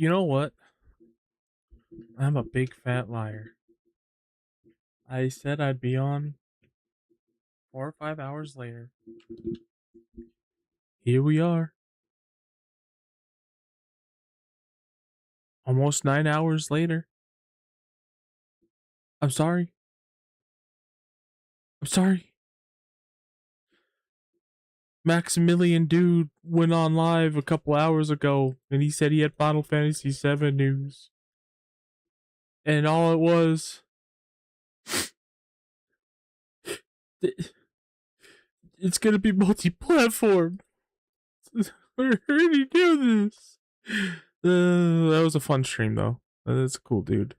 You know what? I'm a big fat liar. I said I'd be on 4 or 5 hours later. Here we are. Almost 9 hours later. I'm sorry. I'm sorry. Maximilian Dude went on live a couple hours ago and he said he had Final Fantasy VII news. And all it was, it's gonna be multi-platform. Where did he do this? That was a fun stream though. That's a cool dude.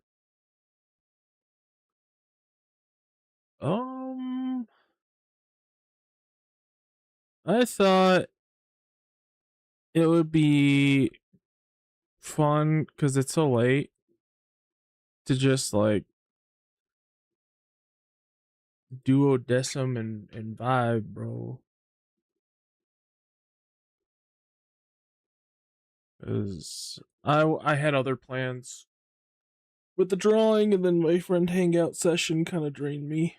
I thought it would be fun because it's so late to just like duodecim and vibe, bro. Because I had other plans with the drawing, and then my friend hangout session kind of drained me.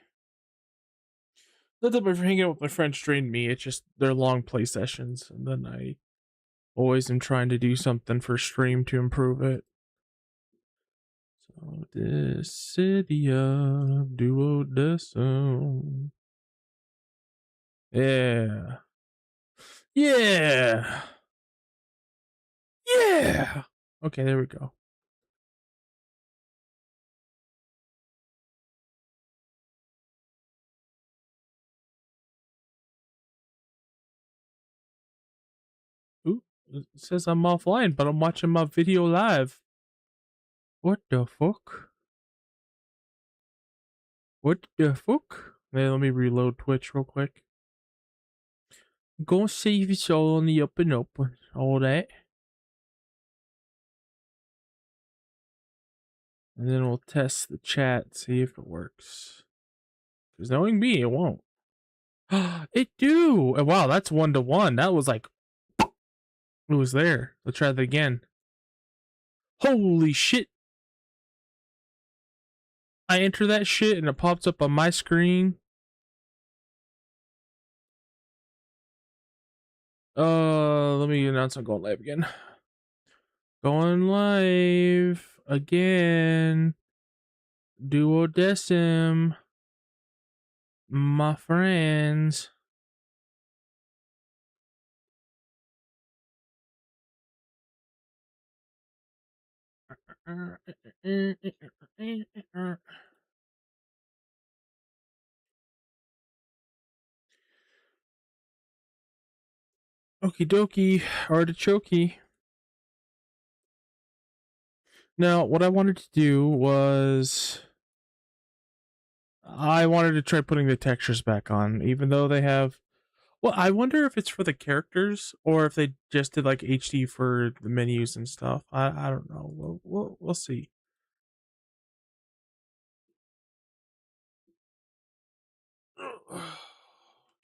Not that my hanging out with my friends drained me, it's just they're long play sessions, and then I always am trying to do something for stream to improve it. So Dissidia duodecim. Yeah. Yeah. Yeah. Okay, there we go. Ooh, it says I'm offline, but I'm watching my video live. What the fuck? What the fuck? Hey, let me reload Twitch real quick. Go and see if it's all on the up and up. All that. And then we'll test the chat, see if it works. Because knowing me, it won't. It do! Wow, that's 1-to-1. That was like... It was there. Let's try that again. Holy shit! I enter that shit and it pops up on my screen. Let me announce I'm going live again. Going live again. Duodecim. My friends. Okie dokie, artichoke. Now, what I wanted to do was... I wanted to try putting the textures back on, even though they have... Well, I wonder if it's for the characters, or if they just did like HD for the menus and stuff. I don't know. We'll see.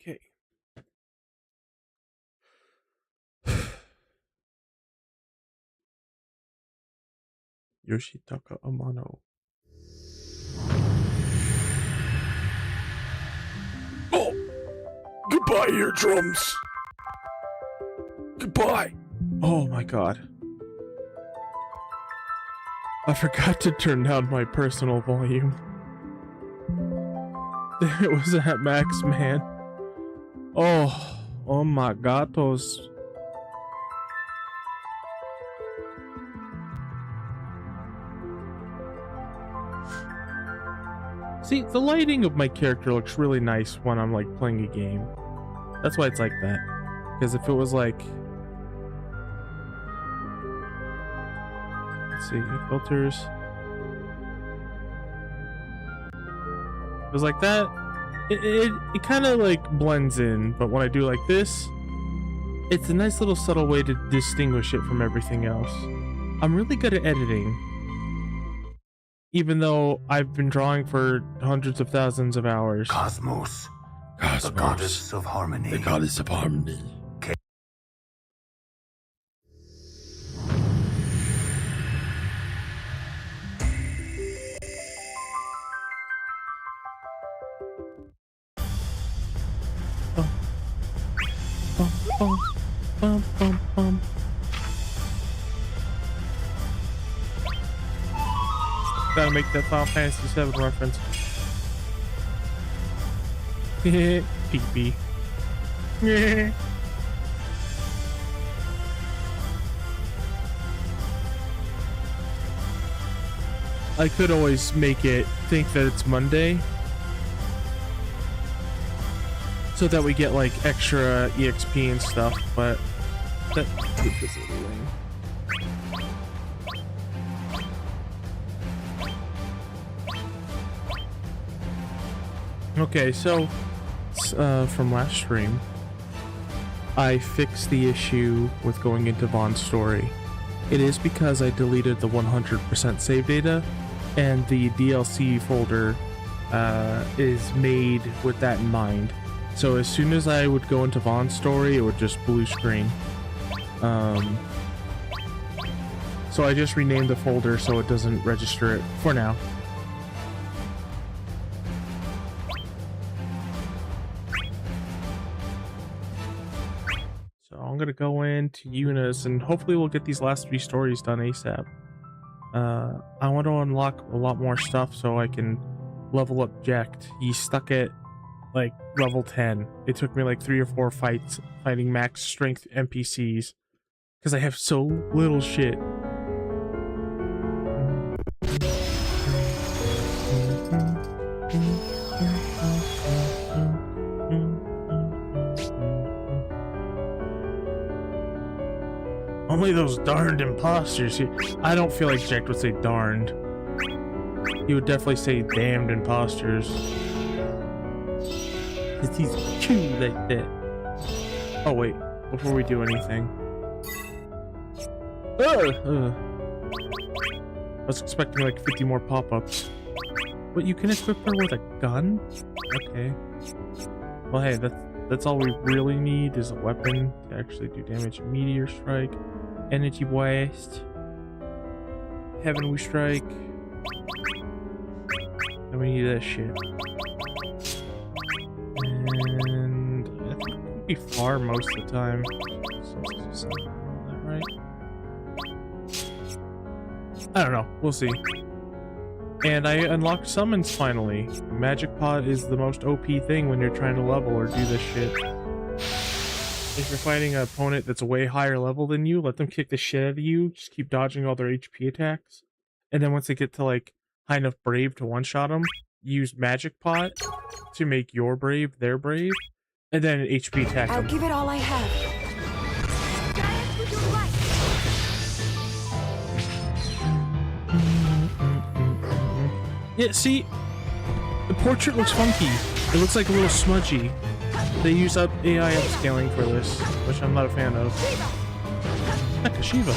Okay. Yoshitaka Amano. Oh! Goodbye, eardrums! Goodbye! Oh my god. I forgot to turn down my personal volume. It was at max, man. Oh my gatos. See, the lighting of my character looks really nice when I'm like playing a game. That's why it's like that. Because if it was like... Let's see, filters. If it was like that, it kind of like blends in, but when I do like this, it's a nice little subtle way to distinguish it from everything else. I'm really good at editing. Even though I've been drawing for hundreds of thousands of hours. Cosmos. The goddess of harmony. The goddess of harmony. bum, bum, bum, bum. Gotta make that Final Fantasy VII reference. Pee-pee. I could always make it think that it's Monday, so that we get like extra EXP and stuff, but that is a little lame. Okay, so from last stream, I fixed the issue with going into Vaughn's story. It is because I deleted the 100% save data, and the DLC folder is made with that in mind. So as soon as I would go into Vaughn's story, it would just blue screen. So I just renamed the folder so it doesn't register it for now. So I'm gonna go into Eunice and hopefully we'll get these last 3 stories done ASAP. I want to unlock a lot more stuff so I can level up Jekt. He's stuck at like level 10. It took me like 3 or 4 fights fighting max strength NPCs because I have so little shit. Only those darned imposters. I don't feel like Jekt would say darned. He would definitely say damned imposters. Cause he's chewed like that. Oh wait, before we do anything. I was expecting like 50 more pop-ups. But you can equip her with a gun? Okay. Well hey, that's all we really need is a weapon to actually do damage. Meteor strike. Energy blast, heavenly strike, and we need that shit. And I think we'll be far most of the time. So, that right? I don't know. We'll see. And I unlocked summons finally. Magic Pot is the most OP thing when you're trying to level or do this shit. If you're fighting an opponent that's a way higher level than you, let them kick the shit out of you. Just keep dodging all their HP attacks. And then once they get to like high enough brave to one-shot them, use Magic Pot to make your brave their brave. And then HP attack them. I'll give it all I have. Yeah, see? The portrait looks funky. It looks like a little smudgy. They use up AI upscaling for this, which I'm not a fan of. Heck, a Shiva.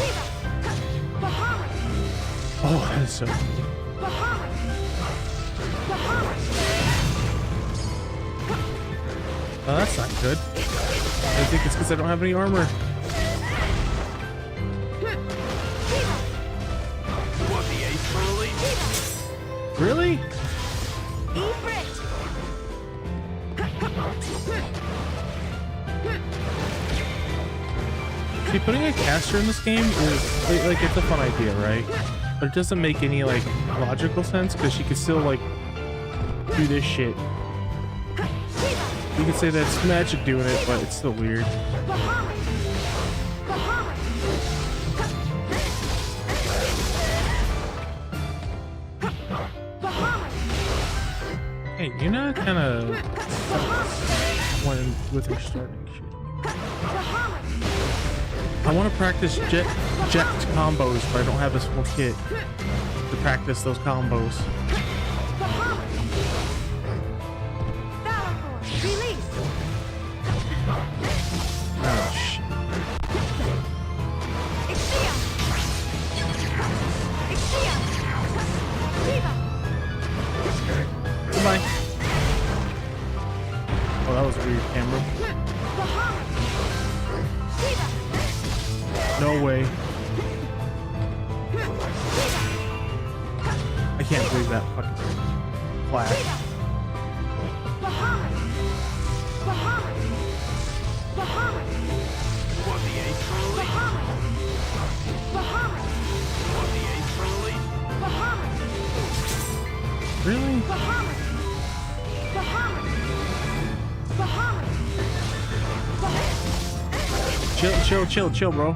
Oh, that is so cool. Oh, that's not good. I think it's because I don't have any armor. Really? See, putting a caster in this game is like it's a fun idea, right? But it doesn't make any like logical sense because she could still like do this shit. You could say that's magic doing it, but it's still weird. Hey, you're not kind of one with her starting shit. I want to practice Jekt combos, but I don't have this full kit to practice those combos. Oh shit. Goodbye. Oh, that was a weird camera. No way. I can't believe that fucking flash. Chill, bro.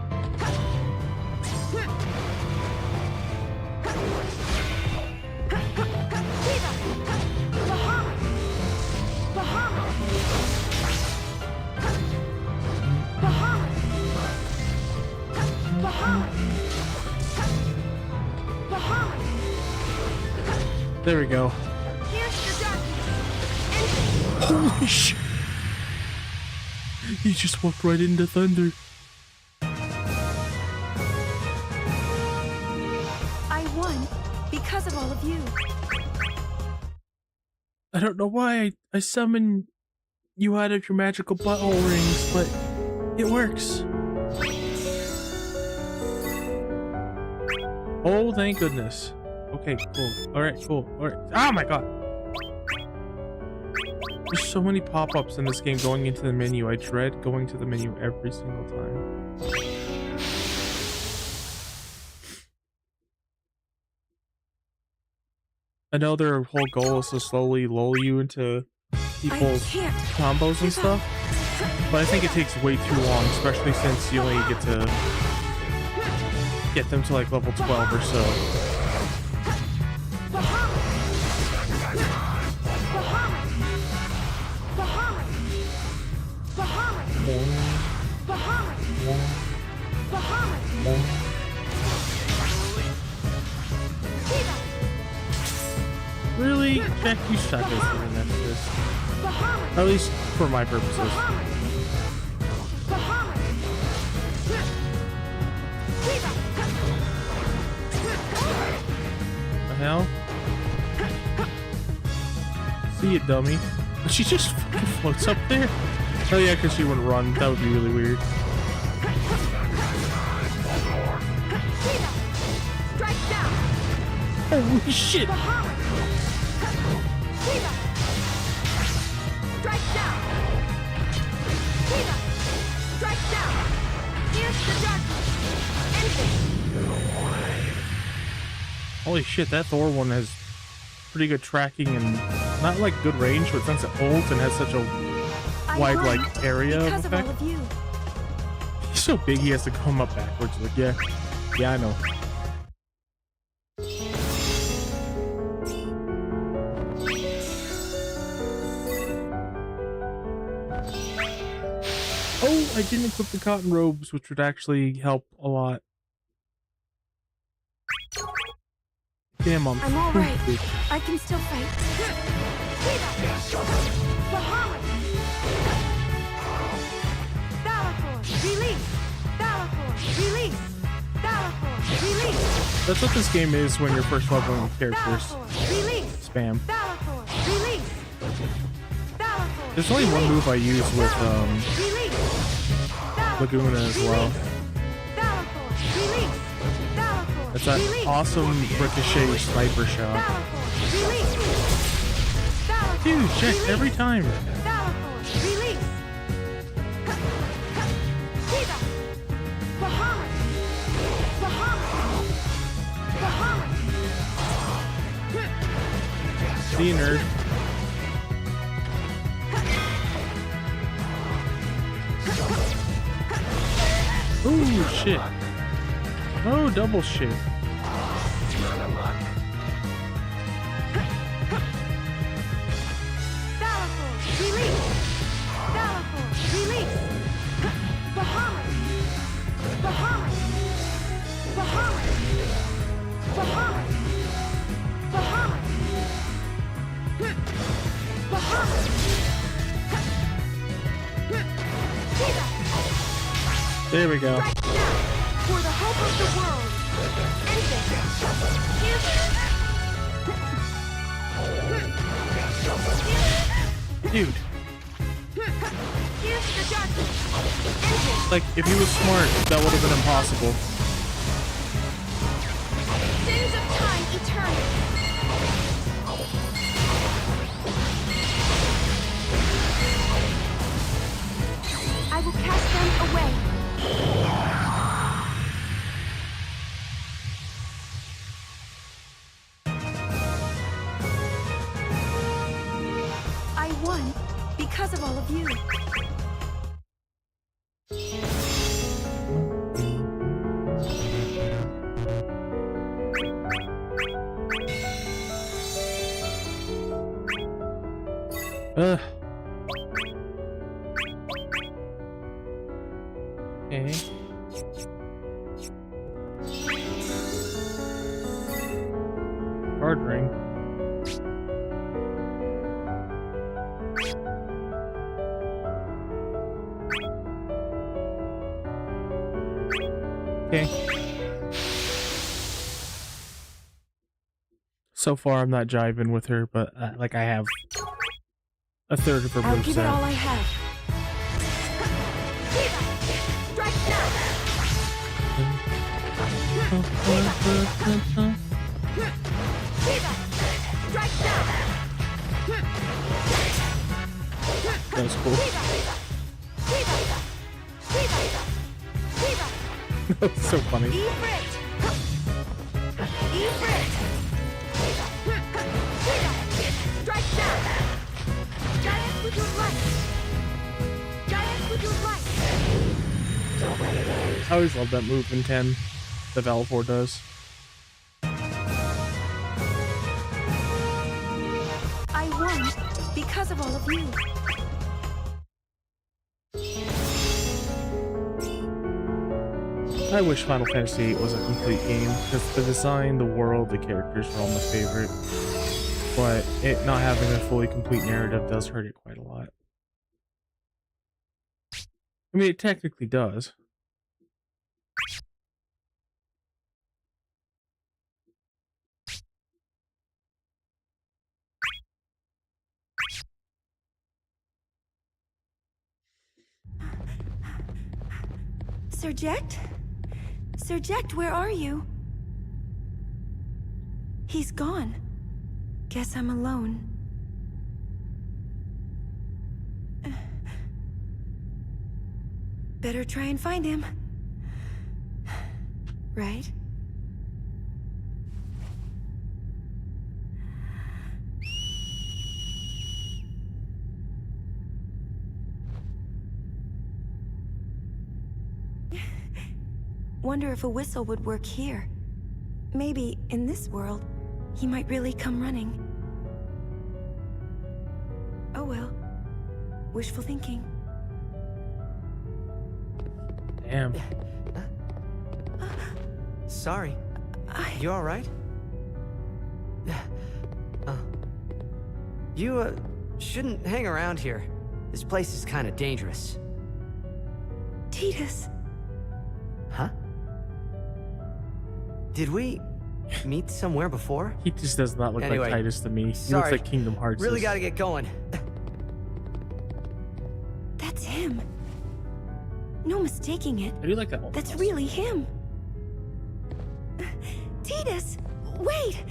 There we go. Holy shit! He just walked right into thunder. I won because of all of you. I don't know why I summoned you out of your magical butthole rings, but it works. Oh, thank goodness. Okay, cool. Alright, cool. Alright. Oh my god! There's so many pop-ups in this game going into the menu. I dread going to the menu every single time. I know their whole goal is to slowly lull you into people's combos and stuff, but I think it takes way too long, especially since you only get to get them to like level 12 or so. Really? Jack, you suck at this. At least for my purposes. The hell? See it, dummy. She just fucking floats up there? Oh yeah, because she wouldn't run. That would be really weird. Holy shit! Holy shit, that Thor one has pretty good tracking and not like good range, but since it holds and has such a wide like area of effect. He's so big he has to come up backwards. Like, yeah, I know. Oh, I didn't equip the cotton robes, which would actually help a lot. Damn, I'm all right. I can still fight. That's what this game is when you're first leveling characters. Spam. There's only one move I use with Laguna as well. It's that awesome ricochet sniper shot. Dude, check every time. See you, nerd. Ooh, shit. Oh, double shit. There we go. For the hope of the world. Dude. Like, if he was smart, that would have been impossible. Sins of time eternal. I will cast them away. I won because of all of you. Okay. Card ring. Okay. So far, I'm not jiving with her, but like I have a third of her I'll give it all moveset. I have. Strike That was cool. That was so funny. Strike down. Giant with your light. Giant with your light. I always love that move in 10. The Valvor does. I won because of all of you. I wish Final Fantasy VIII was a complete game, because the design, the world, the characters are all my favorite. But it not having a fully complete narrative does hurt it quite a lot. I mean, it technically does. Serject? Serject, where are you? He's gone. Guess I'm alone. Better try and find him. Right? Wonder if a whistle would work here. Maybe in this world, he might really come running. Oh well. Wishful thinking. Damn. Sorry. You all right? You shouldn't hang around here. This place is kind of dangerous. Tidus. Huh? Did we meet somewhere before? He just does not look Anyway, like Tidus to me. He sorry. looks like Kingdom Hearts. Really gotta get going. That's him. No mistaking it. I do like that one. That's really him. Tidus, wait!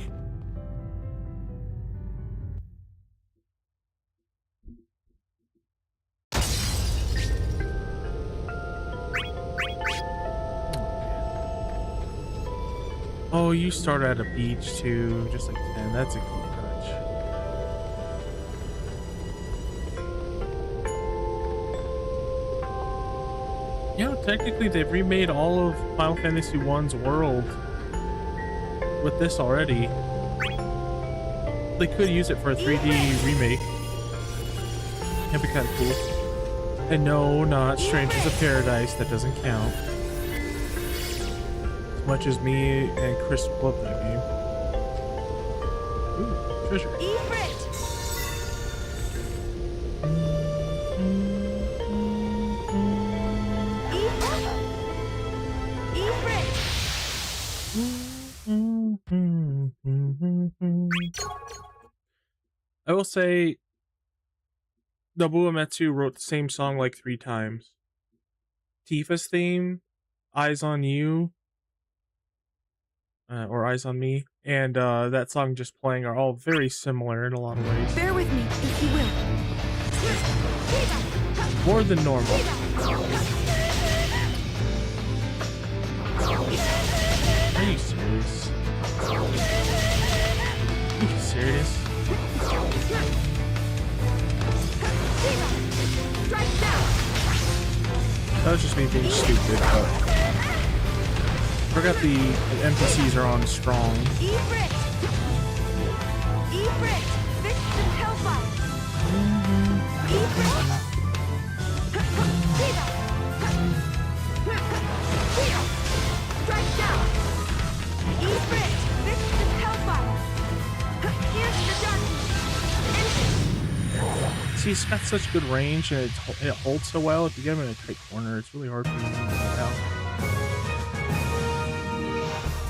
Oh, you start at a beach too, just like 10. That's a cool touch. Yeah, technically they've remade all of Final Fantasy I's world with this already. They could use it for a 3D remake. That'd be kind of cool. And no, not Strangers of Paradise. That doesn't count. As much as me and Chris love that game. Ooh, treasure. I will say Nobuo Uematsu wrote the same song like 3 times. Tifa's theme, Eyes on You, or Eyes on Me, and that song just playing are all very similar in a lot of ways. Bear with me, if you will. More than normal. Are you serious? Are you serious? That was just me being stupid, but I forgot the NPCs are on strong. Ifrit! Ifrit! Fist and Hellfire! Strike down! Ifrit! This is Hellfire! Here's the darkness! See, it's got such good range and it holds so well. If you get him in a tight corner, it's really hard for him to get out.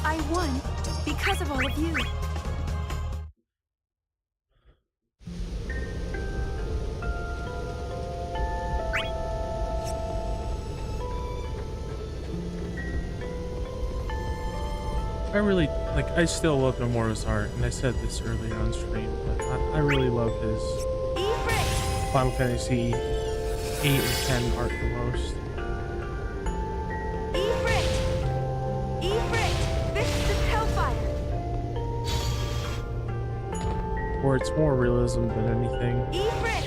I won because of all of you. I really, like, I still love Nomura's art, and I said this earlier on stream, but I really love his Ifrit! Final Fantasy 8 and 10 art the most. Ifrit! Ifrit! This is Hellfire! Or it's more realism than anything. Ifrit!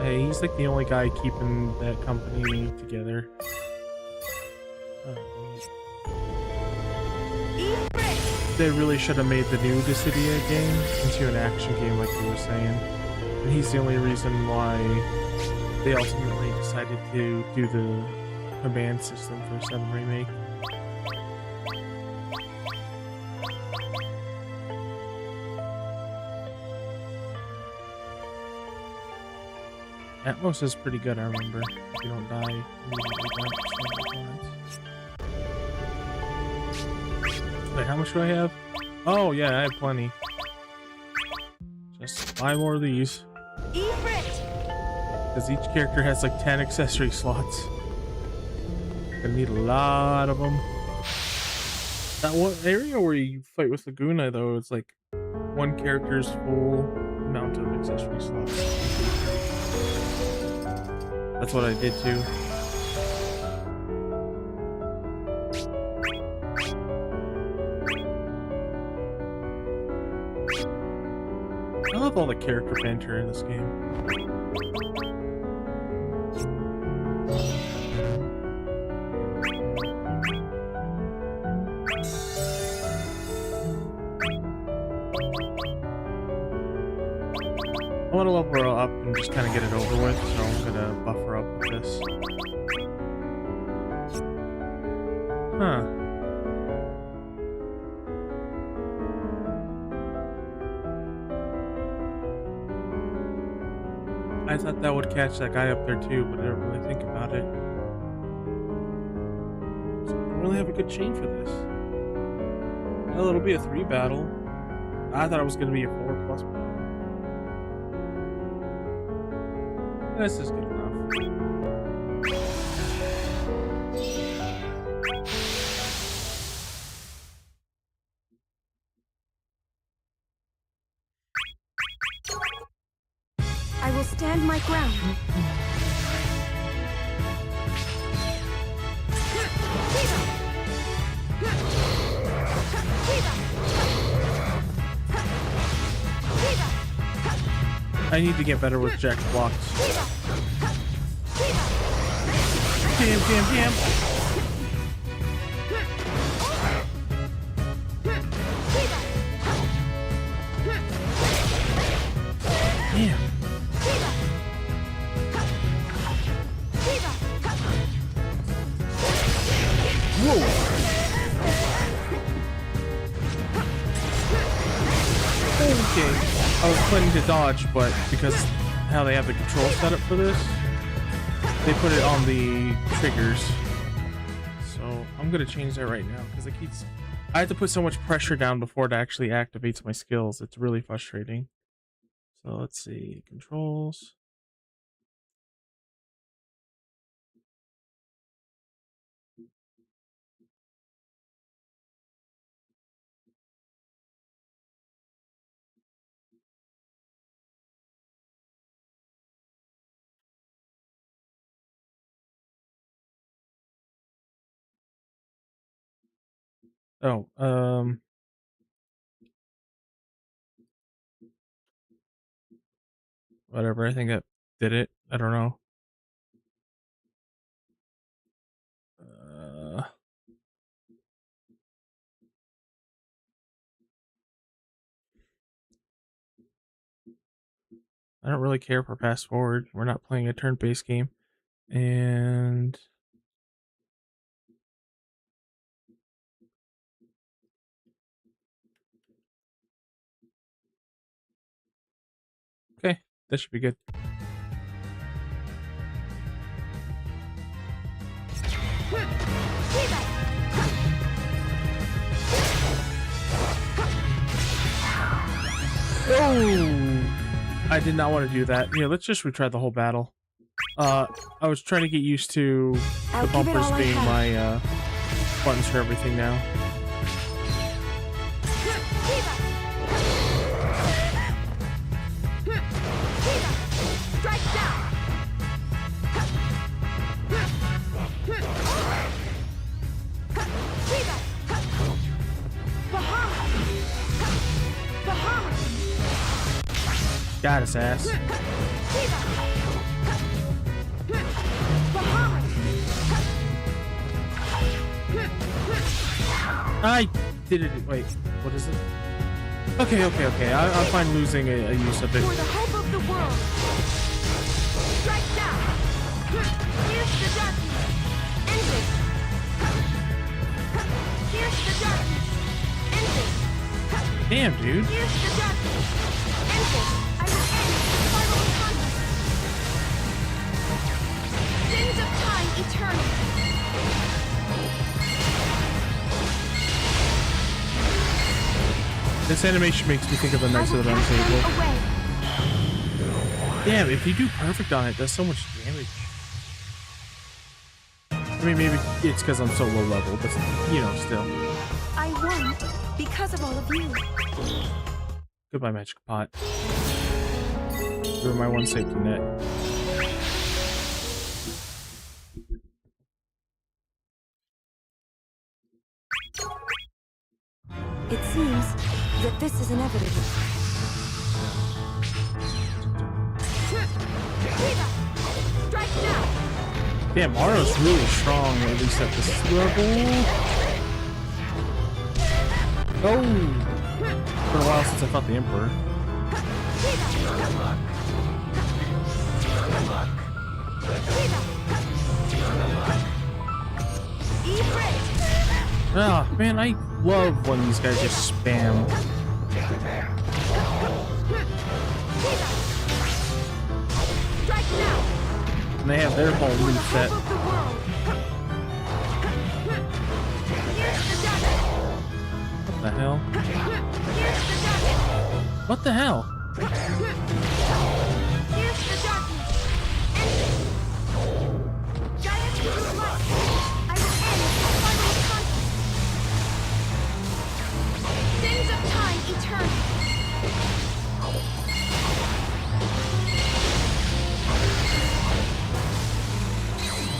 Hey, he's like the only guy keeping that company together. They really should have made the new Dissssssssidiaaaaa game into an action game like you were saying. And he's the only reason why they ultimately decided to do the command system for 7 Remake. Atmos is pretty good, I remember. If you don't die immediately, wait, how much do I have? Oh yeah, I have plenty. Just 5 more of these. Because each character has like 10 accessory slots. Gonna need a lot of them. That one area where you fight with Laguna, though, it's like one character's full amount of accessory slots. That's what I did too. I love all the character banter in this game. I want to level her up and just kind of get it over with, so I'm gonna buffer up with this. Huh. I thought that would catch that guy up there too, but I didn't really think about it. So I don't really have a good chain for this. Well, it'll be a 3 battle. I thought it was gonna be a 4+ battle. This is good enough. I will stand my ground. I need to get better with Jack's blocks. Damn, damn, damn. Damn. Whoa. Okay. I was planning to dodge, but because how they have the control setup for this, they put it on the triggers. So I'm gonna change that right now because I have to put so much pressure down before it actually activates my skills. It's really frustrating. So let's see, controls. Oh, whatever. I think that did it. I don't know. I don't really care for fast forward. We're not playing a turn-based game. And okay, that should be good. Oh, I did not want to do that. Yeah, let's just retry the whole battle. I was trying to get used to the bumpers being my buttons for everything now. Got his ass. I did it. Wait, what is it? Okay. I'm fine losing a use of it. For the hope of the world. Strike down. Here's the darkness. End it. Here's the darkness. End it. Damn, dude. Here's the darkness. End it. I will end the final conflict. Sins of time eternal. This animation makes me think of the Knights of the Round Table. Damn, if you do perfect on it, does so much damage. I mean, maybe it's because I'm so low level, but you know, still. I won because of all of you. Goodbye, Magic Pot. You're my one safety net. It seems that this is inevitable. Strike now. Damn, Maro's really strong, at least at this level. Oh! It's been a while since I fought the Emperor. Ah, man, I love when these guys just spam. And they have their whole move set. What the hell? What the hell?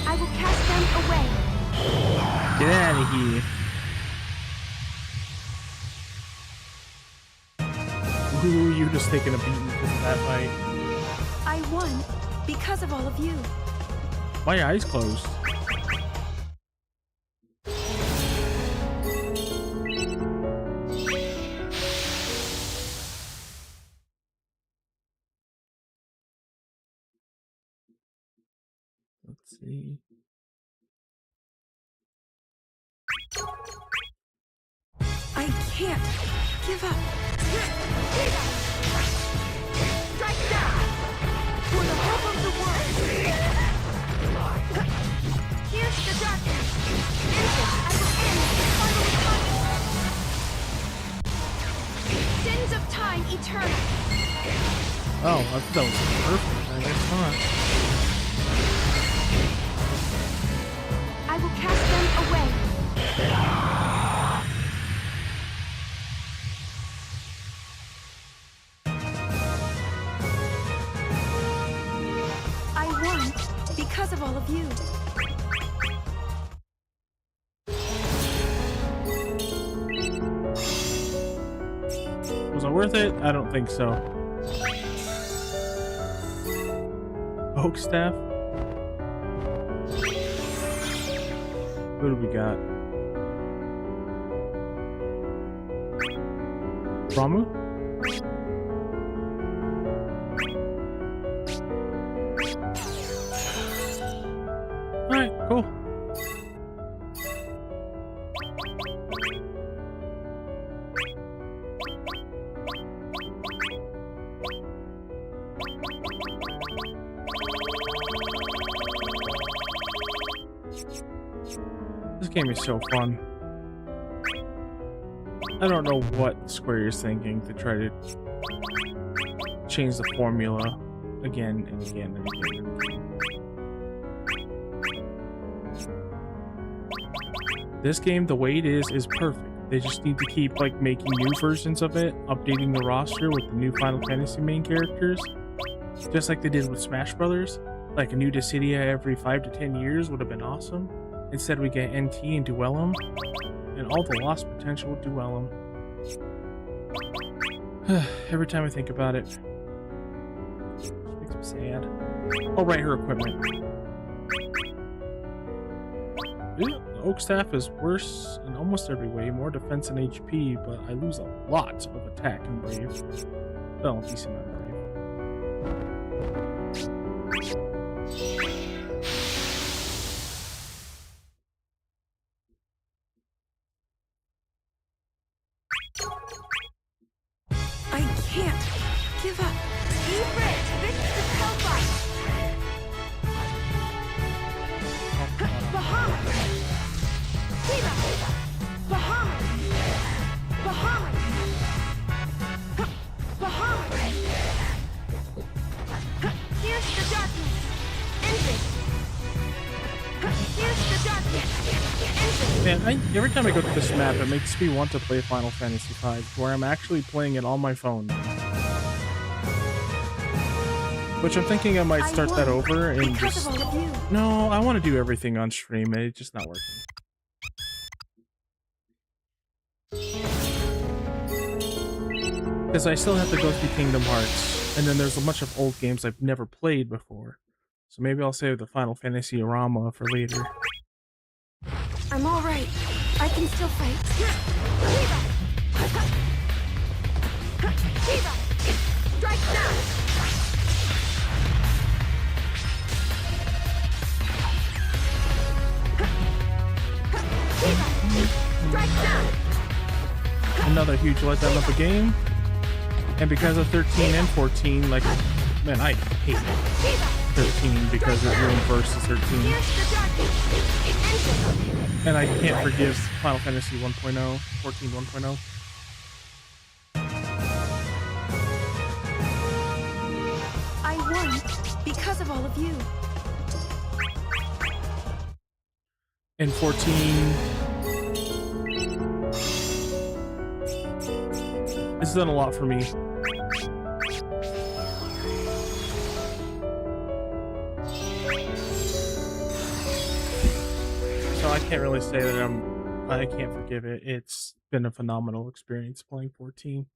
I will cast them away. Get out of here. Ooh, you just taking a beating because of that fight. I won because of all of you. My eyes closed. Let's see. I can't give up. Strike down for the hope of the world. Here's the darkness. I will end the final conflict. Sins of time eternal. Oh, I thought that was perfect. I guess not. I will cast them away. I won because of all of you. Was it worth it? I don't think so. Oak staff? What do we got? Ramu? game is so fun. I don't know what Square is thinking to try to change the formula again and again and again and again. This game, the way it is perfect. They just need to keep like making new versions of it, updating the roster with the new Final Fantasy main characters, just like they did with Smash Brothers. Like a new Dissidia every 5 to 10 years would have been awesome. Instead, we get NT and Duellum, and all the lost potential with Duellum. Every time I think about it, makes me sad. I'll write her equipment. The Oak Staff is worse in almost every way, more defense and HP, but I lose a lot of attack and Brave. Well, a decent amount of Brave. I can't give up. Ifrit, fix the Hellfire. Bahamut. Kiva. Bahamut. Bahamut. Bahamut. Here's the darkness. Endgame. Here's the darkness. Endgame. Man, every time I go to this map, it makes me want to play Final Fantasy V, where I'm actually playing it on my phone. Which I'm thinking I might start that over and just... No, I want to do everything on stream, and it's just not working. Because I still have to go through Kingdom Hearts, and then there's a bunch of old games I've never played before. So maybe I'll save the Final Fantasy-orama for later. I'm all right. I can still fight. Kiva! Strike now! Kiva! Strike now! Another huge letdown of the game. And because of 13 and 14, like, man, I hate 13 because it ruined versus 13. And I can't forgive Final Fantasy 1.0, 14 1.0. I won because of all of you. And 14... It's done a lot for me. So I can't really say that I can't forgive it. It's been a phenomenal experience playing 14.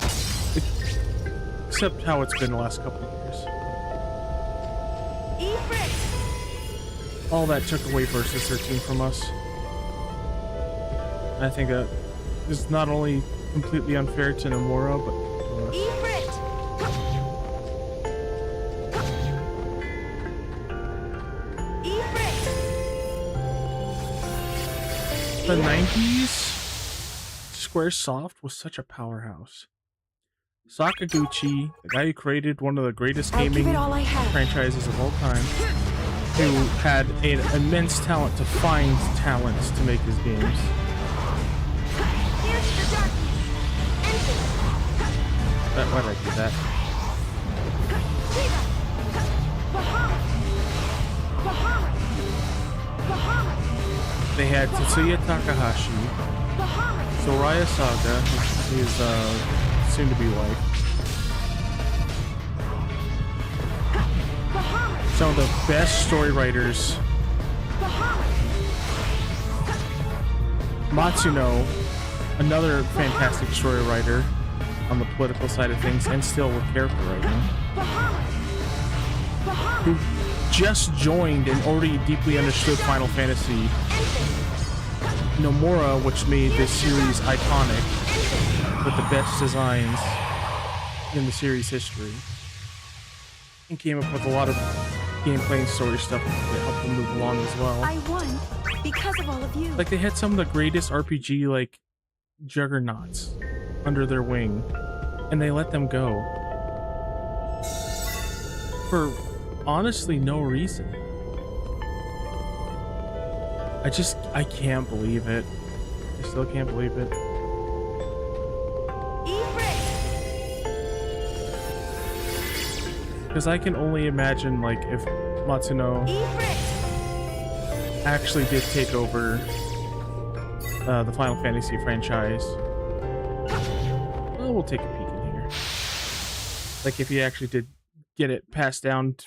Except how it's been the last couple of years. All that took away versus 13 from us. I think that is not only completely unfair to Nomura, but to us. The 90s, Squaresoft was such a powerhouse. Sakaguchi, the guy who created one of the greatest gaming franchises of all time, who had an immense talent to find talents to make his games. Why did I do that? They had Tetsuya Takahashi, Soraya Saga, his soon-to-be wife. Some of the best story writers. Matsuno, another fantastic story writer on the political side of things, and still with character writing, who just joined and already deeply understood Final Fantasy. Nomura, which made this series iconic with the best designs in the series history, and came up with a lot of gameplay and story stuff that helped them move along as well. I won because of all of you. Like, they had some of the greatest RPG like juggernauts under their wing, and they let them go for honestly no reason. I can't believe it. I still can't believe it. Because I can only imagine, like, if Matsuno actually did take over the Final Fantasy franchise. Well, we'll take a peek in here. Like, if he actually did get it passed down to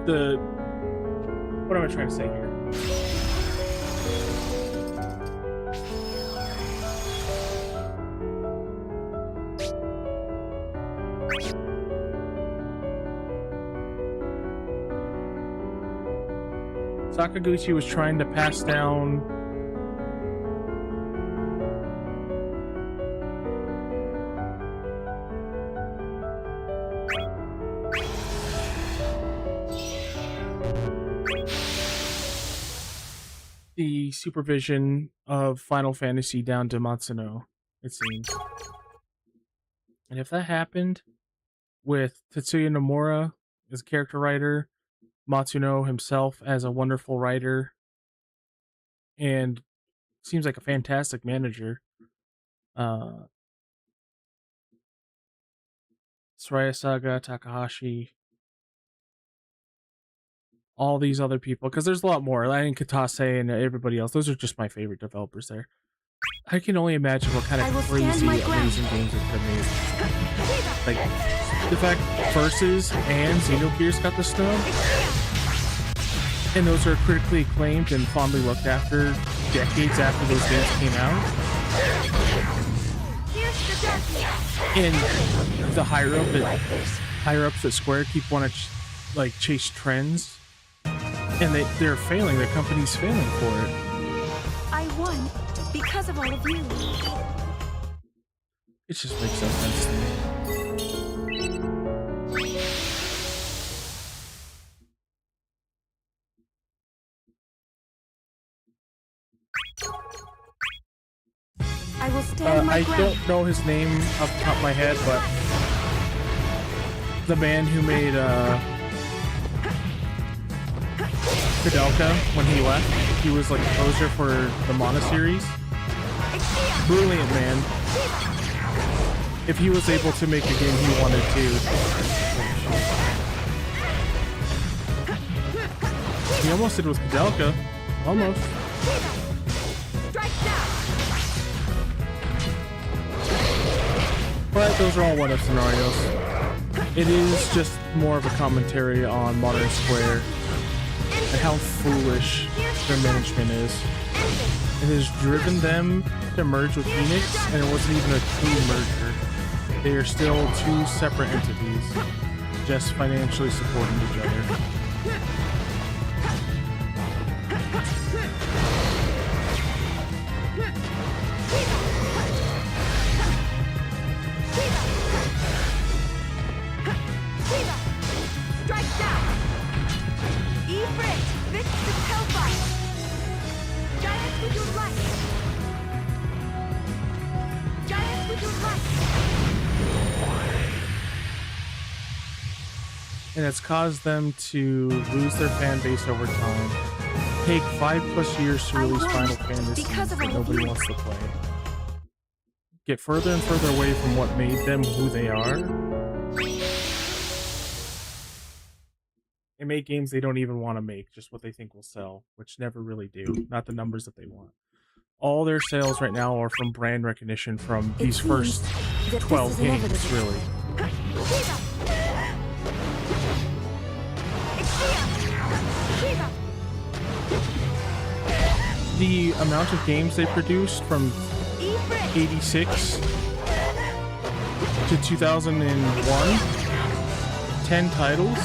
the what am I trying to say here? Sakaguchi was trying to pass down the supervision of Final Fantasy down to Matsuno, it seems. And if that happened with Tetsuya Nomura as a character writer, Matsuno himself as a wonderful writer, and seems like a fantastic manager. Soraya Saga, Takahashi, all these other people, because there's a lot more. And Katase and everybody else. Those are just my favorite developers there. I can only imagine what kind of crazy, amazing games it could have made. Like, the fact Versus and Xenogears got the snub, and those are critically acclaimed and fondly looked after decades after those games came out. And the higher ups at Square keep wanting to like chase trends, and they're failing. Their company's failing for it. I won because of all of you. It just makes no sense to me. I will stand my ground. I don't know his name off the top of my head, but the man who made Fidelka, when he left, he was like a poser for the Mana series. Brilliant man. If he was able to make a game he wanted to. He almost did with Fidelka. Almost. But those are all what-if scenarios. It is just more of a commentary on Modern Square and how foolish their management is. It has driven them to merge with Phoenix, and it wasn't even a true merger. They are still two separate entities, just financially supporting each other. And it's caused them to lose their fan base over time. Take 5+ years to release Final Fantasy that nobody wants to play. Get further and further away from what made them who they are. And make games they don't even want to make, just what they think will sell, which never really do. Not the numbers that they want. All their sales right now are from brand recognition from these first 12 games, really. The amount of games they produced from 86 to 2001, 10 titles.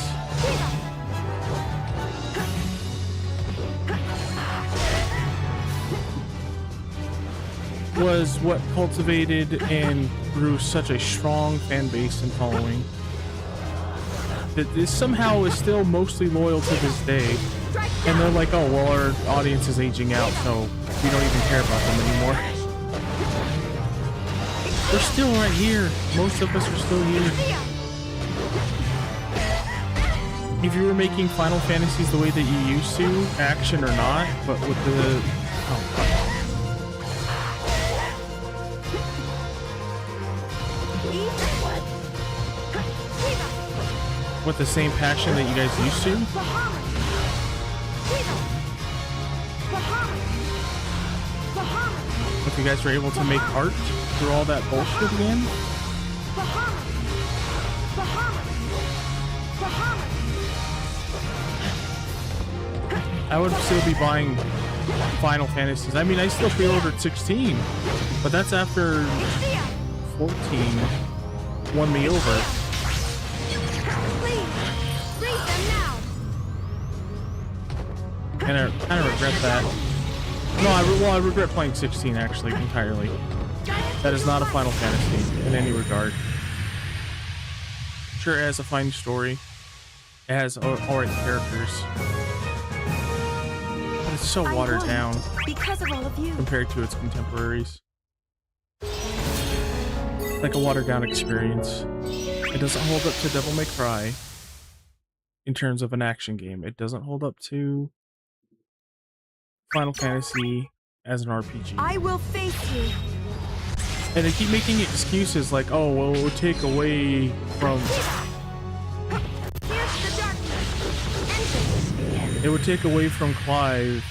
Was what cultivated and grew such a strong fan base and following that this somehow is still mostly loyal to this day. And they're like, oh, well, our audience is aging out, so we don't even care about them anymore. They're still right here. Most of us are still here. if you were making Final Fantasies the way that you used to, action or not, but with the with the same passion that you guys used to. If you guys were able to make art through all that bullshit again. I would still be buying Final Fantasies. I mean, I still pre-ordered 16, but that's after 14 won me over. And I kind of regret that. No, I regret playing 16 actually entirely. That is not a Final Fantasy in any regard. Sure, it has a fine story. It has alright characters. But it's so watered down because of all of you. compared to its contemporaries. Like a watered down experience. It doesn't hold up to Devil May Cry in terms of an action game. It doesn't hold up to Final Fantasy as an RPG. I will face you. And they keep making excuses like, oh, well, it would take away from... It would take away from Clive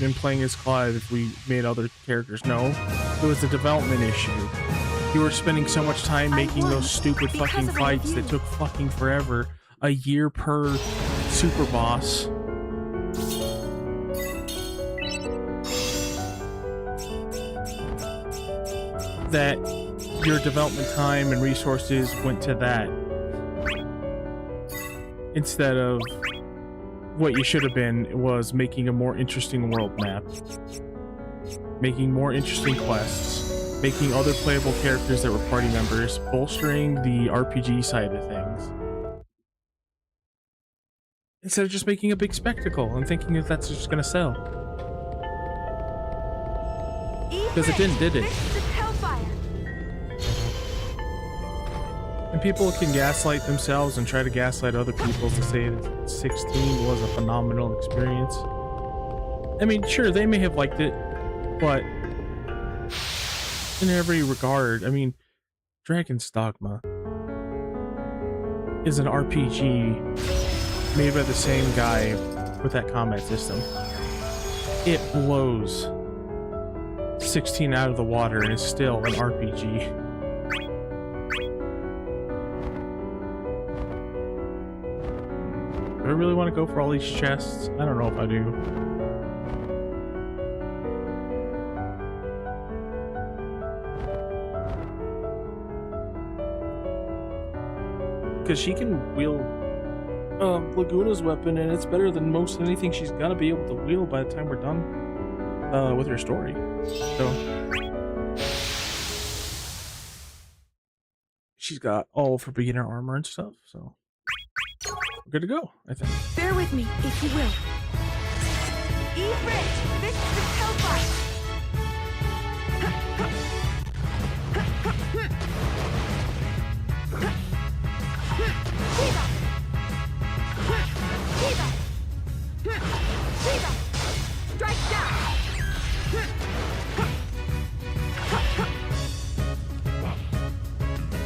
and playing as Clive if we made other characters. No, it was a development issue. You were spending so much time making those stupid fucking fights that took fucking forever. A year per super boss. That your development time and resources went to that instead of what you should have been was making a more interesting world map, making more interesting quests, making other playable characters that were party members, bolstering the RPG side of things, instead of just making a big spectacle and thinking that that's just gonna sell. Because it didn't, did it? And people can gaslight themselves and try to gaslight other people to say that 16 was a phenomenal experience. I mean, sure, they may have liked it, but in every regard, I mean, Dragon's Dogma is an RPG made by the same guy with that combat system. It blows 16 out of the water and is still an RPG. Do I really want to go for all these chests? I don't know if I do. Because she can wield Laguna's weapon, and it's better than most anything she's gonna be able to wield by the time we're done with her story. So she's got all of her beginner armor and stuff, so we're good to go, I think. Bear with me, if you will. Ifrit, fix the hellfire. Strike down.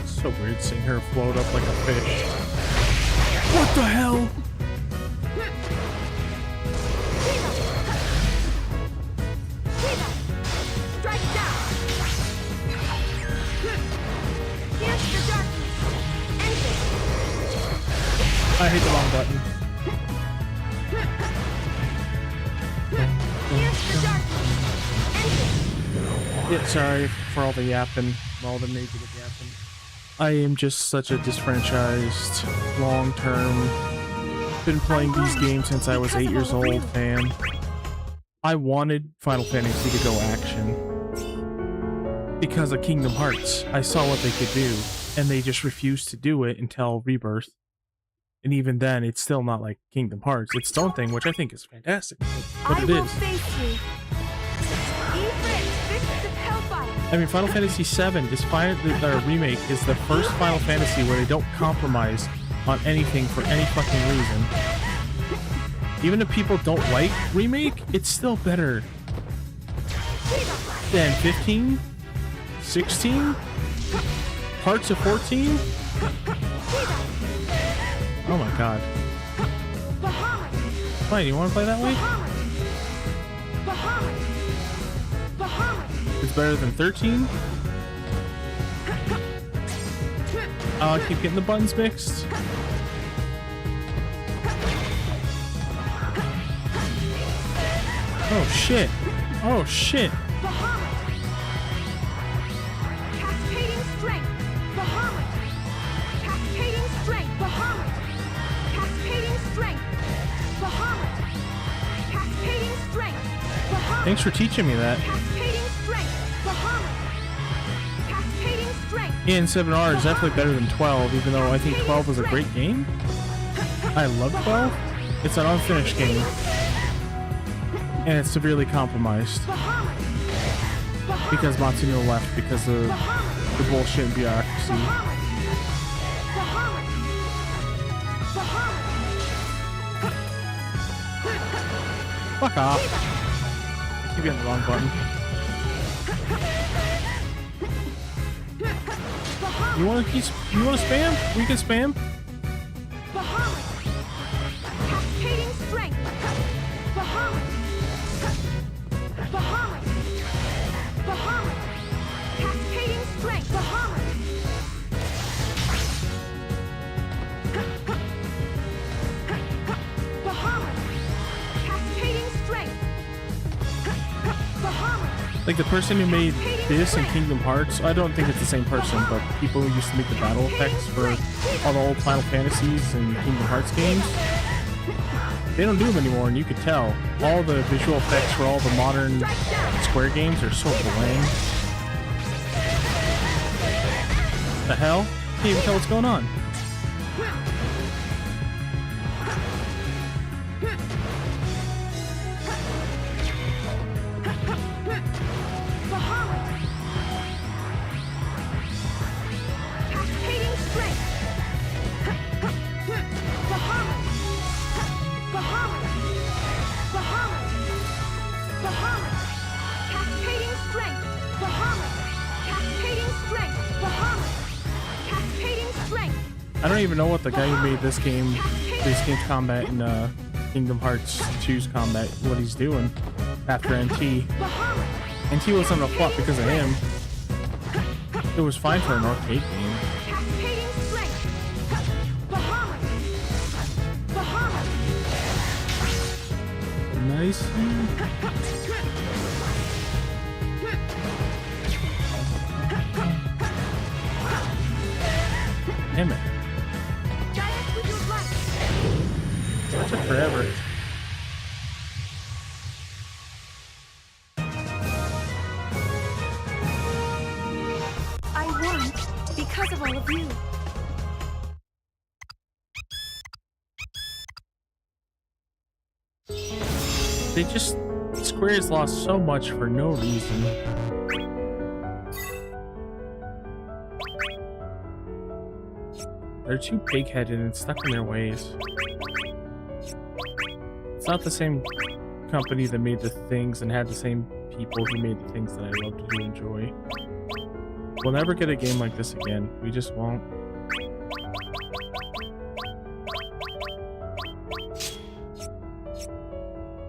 It's so weird seeing her float up like a fish. What the hell? Strike down. Here's the darkness. I hit the wrong button. Here's the darkness. Yeah, sorry for all the yapping, all the negative yapping. I am just such a disfranchised, long-term, been playing these games since I was 8 years old fan. I wanted Final Fantasy to go action because of Kingdom Hearts. I saw what they could do, and they just refused to do it until Rebirth. And even then, it's still not like Kingdom Hearts. It's its own thing, which I think is fantastic, but it is. I mean, Final Fantasy VII is remake is the first Final Fantasy where they don't compromise on anything for any fucking reason. Even if people don't like Remake, it's still better than 15, 16, parts of 14. Oh my god. Fine, you want to play that way? It's better than 13. Oh, I keep getting the buttons mixed. Oh shit. Oh shit. Cascading strength. Bahamut. Cascading strength. Bahamut. Cascading strength. Bahamut. Cascading strength. Bahamut. Thanks for teaching me that. Cascading strength. Bahamut. Cascading strength. Yeah, and 7R is definitely better than 12, even though I think 12 was a great game. I love 12. It's an unfinished game. And it's severely compromised. Because Matsuno left because of the bullshit and bureaucracy. Fuck off. I keep hitting the wrong button. You wanna spam? We can spam? Cascading strength. Bahamut. Bahamut. Bahamut. Cascading strength. Bahamut. Bahamut. Cascading strength. Bahamut. Like the person who made this and Kingdom Hearts, I don't think it's the same person, but people who used to make the battle effects for all the old Final Fantasies and Kingdom Hearts games, they don't do them anymore, and you could tell. All the visual effects for all the modern Square games are so bland. The hell? Can't even tell what's going on. Cascading strength. Bahamut. Bahamut. Bahamut. Bahamut. Cascading strength. Bahamut. Cascading strength. Bahamut. Cascading strength. I don't even know what the guy who made this game's combat in Kingdom Hearts 2's combat, what he's doing after NT. Bahamut. NT wasn't a flop because of him. It was fine for an arcade game. Cascading strength. Bahamut. Bahamut. Nice. Damn it. Guide us with your light. That took forever. I won because of all of you. Square's lost so much for no reason. They're too pig-headed and stuck in their ways. It's not the same company that made the things and had the same people who made the things that I love to enjoy. We'll never get a game like this again. We just won't.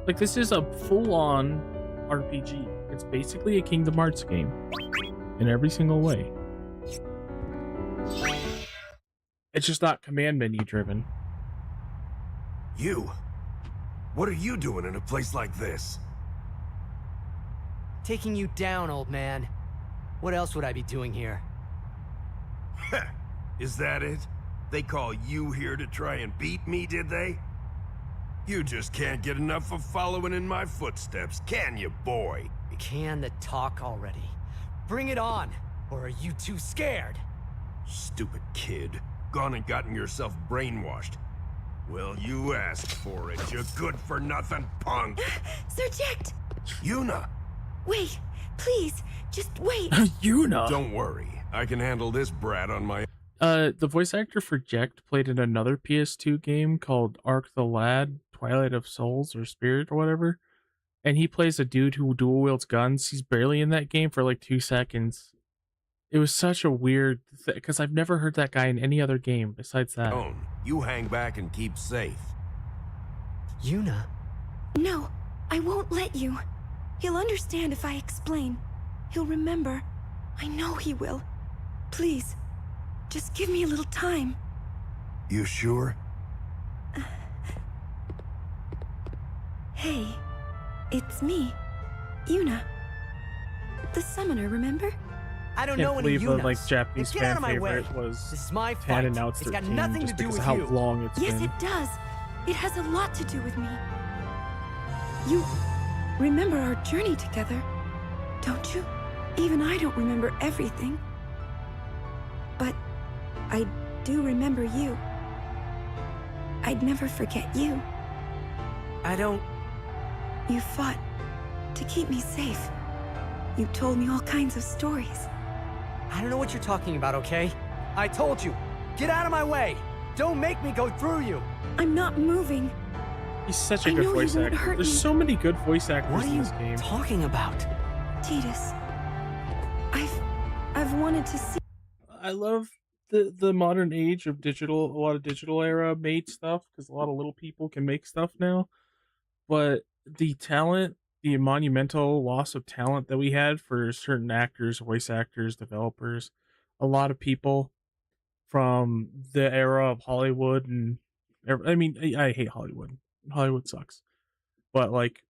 Like, this is a full-on RPG. It's basically a Kingdom Hearts game. In every single way. It's just not command menu driven. You? What are you doing in a place like this? Taking you down, old man. What else would I be doing here? Heh, is that it? They call you here to try and beat me, did they? You just can't get enough of following in my footsteps, can you, boy? Can the talk already? Bring it on! Or are you too scared? Stupid kid. Gone and gotten yourself brainwashed. Well, you asked for it, you good-for-nothing punk! Surject! Yuna! Wait, please, just wait. Yuna! Don't worry, I can handle this brat on my... The voice actor for Jecht played in another PS2 game called Ark the Lad, Twilight of Souls or Spirit or whatever. And he plays a dude who dual wields guns. He's barely in that game for like 2 seconds. It was such a weird because I've never heard that guy in any other game besides that. You hang back and keep safe. Yuna? No, I won't let you. He'll understand if I explain. He'll remember. I know he will. Please, just give me a little time. You sure? Hey, it's me, Yuna. The summoner, remember? I don't Can't know any believe the Yunas. Japanese Get out fan of my way. favorite was This is my 10 fight. and now it's It's 13 got nothing just to do because with of how you. long it's Yes, been. it does. It has a lot to do with me. You remember our journey together, don't you? Even I don't remember everything. But I do remember you. I'd never forget you. I don't... You fought to keep me safe. You told me all kinds of stories. I don't know what you're talking about, okay? I told you. Get out of my way. Don't make me go through you. I'm not moving. He's such a I good know you voice won't actor. hurt There's me. so many good voice actors What are in you this game. talking about? Titus, I've wanted to see. I love the modern age of digital, a lot of digital era made stuff because a lot of little people can make stuff now. But the talent, the monumental loss of talent that we had for certain actors, voice actors, developers, a lot of people from the era of Hollywood and I mean, I hate Hollywood. Hollywood sucks. But like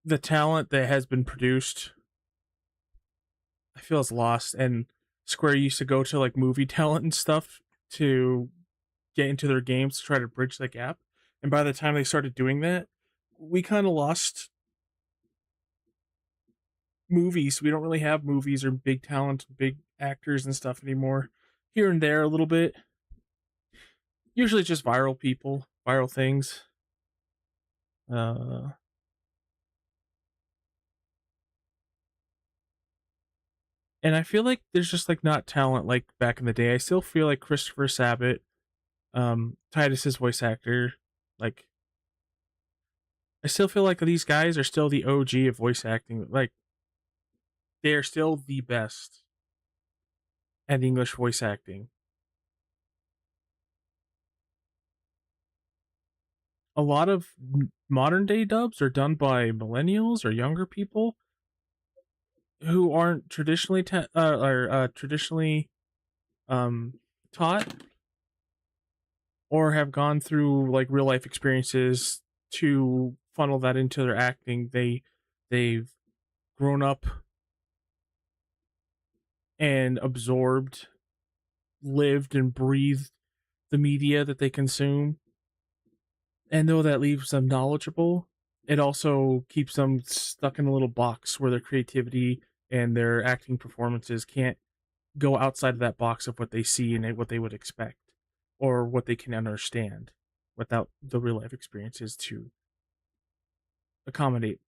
the talent that has been produced, I feel is lost. And Square used to go to like movie talent and stuff to get into their games to try to bridge the gap. And by the time they started doing that, we kind of lost movies. We don't really have movies or big talent, big actors and stuff anymore. Here and there a little bit. Usually just viral people, viral things. And I feel like there's just like not talent like back in the day. I still feel like Christopher Sabat, Titus's voice actor, like I still feel like these guys are still the OG of voice acting. Like they are still the best at English voice acting. A lot of modern day dubs are done by millennials or younger people who aren't traditionally traditionally taught or have gone through like real life experiences to funnel that into their acting. They've grown up and absorbed, lived and breathed the media that they consume. And though that leaves them knowledgeable, it also keeps them stuck in a little box where their creativity and their acting performances can't go outside of that box of what they see and what they would expect or what they can understand without the real life experiences to accommodate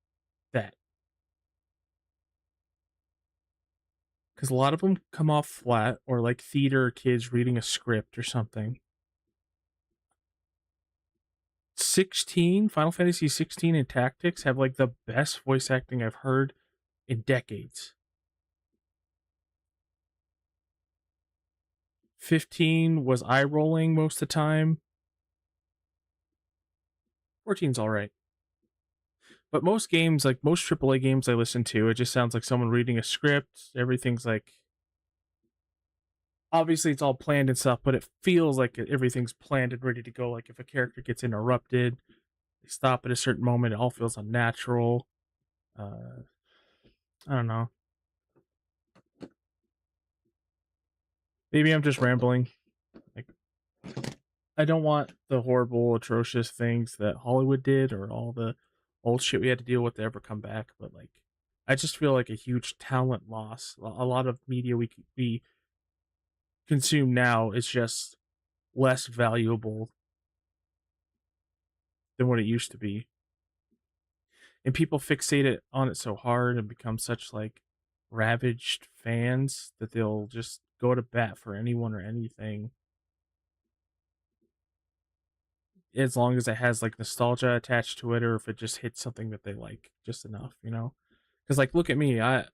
that. Because a lot of them come off flat or like theater kids reading a script or something. 16 Final Fantasy 16 and Tactics have like the best voice acting I've heard in decades. 15 was eye rolling most of the time. 14's all right. But most games, like most AAA games I listen to, it just sounds like someone reading a script. Everything's like, obviously it's all planned and stuff, but it feels like everything's planned and ready to go. Like if a character gets interrupted, they stop at a certain moment, it all feels unnatural. I don't know. Maybe I'm just rambling. Like, I don't want the horrible, atrocious things that Hollywood did or all the old shit we had to deal with to ever come back. But like, I just feel like a huge talent loss. A lot of media we consume now is just less valuable than what it used to be. And people fixate it on it so hard and become such like ravaged fans that they'll just go to bat for anyone or anything as long as it has like nostalgia attached to it, or if it just hits something that they like just enough, you know? Because like, look at me, I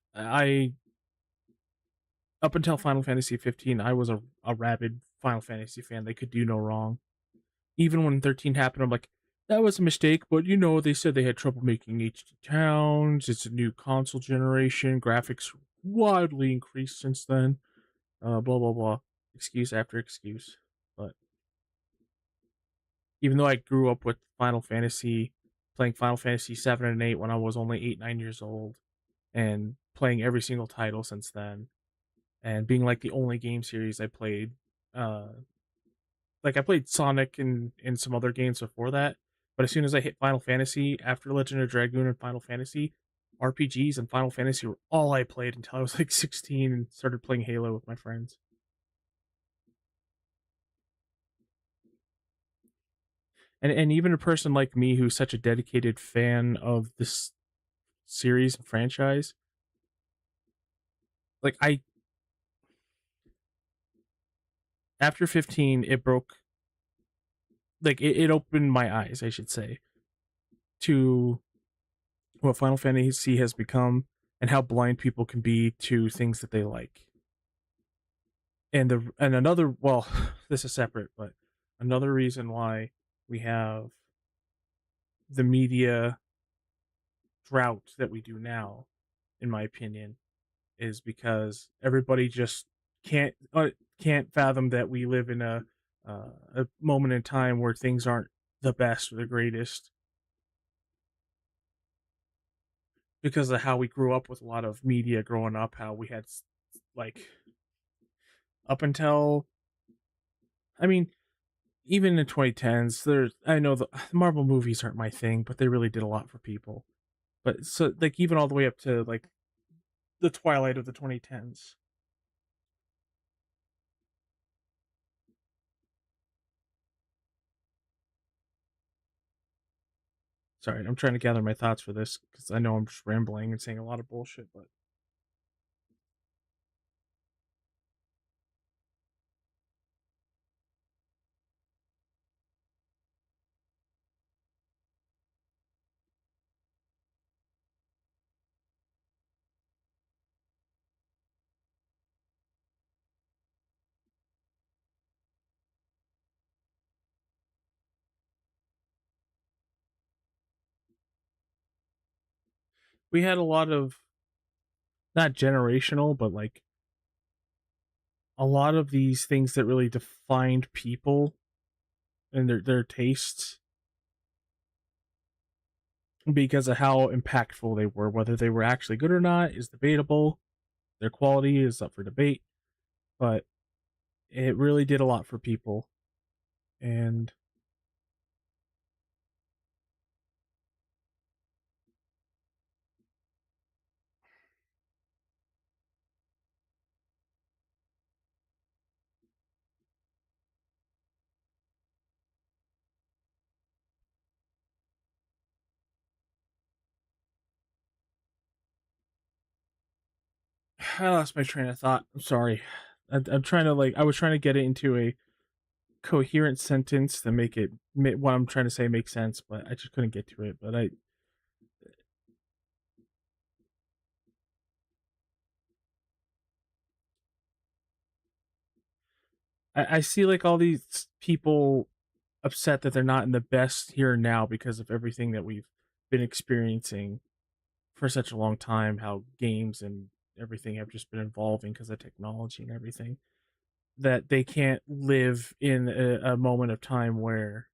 up until Final Fantasy 15, I was a rabid Final Fantasy fan. They could do no wrong. Even when 13 happened, I'm like, that was a mistake, but you know, they said they had trouble making HD towns. It's a new console generation. Graphics wildly increased since then. Blah blah blah. Excuse after excuse. But even though I grew up with Final Fantasy, playing Final Fantasy 7 and 8 when I was only 8, 9 years old, and playing every single title since then, and being like the only game series I played, uh, like I played Sonic and some other games before that, but as soon as I hit Final Fantasy, after Legend of Dragoon and Final Fantasy, RPGs and Final Fantasy were all I played until I was like 16 and started playing Halo with my friends. And even a person like me who's such a dedicated fan of this series and franchise, like I after 15 it broke, like it opened my eyes, I should say, to what Final Fantasy has become and how blind people can be to things that they like. And another, well, this is separate, but another reason why we have the media drought that we do now, in my opinion, is because everybody just can't fathom that we live in a moment in time where things aren't the best or the greatest, because of how we grew up with a lot of media growing up, how we had like up until, I mean, even in 2010s, there's, I know the Marvel movies aren't my thing, but they really did a lot for people. But so like even all the way up to like the twilight of the 2010s. Sorry, I'm trying to gather my thoughts for this because I know I'm just rambling and saying a lot of bullshit, but we had a lot of, not generational, but like a lot of these things that really defined people and their tastes because of how impactful they were. Whether they were actually good or not is debatable. Their quality is up for debate, but it really did a lot for people. And I lost my train of thought. I'm sorry. I'm trying to like, I was trying to get it into a coherent sentence to make it, what I'm trying to say make sense, but I just couldn't get to it. But I see like all these people upset that they're not in the best here and now because of everything that we've been experiencing for such a long time, how games and everything have just been evolving because of technology and everything, that they can't live in a moment of time where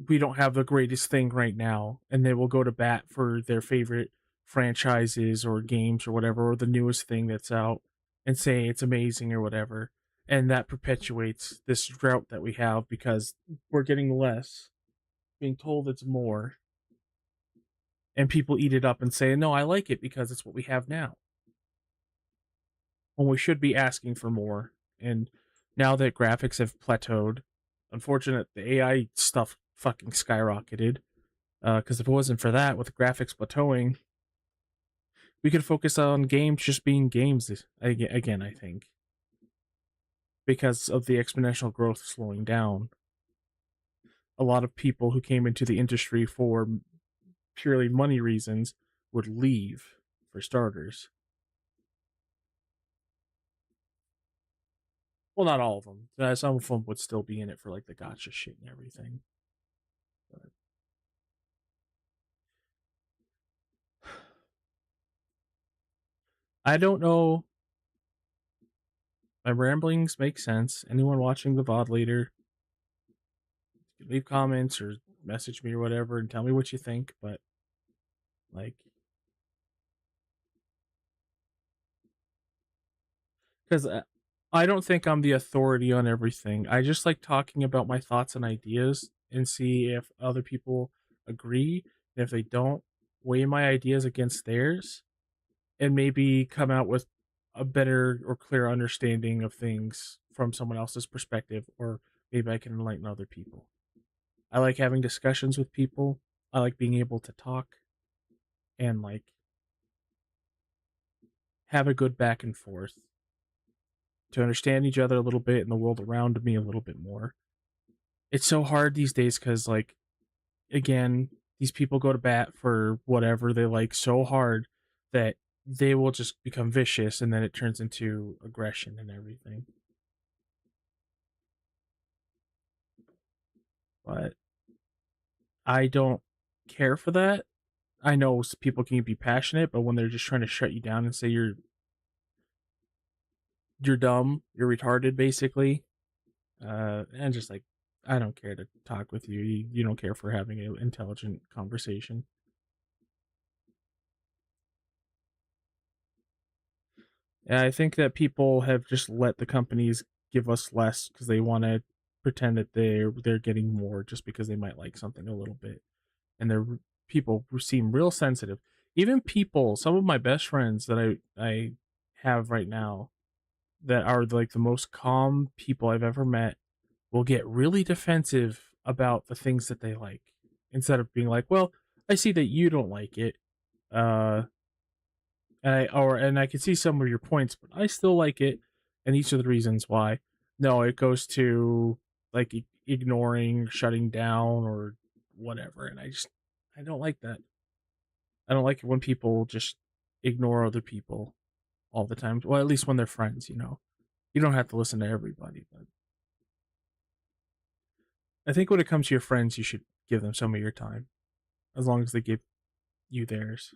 we don't have the greatest thing right now, and they will go to bat for their favorite franchises or games or whatever, or the newest thing that's out, and say it's amazing or whatever. And that perpetuates this drought that we have because we're getting less, being told it's more, and people eat it up and say, no, I like it because it's what we have now. When we should be asking for more. And now that graphics have plateaued, unfortunate, the AI stuff fucking skyrocketed. Because if it wasn't for that, with the graphics plateauing, We could focus on games just being games again, I think, because of the exponential growth slowing down. A lot of people who came into the industry for purely money reasons would leave, for starters. Well, not all of them. Some of them would still be in it for like the gotcha shit and everything. But I don't know. My ramblings make sense. Anyone watching the VOD later, you can leave comments or message me or whatever and tell me what you think. But like, because I don't think I'm the authority on everything. I just like talking about my thoughts and ideas and see if other people agree. And if they don't, weigh my ideas against theirs and maybe come out with a better or clearer understanding of things from someone else's perspective, or maybe I can enlighten other people. I like having discussions with people. I like being able to talk and like have a good back and forth to understand each other a little bit and the world around me a little bit more. It's so hard these days because, like, again, these people go to bat for whatever they like so hard that they will just become vicious, and then it turns into aggression and everything. But I don't care for that. I know people can be passionate, but when they're just trying to shut you down and say you're dumb, you're retarded, basically, and just like, I don't care to talk with you. You don't care for having an intelligent conversation. And I think that people have just let the companies give us less because they want to pretend that they're getting more just because they might like something a little bit, and they're people who seem real sensitive. Even people, some of my best friends that I have right now, that are like the most calm people I've ever met, will get really defensive about the things that they like, instead of being like, "Well, I see that you don't like it, uh, and I can see some of your points, but I still like it, and these are the reasons why." No, it goes to like ignoring, shutting down, or whatever, and I don't like that. I don't like it when people just ignore other people all the time. Well, at least when they're friends, you know. You don't have to listen to everybody, but I think when it comes to your friends, you should give them some of your time, as long as they give you theirs.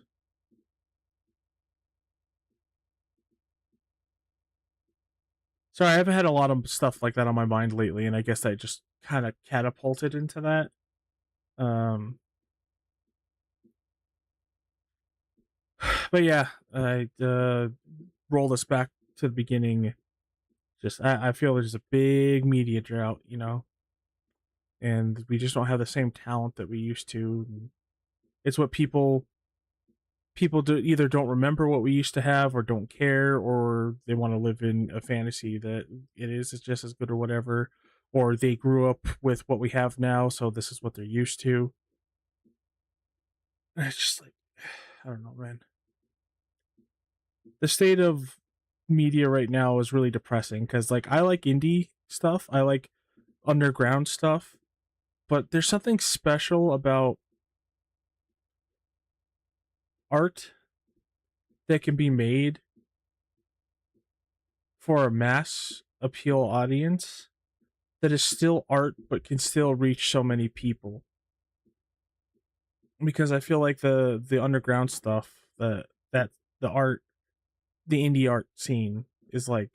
Sorry, I haven't had a lot of stuff like that on my mind lately, and I guess I just kind of catapulted into that. But yeah, I roll this back to the beginning. Just I feel there's a big media drought, you know, and we just don't have the same talent that we used to. It's what people do, either don't remember what we used to have, or don't care, or they want to live in a fantasy that it is just as good or whatever, or they grew up with what we have now, so this is what they're used to. And it's just like, I don't know, man. The state of media right now is really depressing because, like, I like indie stuff, I like underground stuff, but there's something special about art that can be made for a mass appeal audience that is still art but can still reach so many people. Because I feel like the underground stuff, that the art, the indie art scene is like,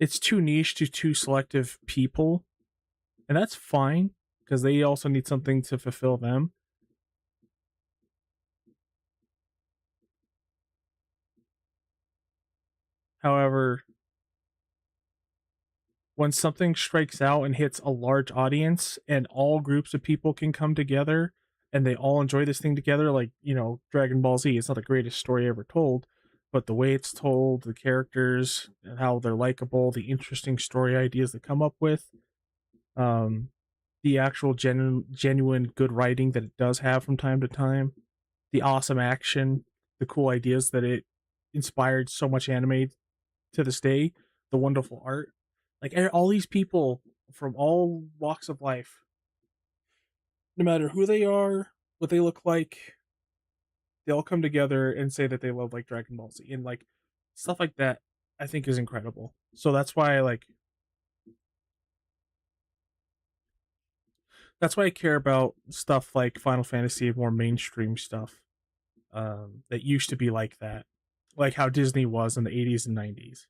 it's too niche to too selective people, and that's fine because they also need something to fulfill them. However, when something strikes out and hits a large audience and all groups of people can come together and they all enjoy this thing together, like, you know, Dragon Ball Z, it's not the greatest story ever told, but the way it's told, the characters, and how they're likable, the interesting story ideas they come up with, um, the actual genuine good writing that it does have from time to time, the awesome action, the cool ideas that it inspired so much anime to this day, the wonderful art. Like all these people from all walks of life, no matter who they are, what they look like, they all come together and say that they love like Dragon Ball Z and like stuff like that. I think is incredible. So that's why that's why I care about stuff like Final Fantasy and more mainstream stuff that used to be like that, like how Disney was in the 80s and 90s.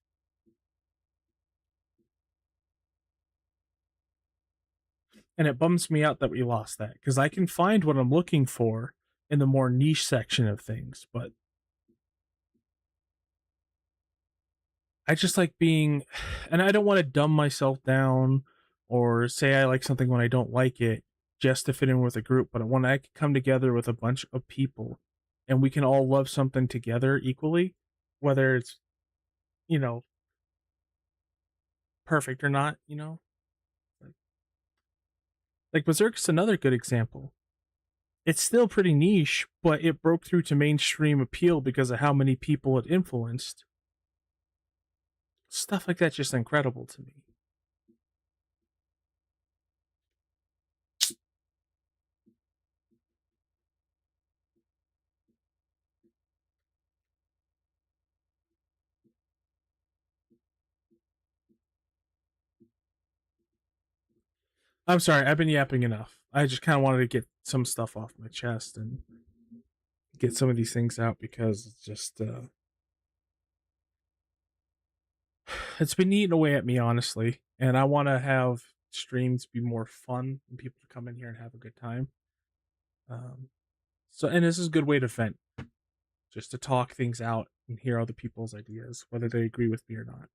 And it bums me out that we lost that because I can find what I'm looking for in the more niche section of things, but I just like being, and I don't want to dumb myself down or say I like something when I don't like it just to fit in with a group, but when I can come together with a bunch of people and we can all love something together equally, whether it's, you know, perfect or not, you know? Like Berserk's another good example. It's still pretty niche, but it broke through to mainstream appeal because of how many people it influenced. Stuff like that's just incredible to me. I'm sorry, I've been yapping enough. I just kind of wanted to get some stuff off my chest and get some of these things out because it's just it's been eating away at me, honestly, and I want to have streams be more fun and people to come in here and have a good time. So, and this is a good way to vent, just to talk things out and hear other people's ideas, whether they agree with me or not.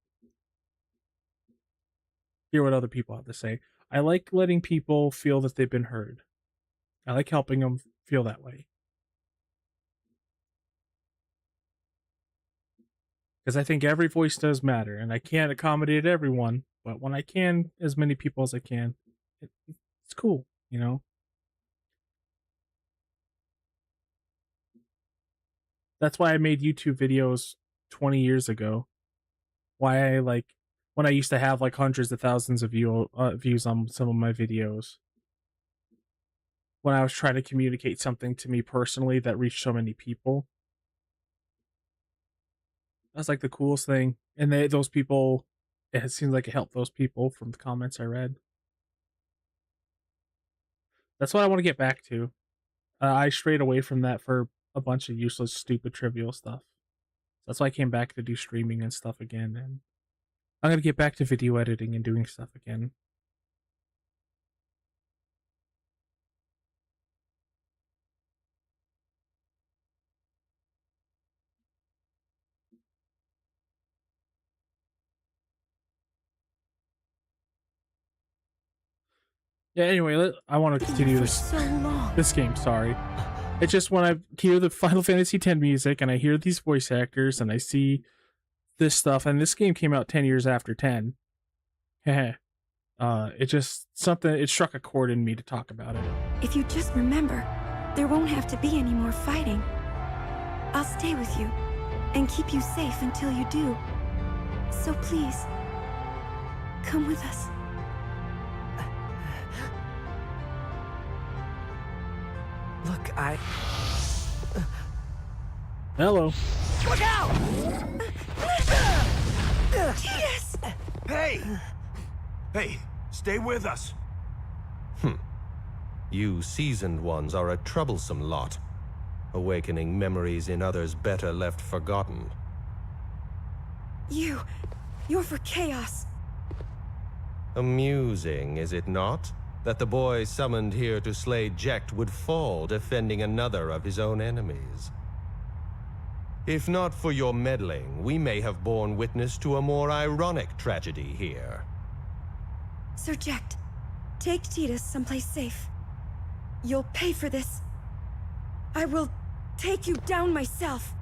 Hear what other people have to say. I like letting people feel that they've been heard. I like helping them feel that way. Because I think every voice does matter, and I can't accommodate everyone, but when I can, as many people as I can, it's cool, you know? That's why I made YouTube videos 20 years ago. Why I like when I used to have like hundreds of thousands of views on some of my videos. When I was trying to communicate something to me personally that reached so many people. That's like the coolest thing. And those people, it seems like it helped those people from the comments I read. That's what I want to get back to. I strayed away from that for a bunch of useless, stupid, trivial stuff. That's why I came back to do streaming and stuff again. And I'm going to get back to video editing and doing stuff again. Yeah, anyway, I want to continue this game, sorry. It's just when I hear the Final Fantasy X music and I hear these voice actors and I see this stuff, and this game came out 10 years after 10. It just it struck a chord in me to talk about it. If you just remember, there won't have to be any more fighting. I'll stay with you and keep you safe until you do. So please, come with us. Look, Hello. Look out! Yes! Hey! Hey, stay with us. You seasoned ones are a troublesome lot, awakening memories in others better left forgotten. You're for chaos. Amusing, is it not? That the boy summoned here to slay Jecht would fall defending another of his own enemies. If not for your meddling, we may have borne witness to a more ironic tragedy here. Sir Jecht, take Tidus someplace safe. You'll pay for this. I will take you down myself.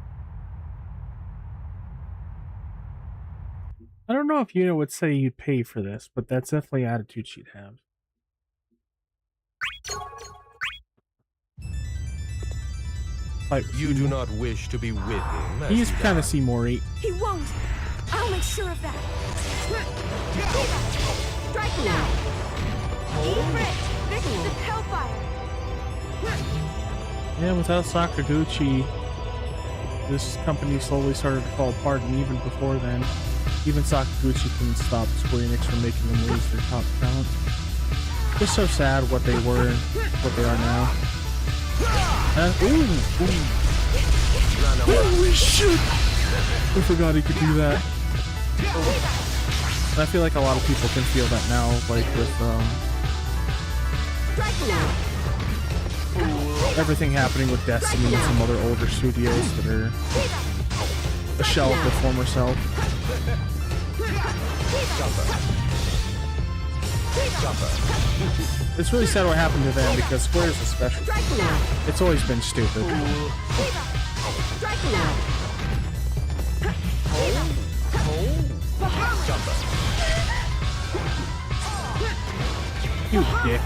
I don't know if Yuna would say you'd pay for this, but that's definitely an attitude she'd have. fight with You do not wish to be with him. As He's he kind of dies. Seymour-y. He won't. I'll make sure of that. Strike now! Crit! Victim of Hellfire! Yeah, without Sakaguchi, this company slowly started to fall apart, and even before then, even Sakaguchi couldn't stop Square Enix from making them lose their top talent. It's so sad what they were and what they are now. Holy shit! I forgot he could do that. And I feel like a lot of people can feel that now, like with everything happening with Destiny and some other older studios that are a shell of their former self. It's really sad what happened to them because Square's is special. It's always been stupid. You dick.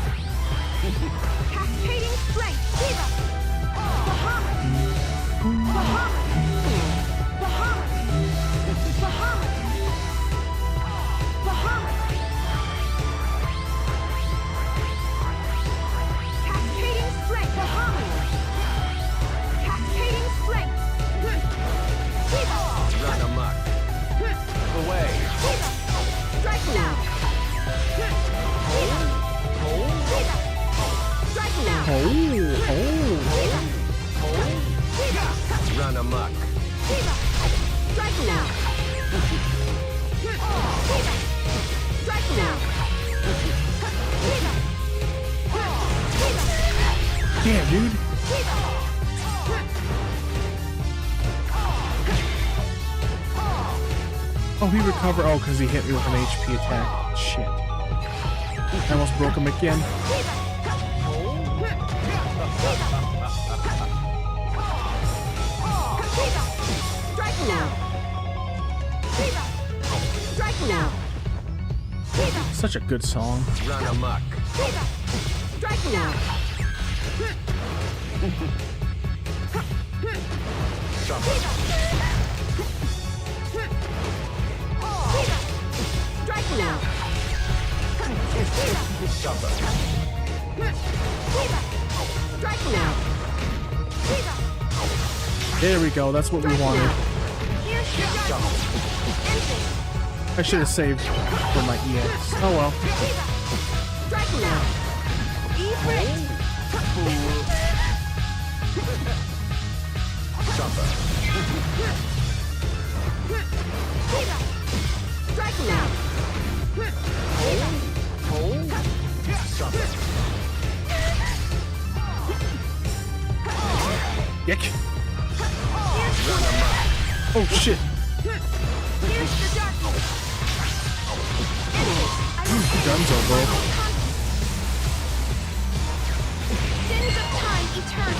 Cascading Strength! Kiva! Bahamut! Bahamut! Bahamut! Bahamut! Bahamut! Cascading Strength! Bahamut! Cascading Strength! Kiva! Run amok. Away. Kiva! Strike now! Kiva! Strike now! Run amok. Kiva! Strike now! Kiva! Strike now! Kiva! Damn, dude. Oh, he recovered. Oh, because he hit me with an HP attack. Shit. I almost broke him again. Strike now! Kiva! Strike now! Kiva! Such a good song. Run amok. Kiva! Strike now! Kiva! Strike now! Kiva! Strike now! Kiva! There we go. That's what we wanted. Here's your judgment! Instinct! I should have saved for my EX. Oh well. Kiva! Strike now! E-Frit! Kiva! Strike now! Yick. Oh shit. Here's the darkness! Gunzo, bro. Sins of time eternal!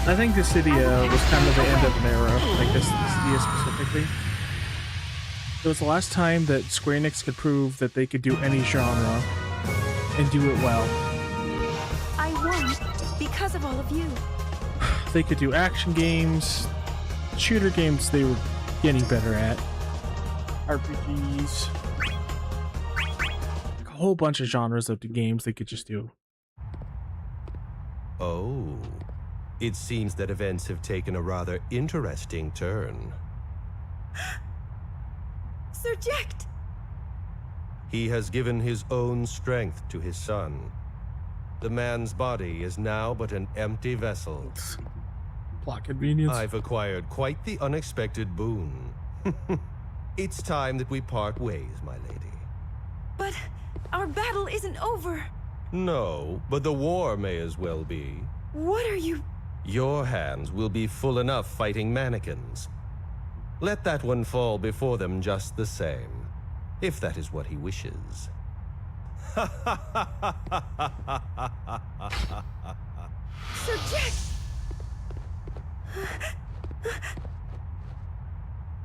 I think Dissidia was kind of the end of an era, like Dissidia specifically. It was the last time that Square Enix could prove that they could do any genre and do it well. I won because of all of you. They could do action games, shooter games they were getting better at, RPGs, a whole bunch of genres of the games they could just do. Oh, it seems that events have taken a rather interesting turn. Sir Jecht! He has given his own strength to his son. The man's body is now but an empty vessel. Plot convenience. I've acquired quite the unexpected boon. It's time that we part ways, my lady. But our battle isn't over. No, but the war may as well be. What are you... Your hands will be full enough fighting mannequins. Let that one fall before them just the same, if that is what he wishes. Sir Jecht!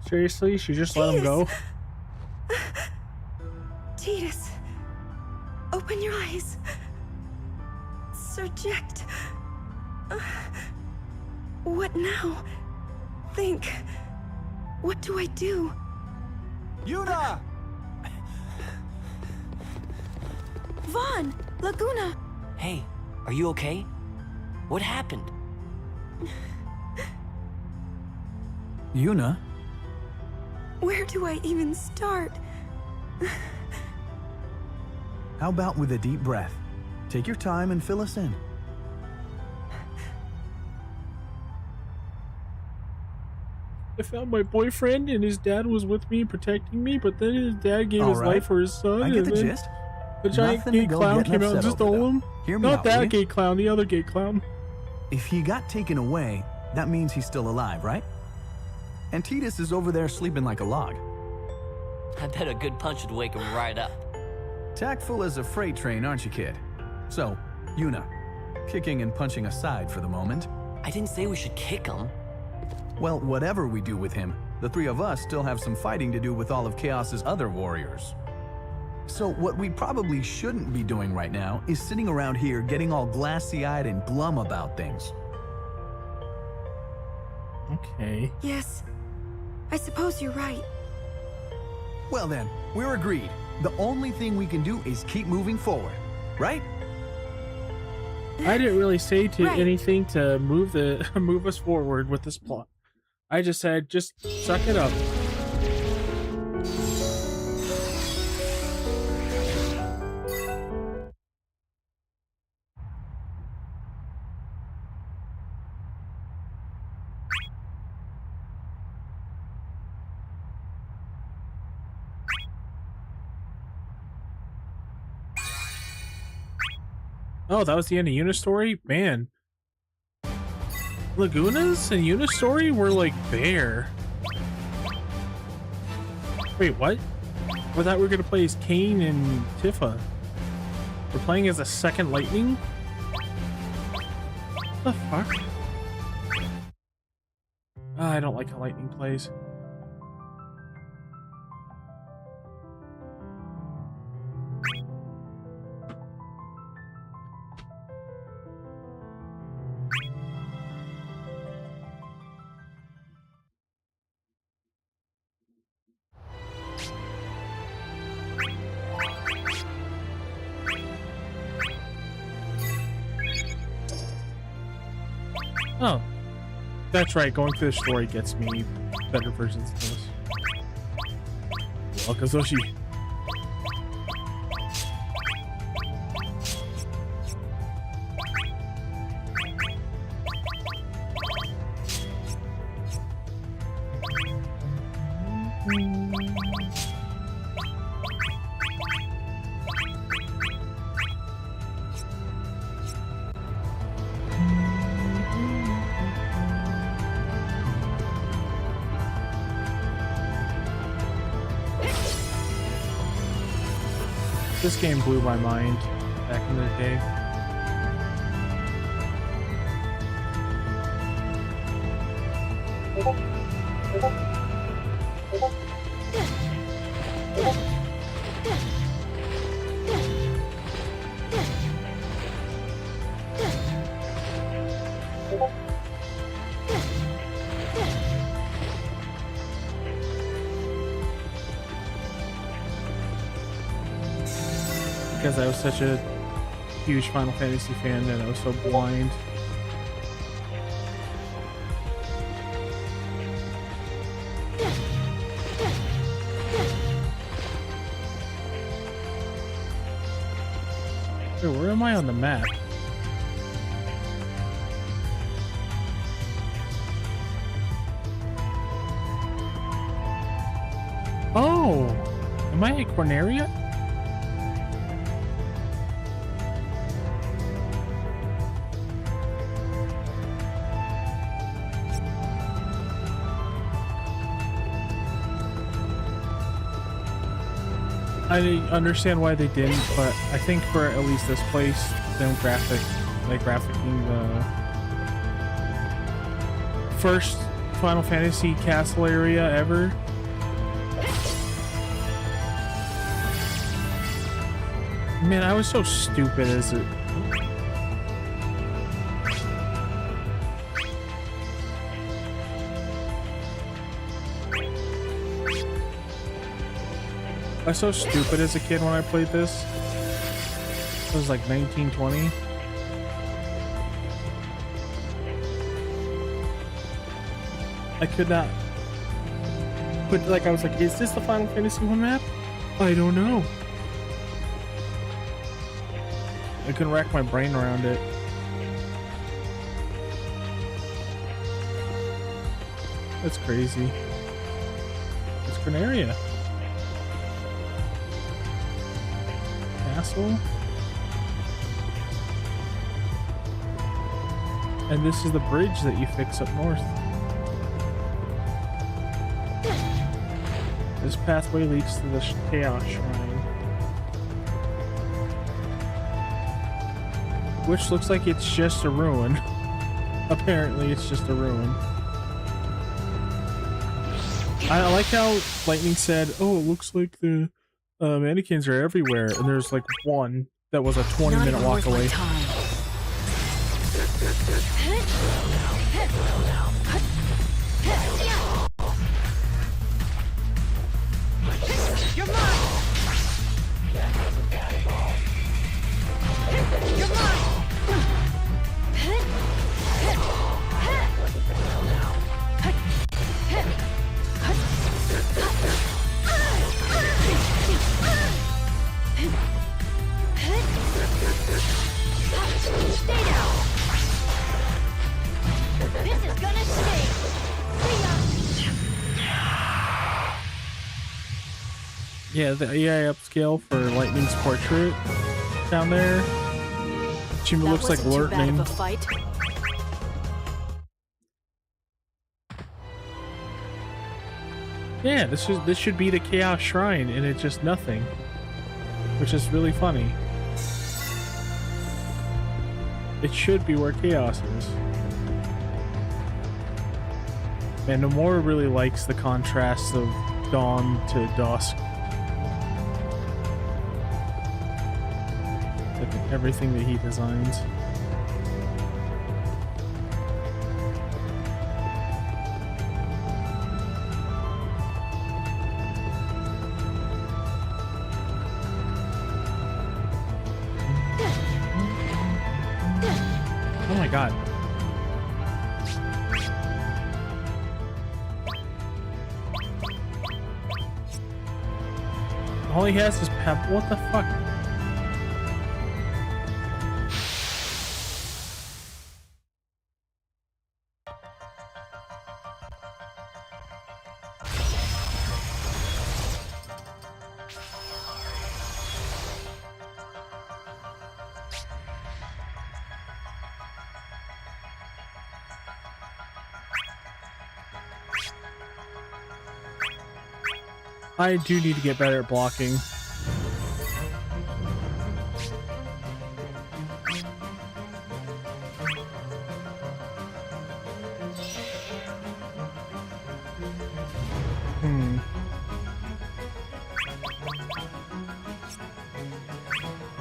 Seriously? She just let him go? Tidus, open eject. What now? Think. What do I do? Yuna! Vaughn! Laguna! Hey, are you okay? What happened? Yuna? Where do I even start? How about with a deep breath? Take your time and fill us in. I found my boyfriend and his dad was with me protecting me, but then his dad gave his Alright. life for his son. I get and the then gist. The giant Nothing to gay go clown getting came out and upset just over, stole though. him. Hear me Not out, will that you? gay clown, the other gay clown. If he got taken away, that means he's still alive, right? And Titus is over there sleeping like a log. I bet a good punch would wake him right up. Tactful as a freight train, aren't you, kid? So, Yuna, kicking and punching aside for the moment. I didn't say we should kick him. Well, whatever we do with him, the three of us still have some fighting to do with all of Chaos's other warriors. So what we probably shouldn't be doing right now is sitting around here getting all glassy-eyed and glum about things. Okay. Yes. I suppose you're right. Well then, we're agreed. The only thing we can do is keep moving forward, right? I didn't really say to Right. anything to move us forward with this plot. I just said, just suck it up. Oh, that was the end of Yuna's story? Man. Laguna's and Yuna's story were like bare. Wait, what? I thought we were gonna play as Kane and Tifa. We're playing as a second Lightning? What the fuck? I don't like how Lightning plays. Oh, that's right. Going through the story gets me better versions of this. Well, Kazoshi. This game blew my mind back in the day. Because I was such a huge Final Fantasy fan and I was so blind. Wait, where am I on the map? Oh! Am I at Corneria? I understand why they didn't, but I think for at least this place, them graphicing the first Final Fantasy castle area ever. Man, I was so stupid as it. I was so stupid as a kid when I played this. It was like 1920. I could not put, like, I was like, is this the Final Fantasy 1 map? I don't know. I couldn't rack my brain around it. That's crazy. It's Granaria. Castle. And this is the bridge that you fix up north. This pathway leads to the Chaos Shrine, which looks like it's just a ruin. Apparently it's just a ruin. I like how Lightning said, oh, it looks like the mannequins are everywhere, and there's like one that was a 20-minute walk away. You're mine! You're mine! Stay down! This is gonna stay! See ya! Yeah, the AI upscale for Lightning's portrait down there. She looks like Lightning. Yeah, this should be the Chaos Shrine, and it's just nothing, which is really funny. It should be where Chaos is. And Nomura really likes the contrast of dawn to dusk. Like everything that he designs. Oh my god. All he has is pep. What the fuck? I do need to get better at blocking.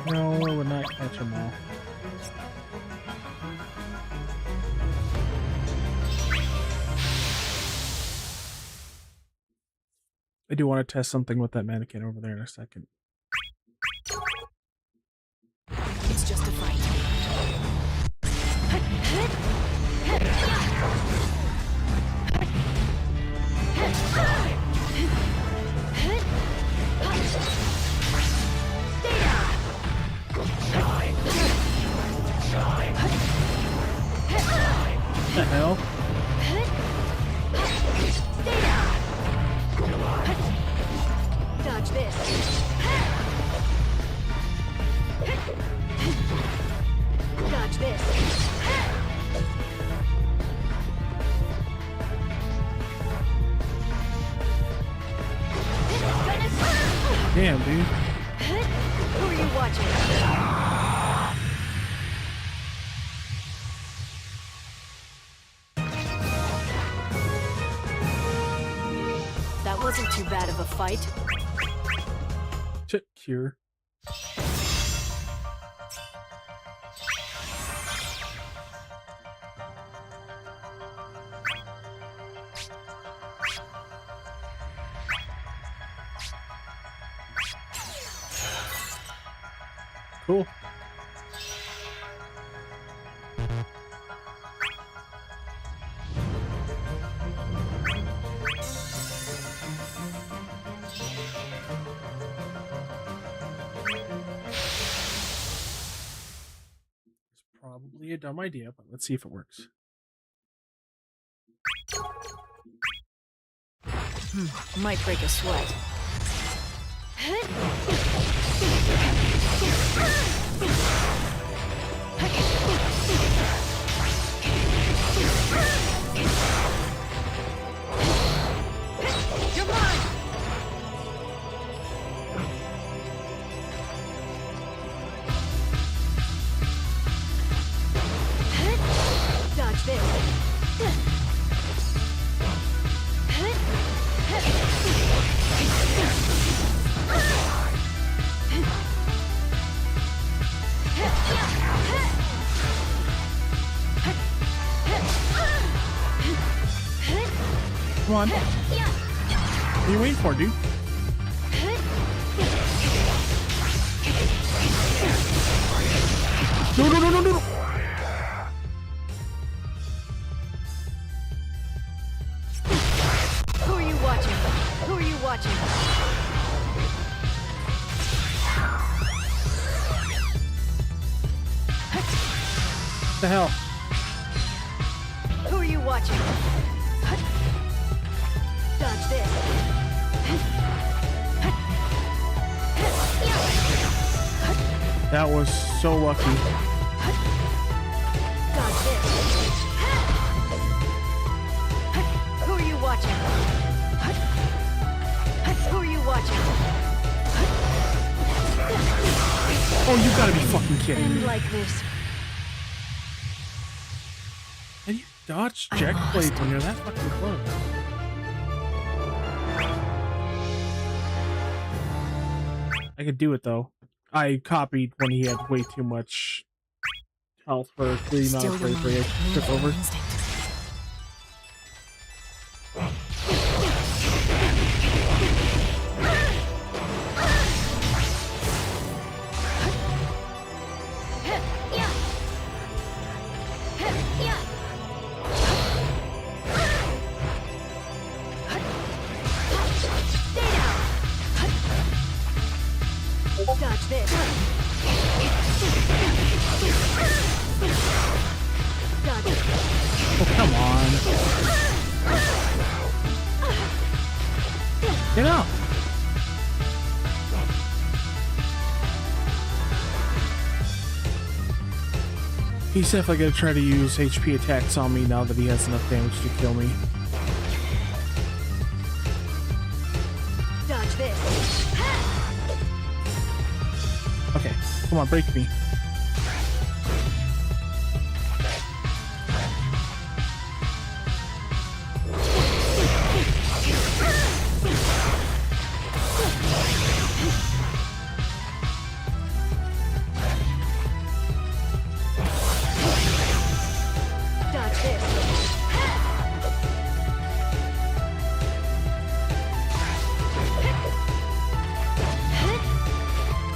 No, I would not catch them all. I do want to test something with that mannequin over there in a second. It's just a fight. What the hell? Dodge this. Dodge this. Damn, dude. Who are you watching? That wasn't too bad of a fight. Check here. Cool. It's probably a dumb idea, but let's see if it works. Might break a sweat. You're mine! Dodge this. Come on. What are you waiting for, dude? No, no, no, no, no, no. Who are you watching? Who are you watching? What the hell? Who are you watching? Dodge this. That was so lucky. Dodge this. Who are you watching? Who are you watching? Oh, you gotta be fucking kidding End me. like this. And you dodge Jack Blade when you're that fucking close. I could do it though. I copied when he had way too much health for the amount of frames where he had trip over. Dodge this. Dodge it. Oh, come on. Get out. He's definitely gonna try to use HP attacks on me now that he has enough damage to kill me. Dodge this. Okay, come on, break me. Dodge this.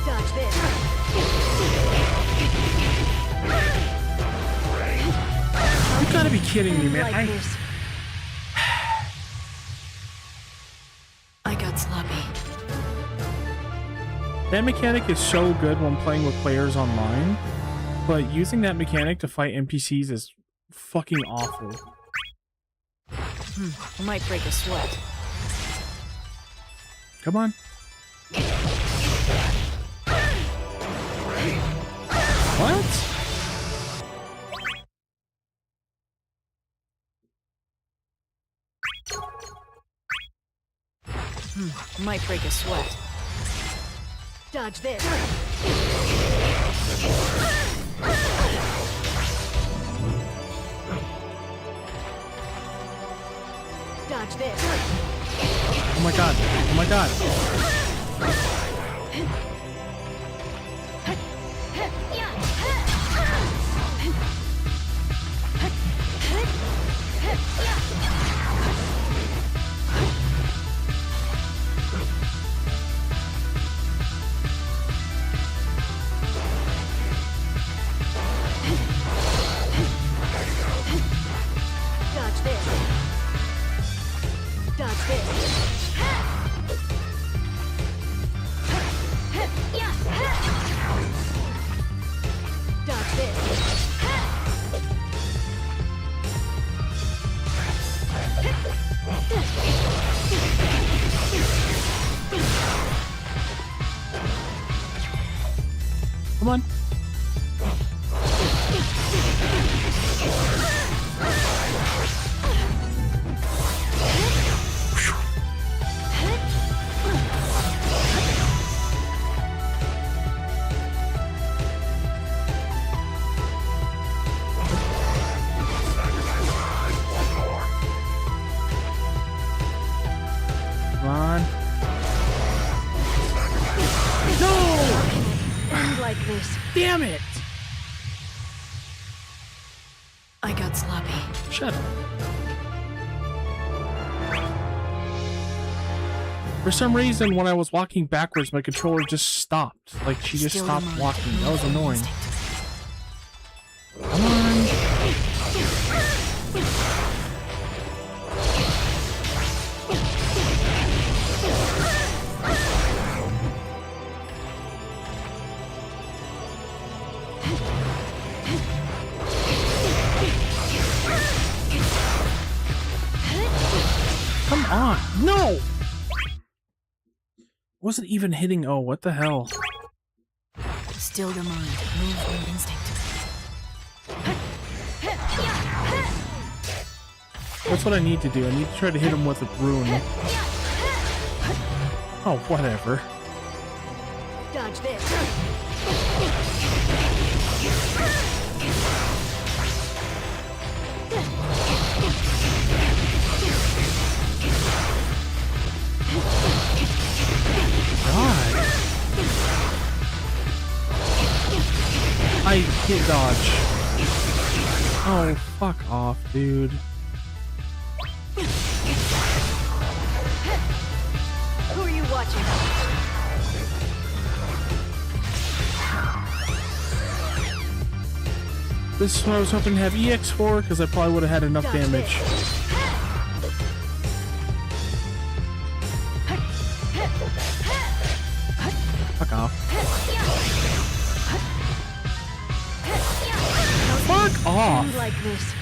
Dodge this. You gotta be kidding me, man. Like this. I got sloppy. That mechanic is so good when playing with players online, but using that mechanic to fight NPCs is fucking awful. Might break a sweat. Come on. What? Might break a sweat. Dodge this. Dodge this. Oh my god. Oh my god. Dodge this. Dodge this. Dodge this. Come on. Come on. No! End like this. Damn it! I got sloppy. Shut up. For some reason, when I was walking backwards, my controller just stopped. Like, she just Still stopped your mind. walking. That was Move by annoying. instinct. Come on. Come on. No! Wasn't even hitting. Oh, what the hell? Still your mind. Move by instinct. That's what I need to do. I need to try to hit him with a rune. Oh, whatever. Dodge this. God. I hit dodge. Oh, fuck off, dude. Who are you watching? This is what I was hoping to have EX for, because I probably would have had enough Dodge damage. Fuck off. Fuck off! End like this.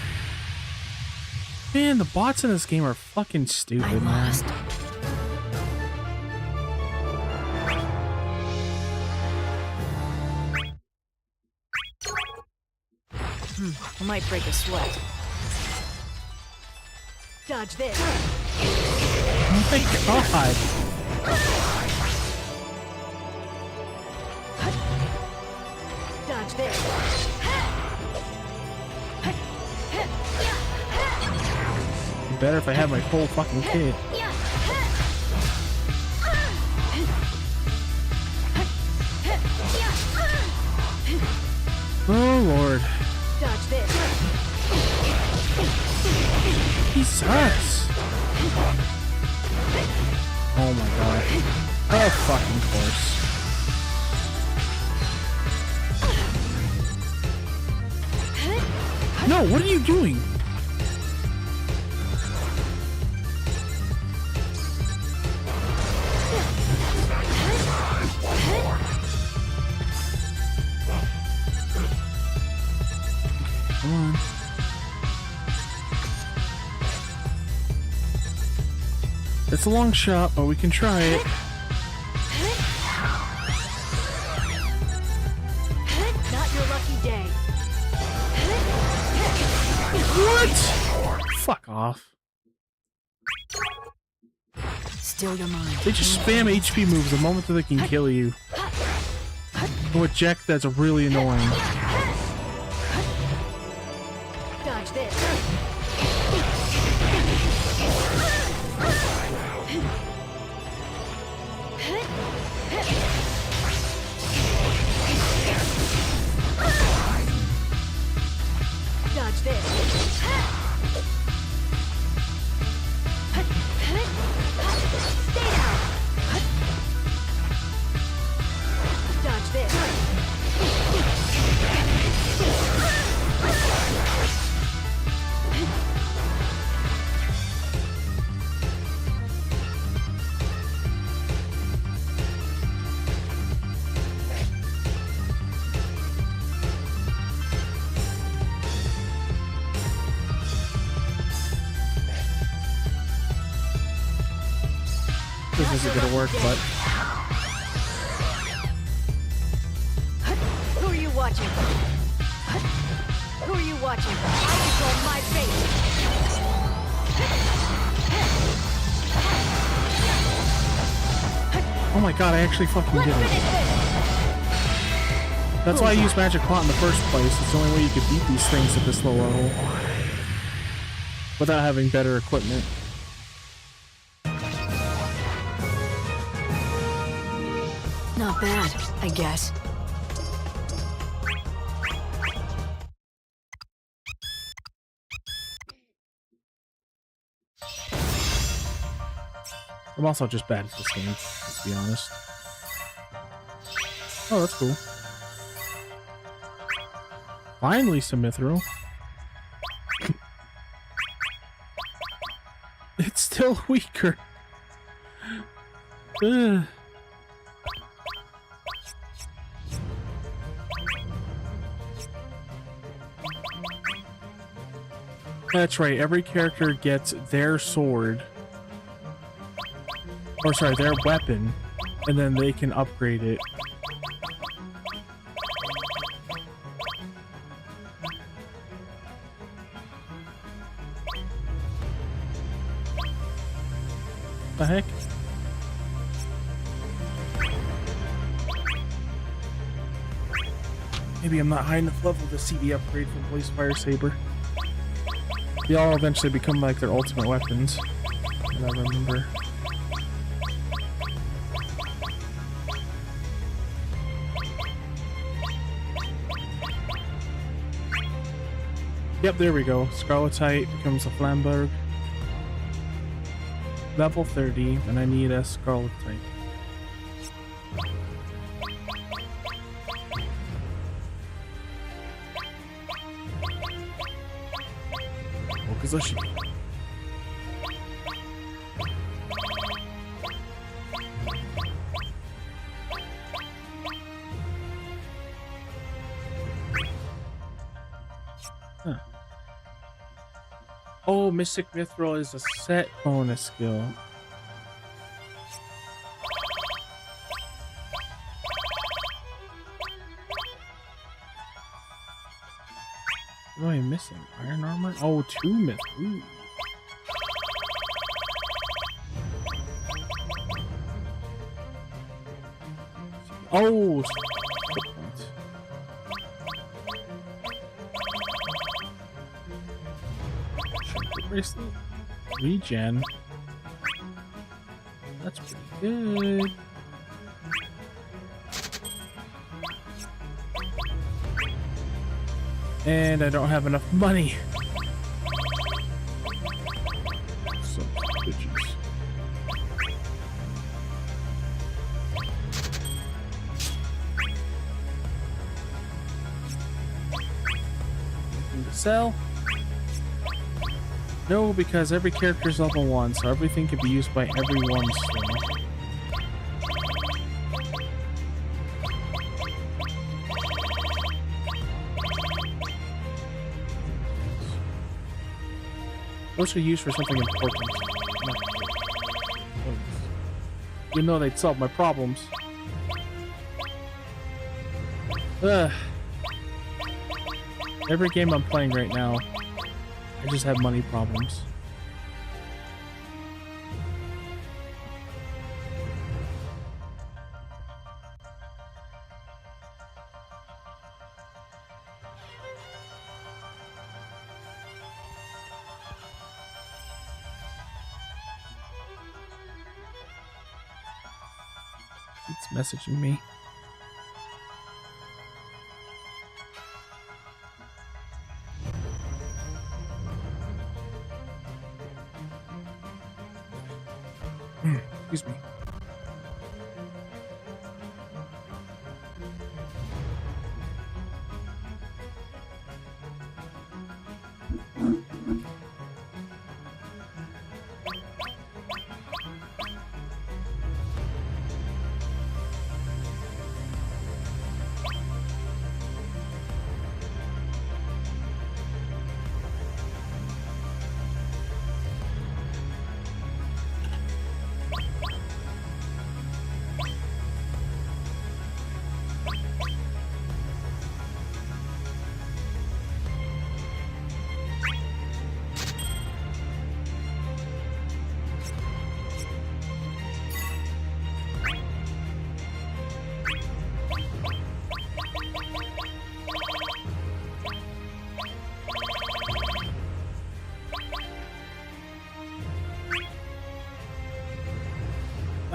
Man, the bots in this game are fucking stupid, I man. lost. I might break a sweat. Dodge this. Oh my god! Dodge this. Be better if I had my full fucking kit. Oh lord. Dodge this. Jesus! Oh my god. Of fucking course. No, what are you doing? Come on. It's a long shot, but we can try it. Not your lucky day. What? Fuck off. Still your mind. They just spam HP moves the moment that they can kill you. And with Jack, that's really annoying. Dodge this. Dodge this. Stay down. Dodge this. this isn't gonna work, but Who are you watching? Who are you watching? I control my fate. oh my god, I actually fucking Let's did finish it. this. That's why I use magic plot in the first place. It's the only way you could beat these things at this low level without having better equipment. Not bad, I guess. I'm also just bad at this game, let's be honest. Oh, that's cool. Finally, some mithril. It's still weaker. Ugh. That's right, every character gets their sword. Or sorry, their weapon, and then they can upgrade it. The heck? Maybe I'm not high enough level to see the upgrade from Blaze Fire Saber. They all eventually become like their ultimate weapons. And I remember. Yep, there we go. Scarletite becomes a Flamberg. Level 30, and I need a Scarletite. Okazushi. Huh. Oh, Mystic Mithril is a set bonus skill. What am I missing? Iron armor? Oh, 2 mithril. Ooh. Oh, bracelet. Regen. That's pretty good. And I don't have enough money. So bitches. Anything to sell? No, because every character is level 1, so everything can be used by everyone still. Those are used for something important. You know they'd solve my problems. Ugh. Every game I'm playing right now, I just have money problems. It's messaging me. Excuse me.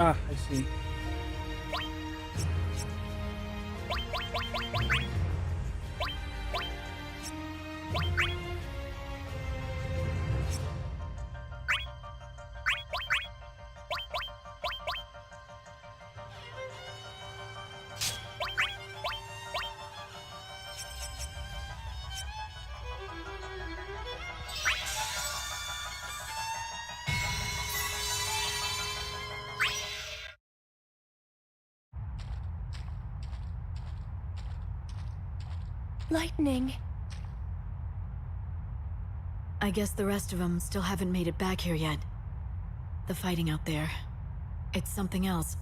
Ah, I see. Lightning. I guess the rest of them still haven't made it back here yet. The fighting out there. It's something else.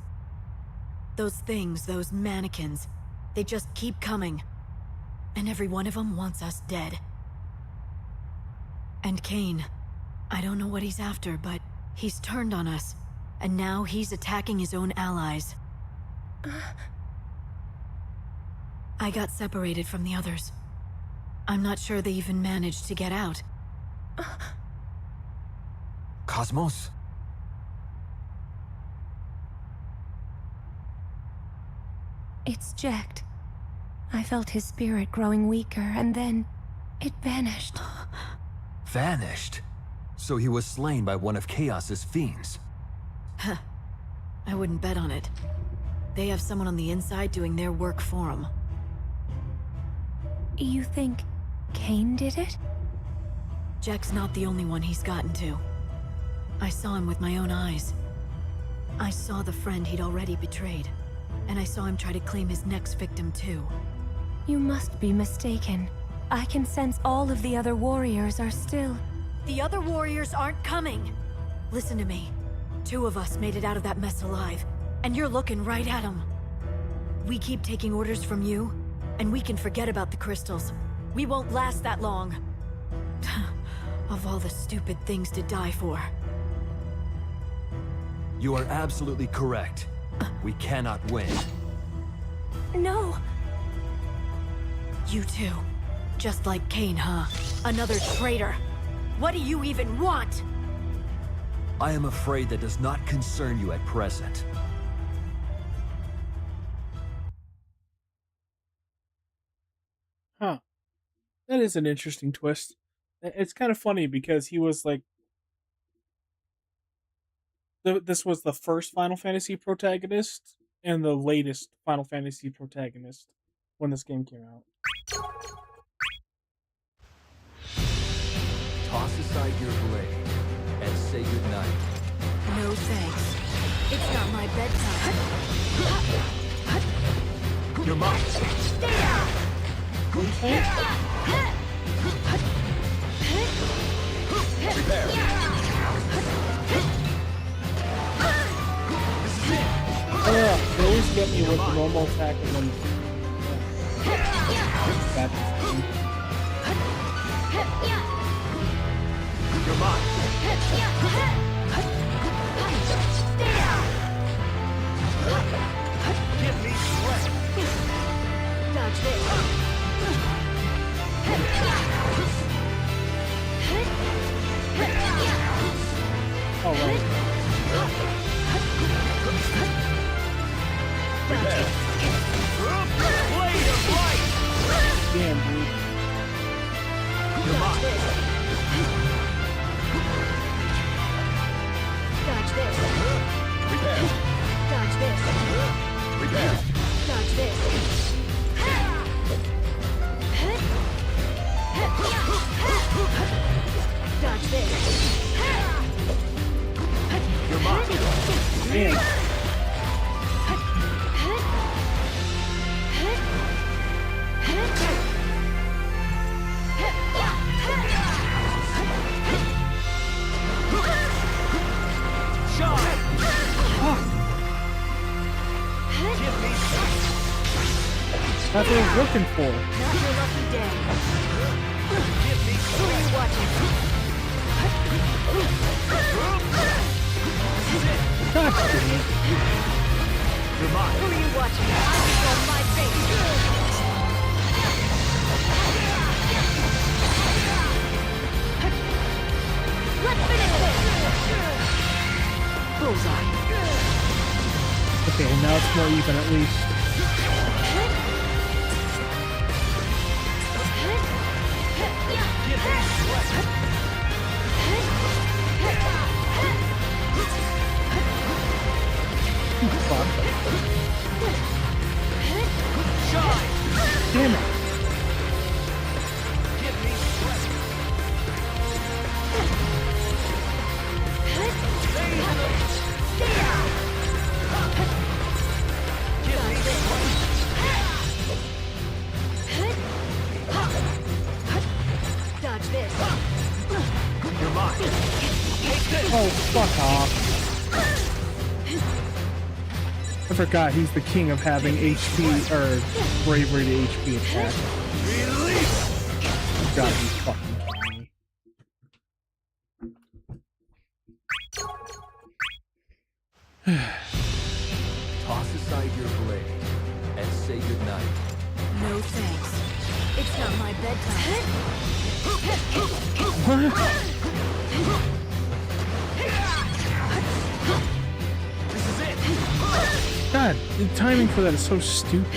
Those things, those mannequins, they just keep coming. And every one of them wants us dead. And Kane, I don't know what he's after, but he's turned on us. And now he's attacking his own allies. I got separated from the others. I'm not sure they even managed to get out. Cosmos? It's Jecht. I felt his spirit growing weaker, and then it vanished. Vanished? So he was slain by one of Chaos's fiends. I wouldn't bet on it. They have someone on the inside doing their work for them. You think Kane did it? Jecht's not the only one he's gotten to. I saw him with my own eyes. I saw the friend he'd already betrayed. And I saw him try to claim his next victim too. You must be mistaken. I can sense all of the other warriors are still... The other warriors aren't coming! Listen to me. 2 of us made it out of that mess alive, and you're looking right at them. We keep taking orders from you, and we can forget about the crystals. We won't last that long. Of all the stupid things to die for. You are absolutely correct. We cannot win. No! You too. Just like Kane, huh? Another traitor. What do you even want? I am afraid that does not concern you at present. Huh. That is an interesting twist. It's kind of funny because he was like... This was the first Final Fantasy protagonist and the latest Final Fantasy protagonist when this game came out. Toss aside your blade and say goodnight. No thanks. It's not my bedtime. You're mine. Stay down! Prepare. Oh yeah, they always get me with the normal attack and then... Bad. You're mine. Give me sweat. Dodge this. Oh, right. Prepare. Blade of light. Damn, dude. You're mine. Dodge this. Prepare. Dodge this. Prepare. Dodge this. Dodge this. You're mine. Damn. Shine. Give me That's what I was looking for. Not your lucky day. Give me Who are you watching? Gosh, dang it. You're mine. Who are you watching? I control my fate. Let's finish this! Bullseye. Okay, now it's more even at least. Fuck. Damn it. Dodge this. You're mine. Oh, fuck off. I forgot he's the king of having HP, or bravery to HP attack. God, he's fucking kidding me. Toss aside your blade and say goodnight. No thanks. It's not my bedtime. God, the timing for that is so stupid.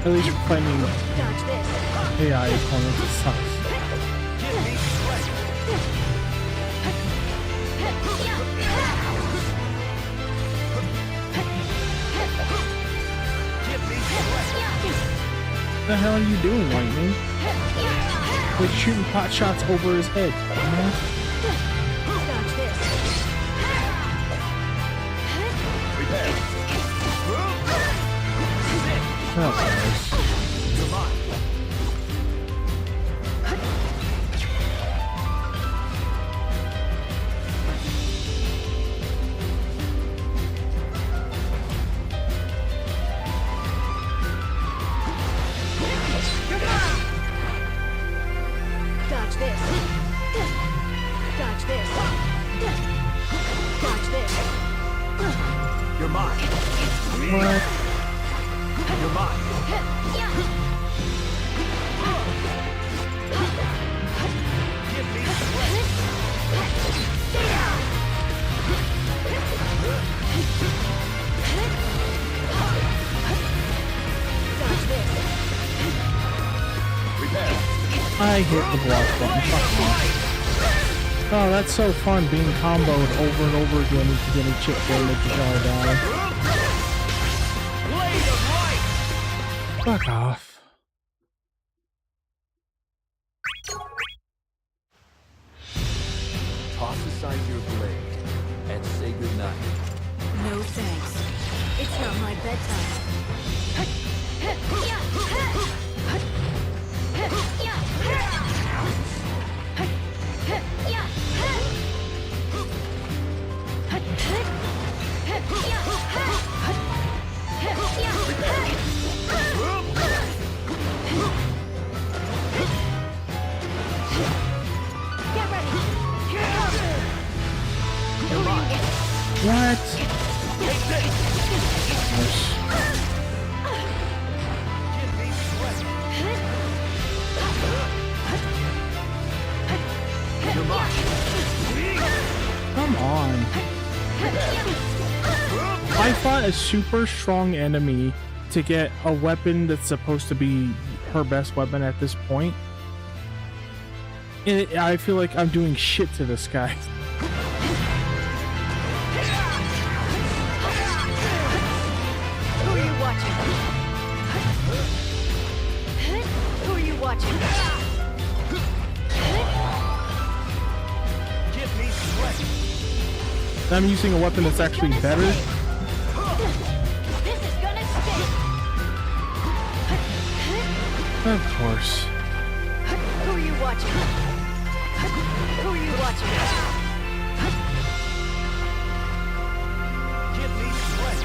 At least you're fighting Dodge this. AI opponents. It sucks. What the hell are you doing, Lightning? Like shooting pot shots over his head. Dodge this. Oh, nice. Dodge this. Dodge this. Dodge this. You're mine. What? You're mine. Dodge this. I hit the block button. Fuck off. Oh, that's so fun being comboed over and over again into getting chip damage until I die. Fuck off. Toss aside your blade and say goodnight. No thanks. It's not my bedtime. Get ready. Here it comes. What? Come on. I fought a super strong enemy to get a weapon that's supposed to be her best weapon at this point. And I feel like I'm doing shit to this guy. Who are you watching? Who are you watching? Give me strength. I'm using a weapon that's actually better. This is gonna stick. Of course. Who are you watching? Who are you watching? Give me strength.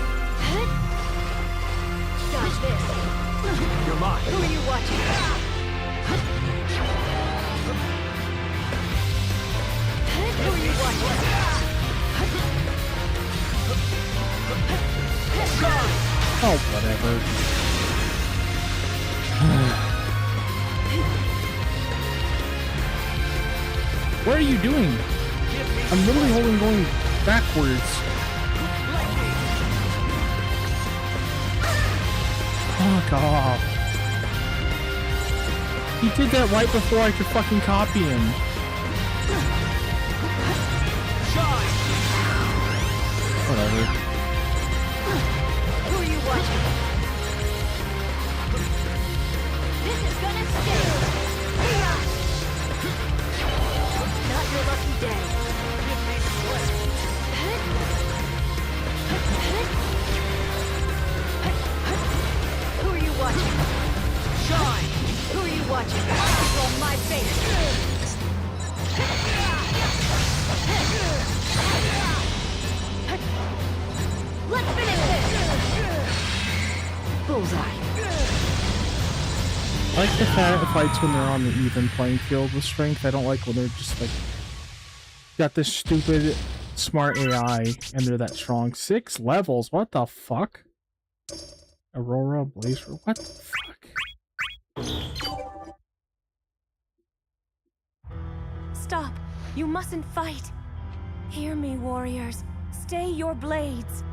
Dodge this. You're mine. Who are you watching? Who are you watching? What are you doing? I'm literally holding going backwards. Fuck off. He did that right before I could fucking copy him. Whatever. Who are you watching? This is gonna stay. Not your lucky day. Who are you watching? Shine! Who are you watching? It's on my face! Let's finish this! Bullseye. I like the fights when they're on the even playing field with strength. I don't like when they're just like got this stupid smart AI and they're that strong. 6 levels, what the fuck? Aurora, Blazer, what the fuck? Stop. You mustn't fight. Hear me, warriors. Stay your blades.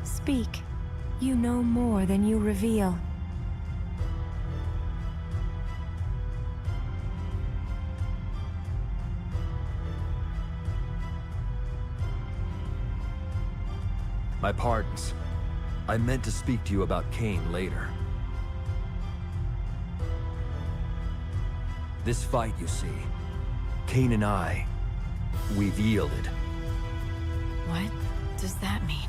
Speak. You know more than you reveal. My pardons. I meant to speak to you about Cain later. This fight, you see, Cain and I, we've yielded. What does that mean?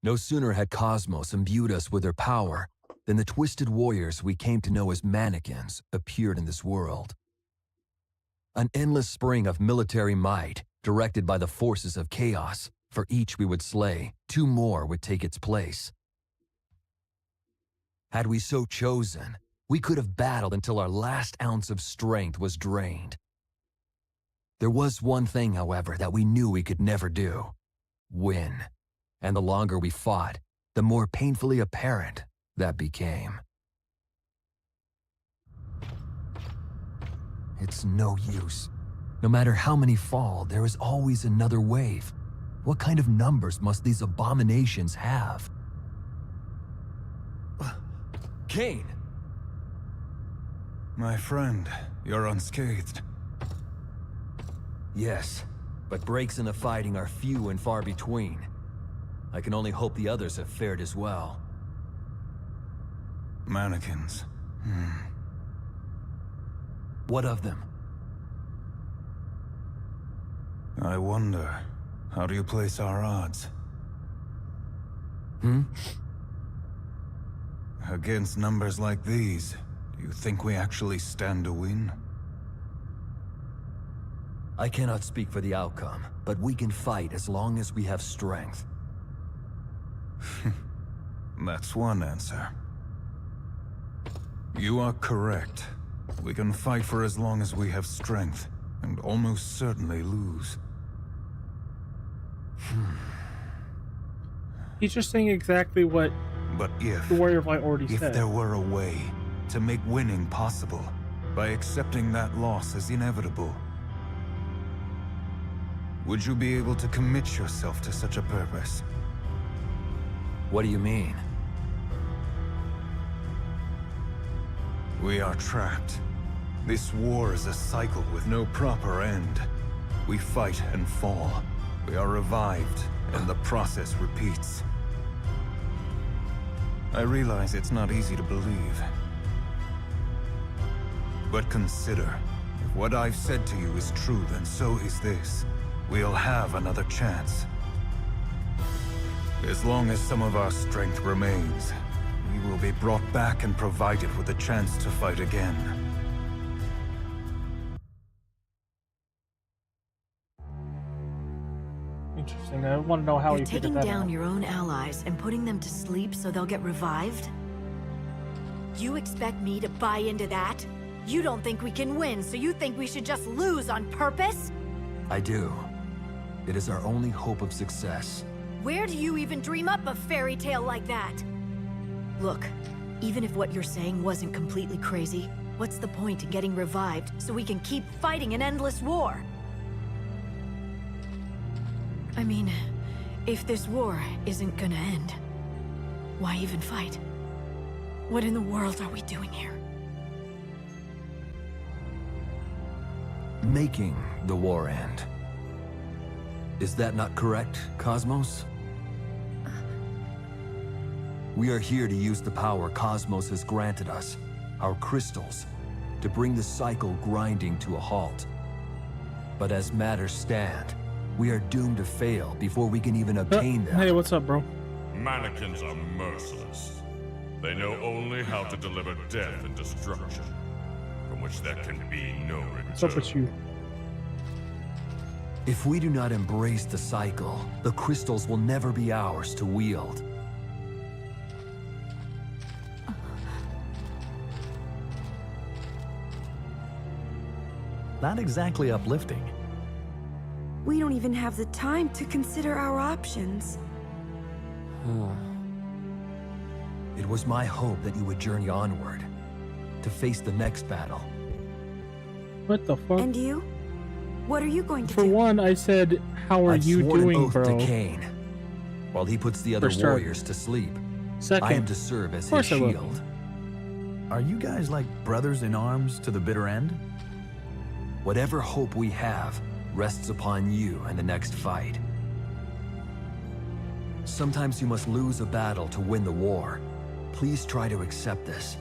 No sooner had Cosmos imbued us with their power than the twisted warriors we came to know as mannequins appeared in this world. An endless spring of military might, directed by the forces of chaos. For each we would slay, 2 more would take its place. Had we so chosen, we could have battled until our last ounce of strength was drained. There was one thing, however, that we knew we could never do: win. And the longer we fought, the more painfully apparent that became. It's no use. No matter how many fall, there is always another wave. What kind of numbers must these abominations have? Cain! My friend, you're unscathed. Yes, but breaks in the fighting are few and far between. I can only hope the others have fared as well. Mannequins. What of them? I wonder, how do you place our odds? Against numbers like these, do you think we actually stand to win? I cannot speak for the outcome, but we can fight as long as we have strength. That's one answer. You are correct. We can fight for as long as we have strength, and almost certainly lose. He's just saying exactly what But if the Warrior of Light already If said. there were a way to make winning possible, by accepting that loss as inevitable, would you be able to commit yourself to such a purpose? What do you mean? We are trapped. This war is a cycle with no proper end. We fight and fall. We are revived, and the process repeats. I realize it's not easy to believe. But consider, if what I've said to you is true, then so is this. We'll have another chance. As long as some of our strength remains, we will be brought back and provided with a chance to fight again. Interesting. I want to know how You're he figured taking that down out. your own allies and putting them to sleep so they'll get revived? You expect me to buy into that? You don't think we can win, so you think we should just lose on purpose? I do. It is our only hope of success. Where do you even dream up a fairy tale like that? Look, even if what you're saying wasn't completely crazy, what's the point in getting revived so we can keep fighting an endless war? I mean, if this war isn't gonna end, why even fight? What in the world are we doing here? Making the war end. Is that not correct, Cosmos? We are here to use the power Cosmos has granted us, our crystals, to bring the cycle grinding to a halt. But as matters stand, we are doomed to fail before we can even obtain them. Hey, what's up, bro? Mannequins are merciless. They know only how to deliver death and destruction, from which there can be no return. What's up with you? If we do not embrace the cycle, the crystals will never be ours to wield. Not exactly uplifting. We don't even have the time to consider our options. It was my hope that you would journey onward, to face the next battle. What the fuck? And you? What are you going to For do? one, I said, how are I've you sworn an doing, oath bro? to Cain. While he puts the other For sure. warriors to sleep, Second, I am to serve as Of course his I will. shield. Are you guys like brothers in arms to the bitter end? Whatever hope we have rests upon you in the next fight. Sometimes you must lose a battle to win the war. Please try to accept this.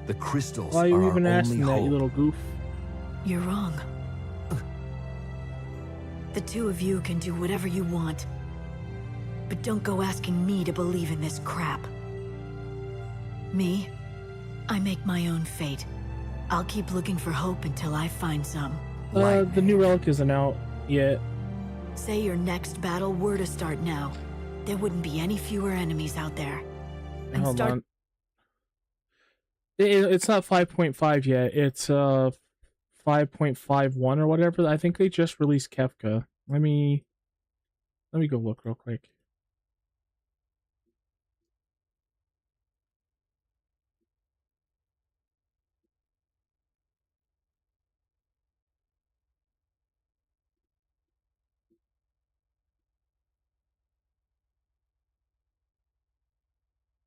The crystals why are are you our even only asking that, you hope. little goof? You're wrong. The two of you can do whatever you want. But don't go asking me to believe in this crap. Me? I make my own fate. I'll keep looking for hope until I find some. The new relic isn't out yet. Say your next battle were to start now. There wouldn't be any fewer enemies out there. And Hold start on. It's not 5.5 yet. It's 5.51 or whatever. I think they just released Kefka. Let me go look real quick.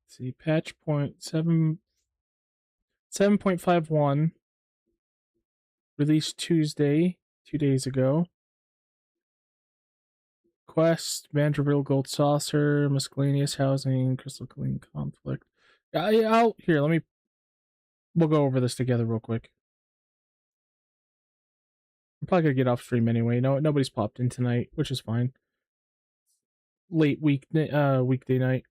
Let's see, patch point 7.51 released Tuesday, 2 days ago. Quest, Vanderbilt Gold Saucer, Miscellaneous Housing, Crystal Clean Conflict. We'll go over this together real quick. I'm probably gonna get off stream anyway. Nobody's popped in tonight, which is fine. Late weekday night.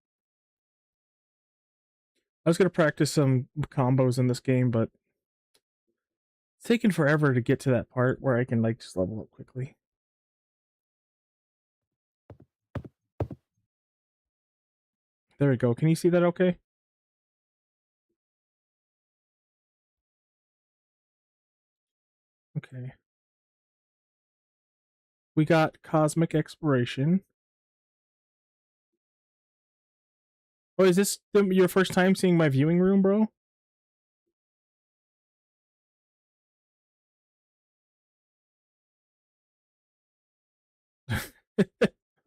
I was gonna practice some combos in this game, but it's taken forever to get to that part where I can like just level up quickly. There we go. Can you see that okay? Okay. We got Cosmic Exploration. Oh, is this your first time seeing my viewing room, bro?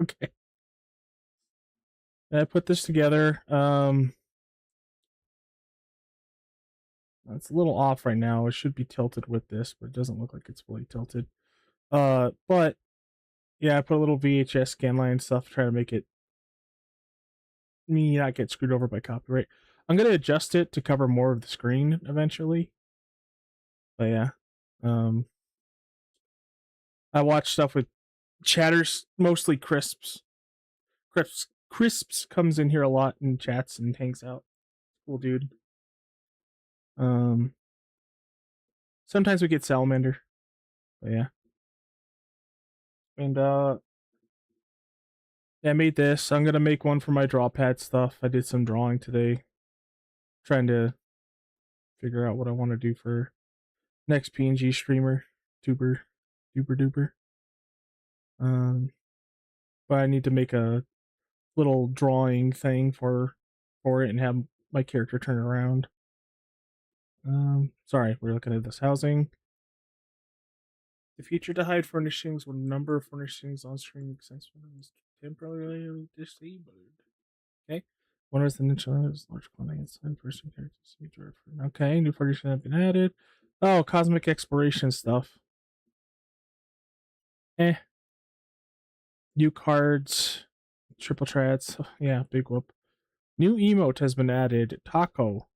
Okay. I put this together. It's a little off right now. It should be tilted with this, but it doesn't look like it's fully tilted. But yeah, I put a little VHS scanline stuff to try to make it me not get screwed over by copyright. I'm gonna adjust it to cover more of the screen eventually. But yeah. I watch stuff with chatters, mostly Crisps. Crisps comes in here a lot and chats and hangs out. Cool dude. Sometimes we get Salamander. But yeah. And yeah, I made this. I'm gonna make one for my draw pad stuff. I did some drawing today. Trying to figure out what I want to do for Next PNG streamer, duper duper. But I need to make a little drawing thing for it and have my character turn around. Sorry, we're looking at this housing. The feature to hide furnishings when a number of furnishings on screen makes sense is temporarily disabled. Okay. One is the ninja is large quantity inside person characters. Okay, new furnishings have been added. Oh, cosmic exploration stuff. New cards, triple trats. Yeah, big whoop. New emote has been added. Taco.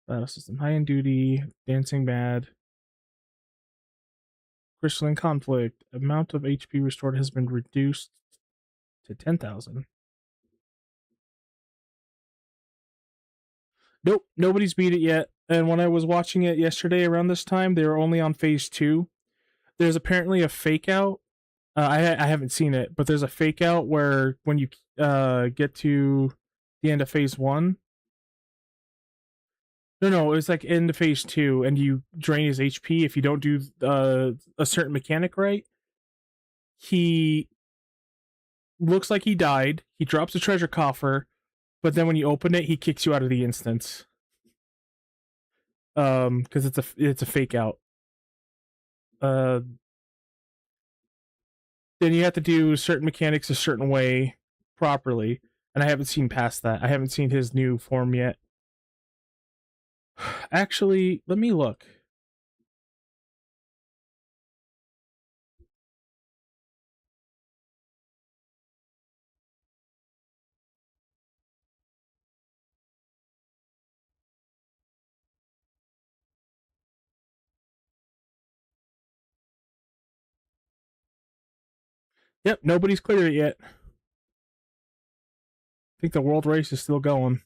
Battle system high and duty. Dancing bad. Crystalline conflict. Amount of HP restored has been reduced to 10,000. Nope, nobody's beat it yet. And when I was watching it yesterday around this time, they were only on phase 2. There's apparently a fake out. I haven't seen it, but there's a fake out where when you get to the end of phase 1. No, it's like end of phase 2, and you drain his HP if you don't do a certain mechanic right. He looks like he died. He drops a treasure coffer, but then when you open it, he kicks you out of the instance. Because it's a fake out. Then you have to do certain mechanics a certain way properly, and I haven't seen past that. I haven't seen his new form yet. Actually, let me look. Yep, nobody's cleared it yet. I think the world race is still going.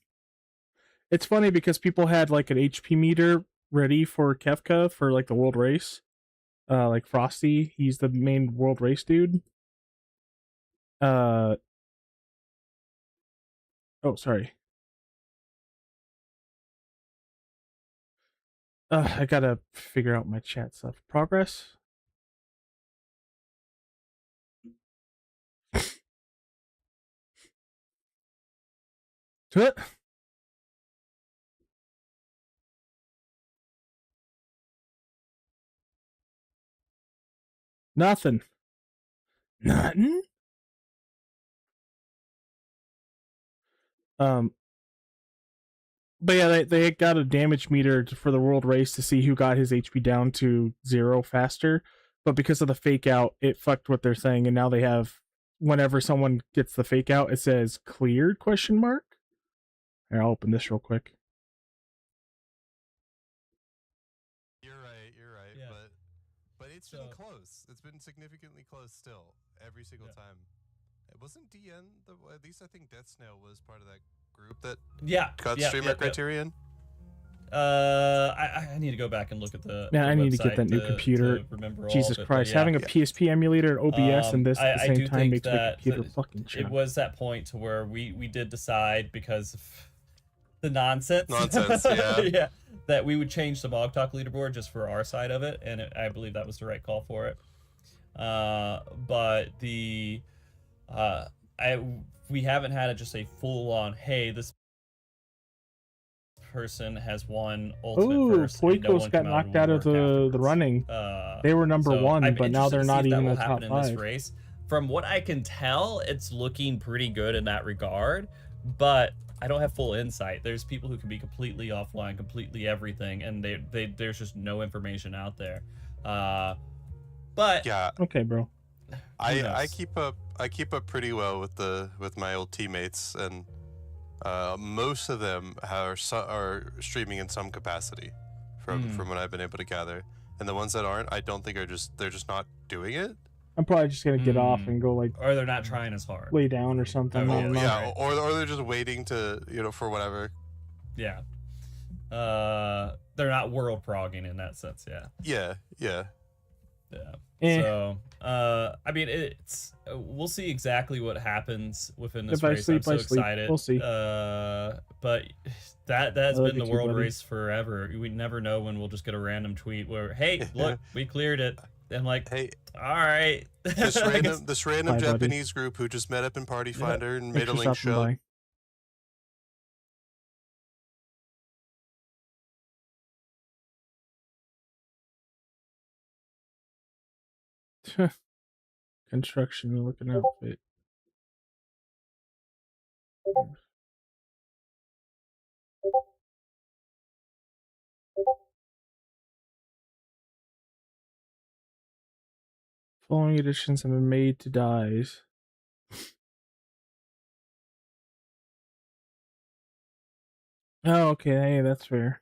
It's funny because people had like an HP meter ready for Kefka for like the world race. Like Frosty, he's the main world race dude. Oh, sorry. I gotta figure out my chat stuff. Progress. Nothing. Nothing. But yeah, they got a damage meter for the world race to see who got his HP down to 0 faster. But because of the fake out, it fucked what they're saying, and now they have whenever someone gets the fake out, it says cleared ? Here, I'll open this real quick. You're right. Yeah. But it's been close. It's been significantly close still every single time. It wasn't DN at least I think Death Snail was part of that group that got streamer criterion. I need to go back and look at the I need to get that new computer. Jesus Christ, having a PSP emulator and OBS and this at the same time makes my computer fucking chunk. It was that point to where we did decide because of the nonsense, yeah, that we would change the Mog Talk leaderboard just for our side of it, and I believe that was the right call for it. But the we haven't had just a full-on, hey, this person has won ultimate first. Poikos got knocked out of the running. They were number 1, but now they're not even in the top 5. In this race. From what I can tell, it's looking pretty good in that regard, but I don't have full insight. There's people who can be completely offline, completely everything, and there's just no information out there. But yeah, okay, bro. I keep up pretty well with my old teammates, and most of them are streaming in some capacity from what I've been able to gather, and the ones that aren't, I don't think they're just not doing it. I'm probably just gonna get off and go or they're not trying as hard, lay down or something. Or they're just waiting to for whatever. Yeah, they're not world progging in that sense. Yeah. Yeah. Yeah. So, I mean, it's we'll see exactly what happens within this race. I'm so excited. We'll see. But that's been the world race forever. We never know when we'll just get a random tweet where, "Hey, look, we cleared it." And like, hey, all right. this random Japanese group who just met up in Party Finder and made a link show. Construction looking outfit. Following editions have been made to dyes. Oh, okay. Hey, that's fair.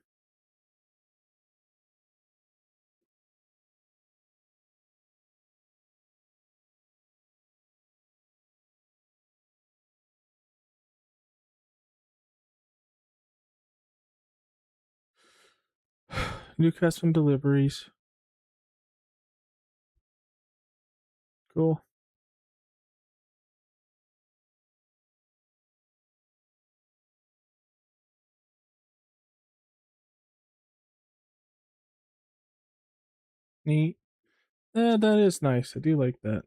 New custom deliveries. Cool. Neat. Yeah, that is nice. I do like that.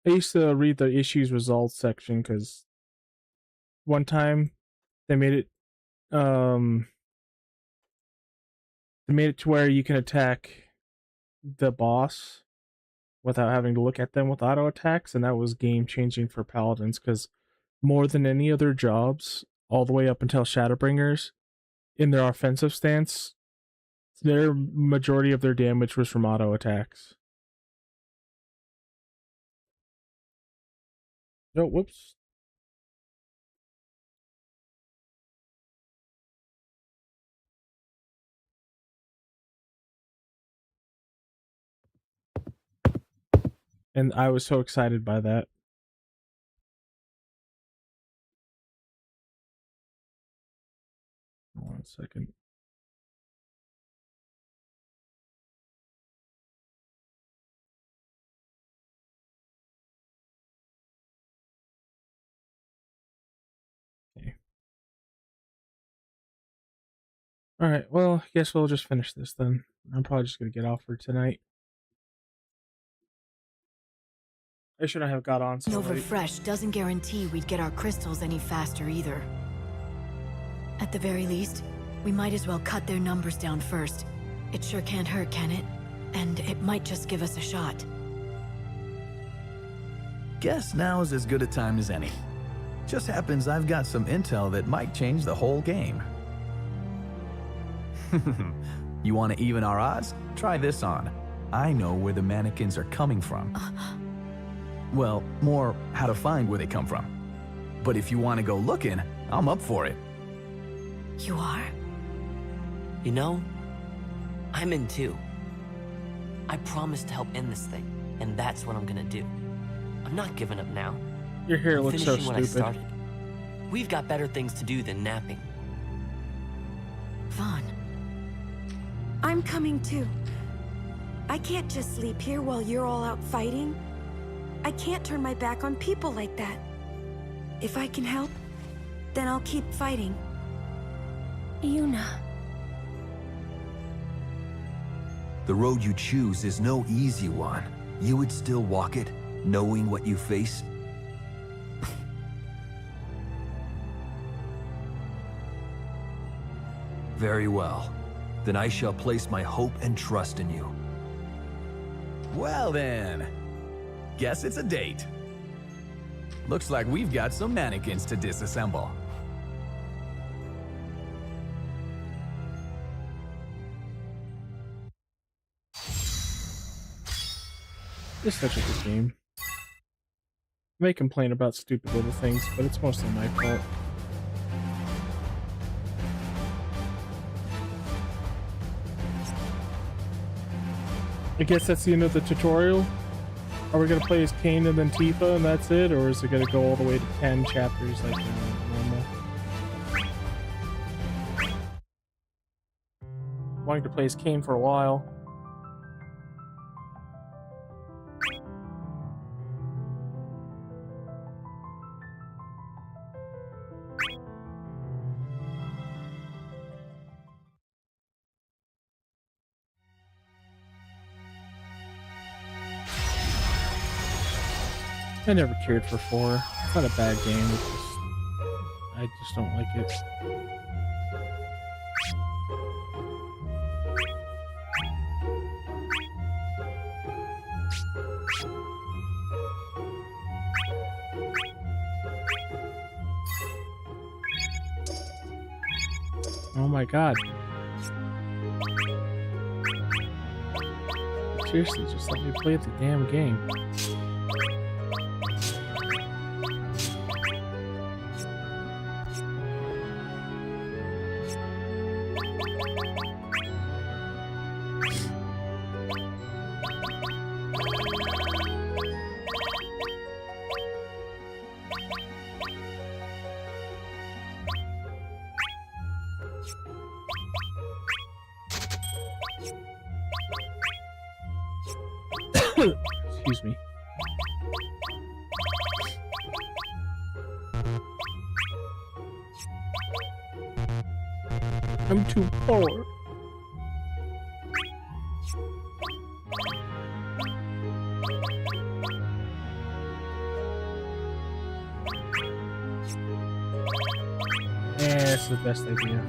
I used to read the issues results section because one time they made it to where you can attack the boss without having to look at them with auto attacks, and that was game changing for paladins because more than any other jobs, all the way up until Shadowbringers, in their offensive stance, their majority of their damage was from auto attacks. Oh, whoops. And I was so excited by that. One second. Okay. Alright, well, I guess we'll just finish this then. I'm probably just going to get off for tonight. I shouldn't have got on so Nova late. Fresh doesn't guarantee we'd get our crystals any faster either. At the very least, we might as well cut their numbers down first. It sure can't hurt, can it? And it might just give us a shot. Guess now is as good a time as any. Just happens I've got some intel that might change the whole game. You want to even our odds? Try this on. I know where the mannequins are coming from. Well, more how to find where they come from. But if you want to go looking, I'm up for it. You are? You know, I'm in too. I promised to help end this thing, and that's what I'm gonna do. I'm not giving up now. Your hair looks so finishing what I stupid. started. We've got better things to do than napping. Vaughn. I'm coming too. I can't just sleep here while you're all out fighting. I can't turn my back on people like that. If I can help, then I'll keep fighting. Yuna. The road you choose is no easy one. You would still walk it, knowing what you face? Very well. Then I shall place my hope and trust in you. Well then, guess it's a date. Looks like we've got some mannequins to disassemble. It's such a good game. I may complain about stupid little things, but it's mostly my fault. I guess that's the end of the tutorial. Are we gonna play as Kane and then Tifa and that's it, or is it gonna go all the way to 10 chapters like normal? wanting to play as Kane for a while. I never cared for 4. It's not a bad game. It's just, I just don't like it. Oh my god. Seriously, just let me play the damn game. Excuse me. I'm too poor. Yeah, that's the best idea.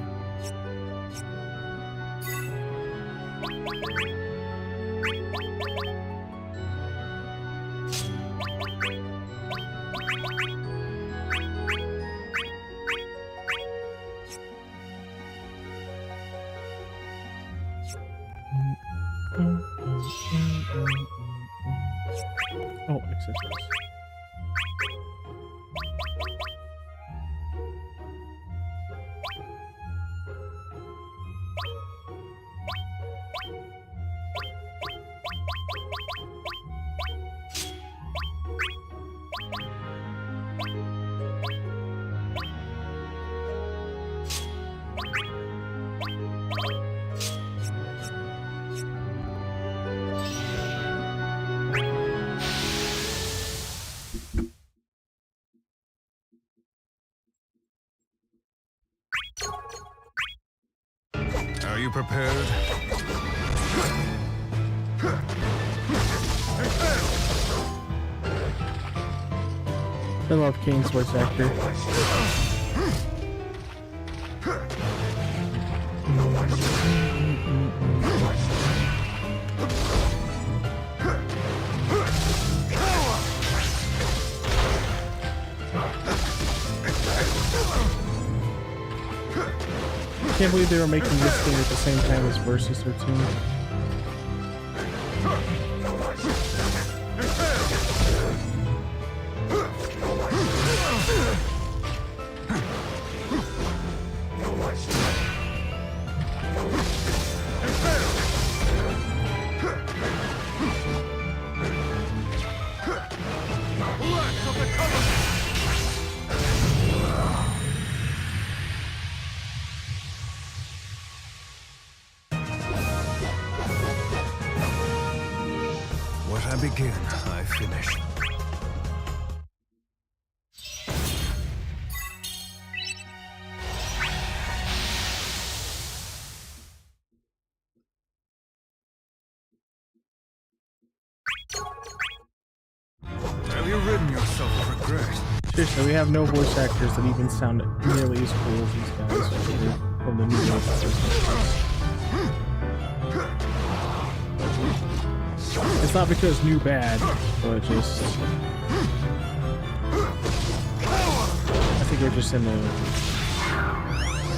Oh, accessories. Are you prepared? I love Kane's voice actor. I can't believe they were making this thing at the same time as Versus 13. What I begin, I finish. Have you ridden yourself of regret? Seriously, we have no voice actors that even sound nearly as cool as these guys from the new ones. It's not because new bad, but just I think we're just in a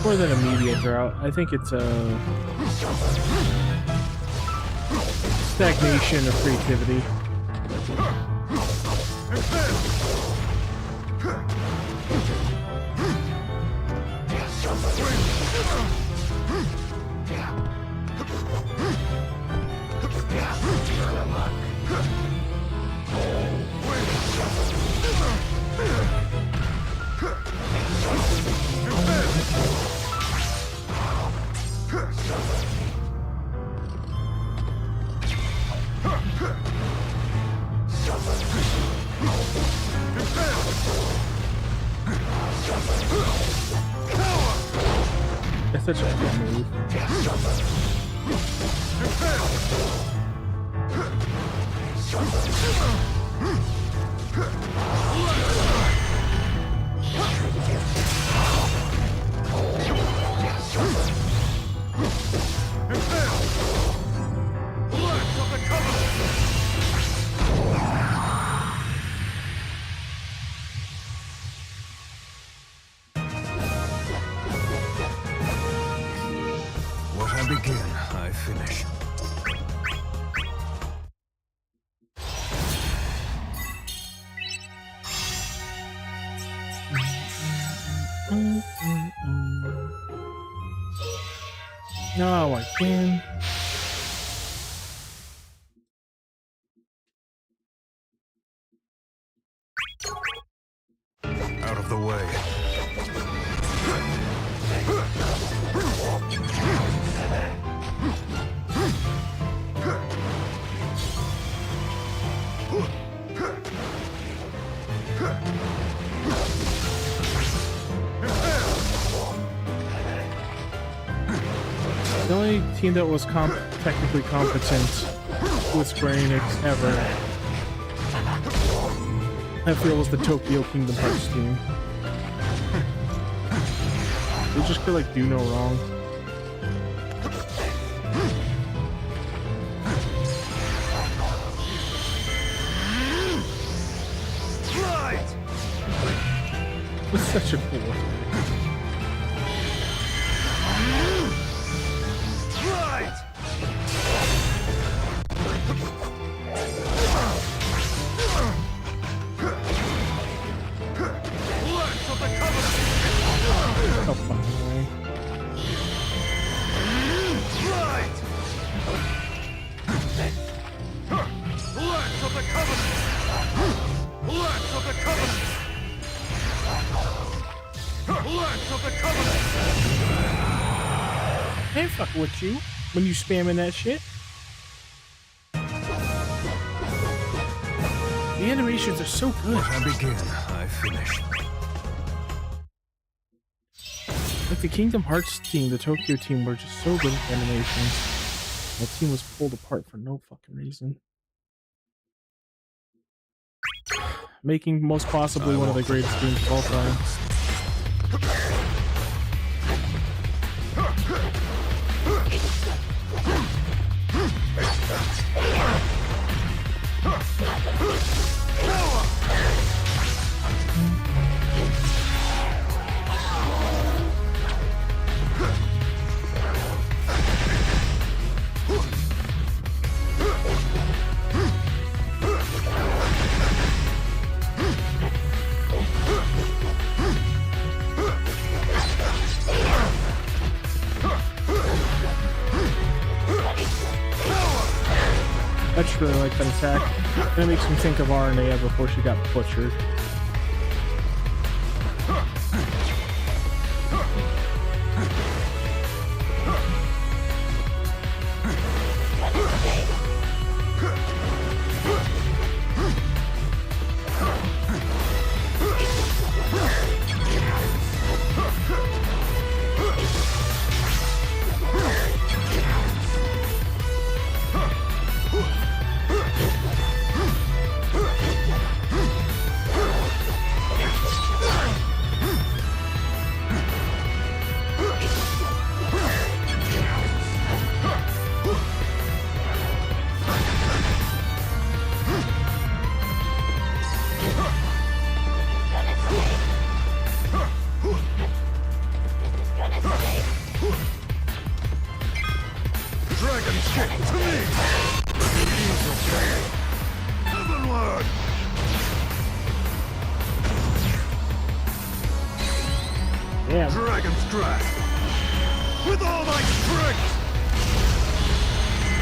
more than a media drought. I think it's a stagnation of creativity. That's such a cool move. What I begin, I finish. No, I can. Out of the way. The only team that was technically competent with Square Enix ever, I feel, was the Tokyo Kingdom Hearts team. They just could like do no wrong. It's such a cool one. Oh, fucking way. Can't fuck with you when you spamming that shit. The animations are so good. What I begin, I finish. Like the Kingdom Hearts team, the Tokyo team were just so good with animations. That team was pulled apart for no fucking reason. Making most possibly one of the greatest games of all time. I just really like that attack. It makes me think of RNA before she got butchered. Dragon's Drag! With all my strength!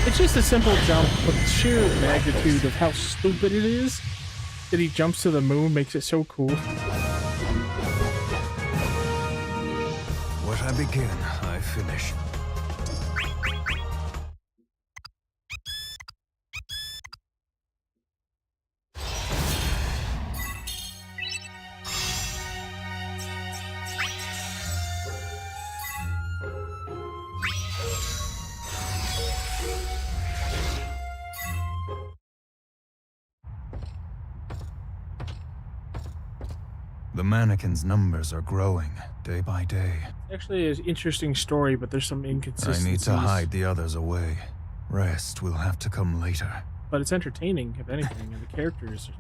It's just a simple jump, but the sheer magnitude of how stupid it is that he jumps to the moon makes it so cool. What I begin, I finish. The mannequins' numbers are growing day by day. Actually, an interesting story, but there's some I inconsistencies. need to hide the others away. Rest will have to come later. But it's entertaining, if anything, and the characters,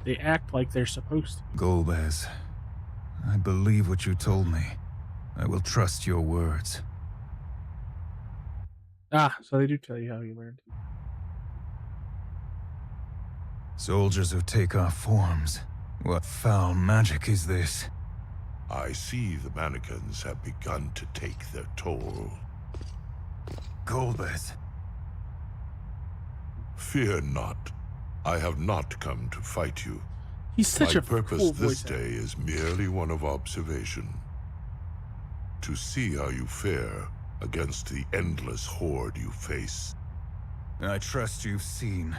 they act like they're supposed to. Golbez, I believe what you told me. I will trust your words. Ah, so they do tell you how you learned. Soldiers who take our forms. What foul magic is this? I see the mannequins have begun to take their toll. Golbez. Fear not. I have not come to fight you. He's such My a purpose cool this voice day is merely one of observation. To see how you fare against the endless horde you face. I trust you've seen.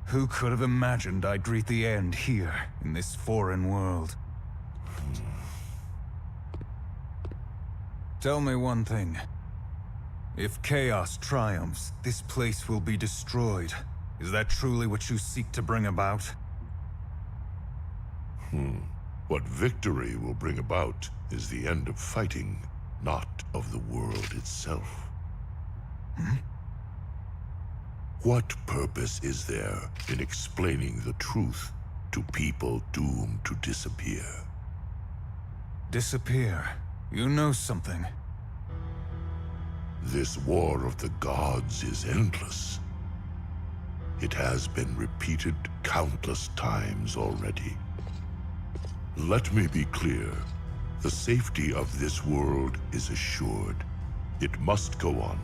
Who could have imagined I'd greet the end here, in this foreign world? Tell me one thing. If chaos triumphs, this place will be destroyed. Is that truly what you seek to bring about? What victory will bring about is the end of fighting, not of the world itself. What purpose is there in explaining the truth to people doomed to disappear? Disappear? You know something. This war of the gods is endless. It has been repeated countless times already. Let me be clear. The safety of this world is assured. It must go on,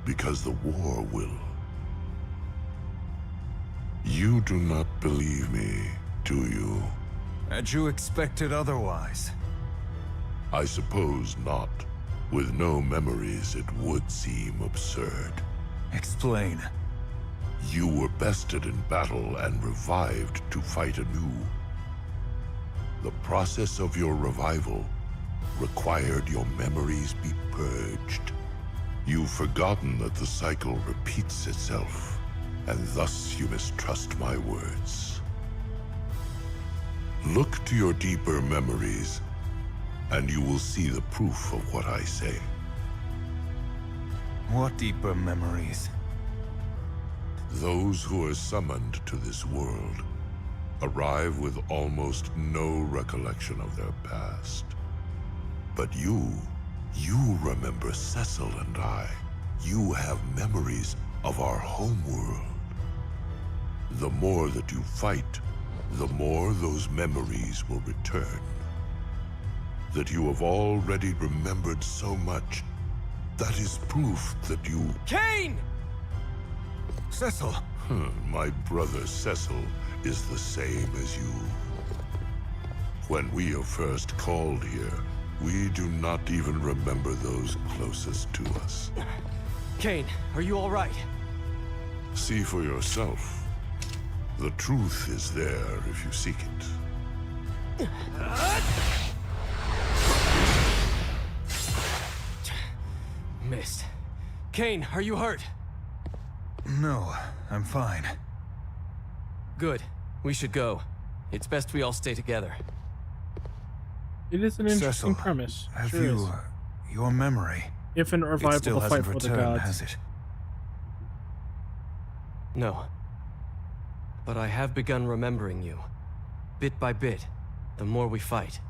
because the war will. You do not believe me, do you? Had you expected otherwise? I suppose not. With no memories, it would seem absurd. Explain. You were bested in battle and revived to fight anew. The process of your revival required your memories be purged. You've forgotten that the cycle repeats itself, and thus you mistrust my words. Look to your deeper memories, and you will see the proof of what I say. What deeper memories? Those who are summoned to this world arrive with almost no recollection of their past. But you remember Cecil and I. You have memories of our home world. The more that you fight, the more those memories will return. That you have already remembered so much, that is proof that you... Kane! Cecil! My brother Cecil is the same as you. When we are first called here, we do not even remember those closest to us. Kane, are you all right? See for yourself. The truth is there if you seek it. Missed. Kane, are you hurt? No, I'm fine. Good. We should go. It's best we all stay together. It is an interesting Cecil, premise. Have Sure you, is. your memory? Infinite It revival still to fight hasn't for the returned, gods. has it? No. But I have begun remembering you. Bit by bit, the more we fight.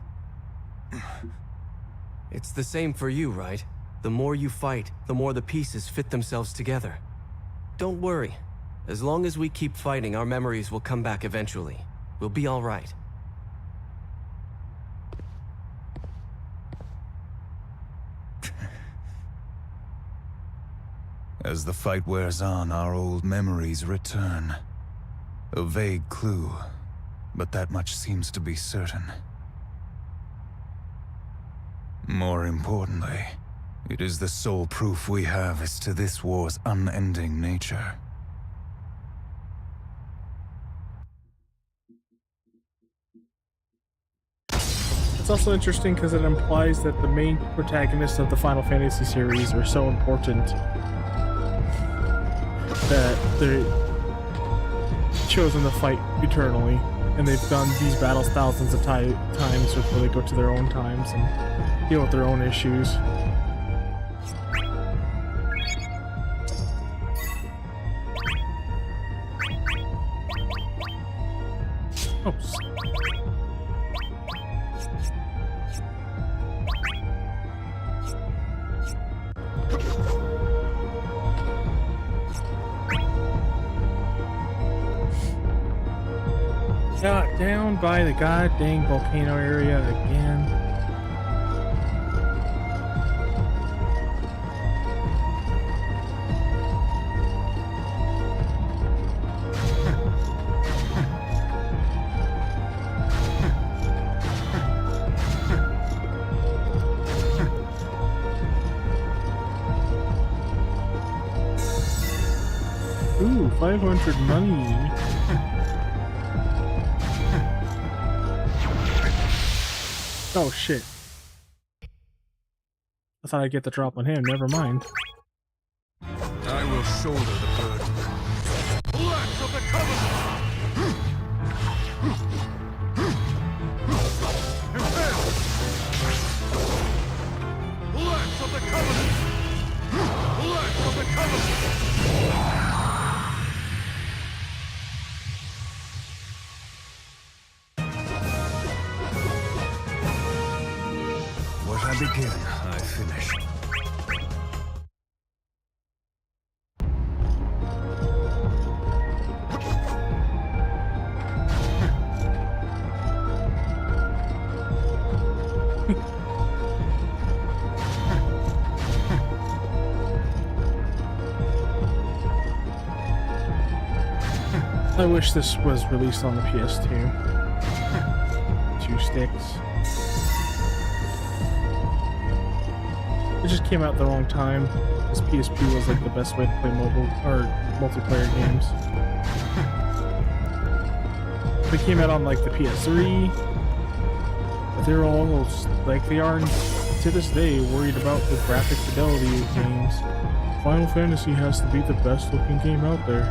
It's the same for you, right? The more you fight, the more the pieces fit themselves together. Don't worry. As long as we keep fighting, our memories will come back eventually. We'll be all right. As the fight wears on, our old memories return. A vague clue, but that much seems to be certain. More importantly, it is the sole proof we have as to this war's unending nature. It's also interesting because it implies that the main protagonists of the Final Fantasy series are so important that they're chosen to fight eternally, and they've done these battles thousands of times before they go to their own times and deal with their own issues. Oh. Got down by the goddamn volcano area again. Ooh, 500 money. Oh shit. I thought I'd get the drop on him, never mind. I will shoulder the burden. Blacks of the Covenant! Blacks of the Covenant! Blacks of the Covenant! What I begin, I finish. I wish this was released on the PS2. 2 sticks. It just came out at the wrong time, because PSP was like the best way to play mobile or multiplayer games. They came out on like the PS3, but they're almost like they are to this day worried about the graphic fidelity of games. Final Fantasy has to be the best looking game out there.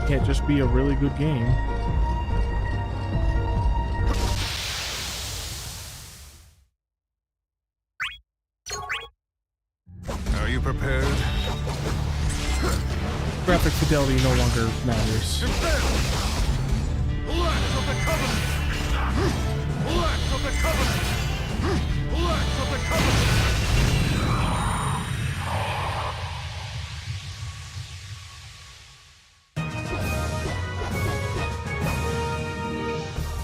It can't just be a really good game. Are you prepared? Graphic fidelity no longer matters. Blacks of the Covenant! Blacks of the Covenant! Blacks of the Covenant!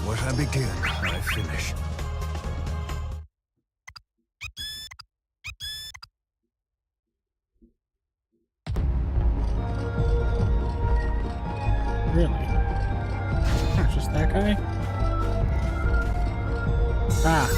What I begin, I finish. Really? Just that guy? Ah.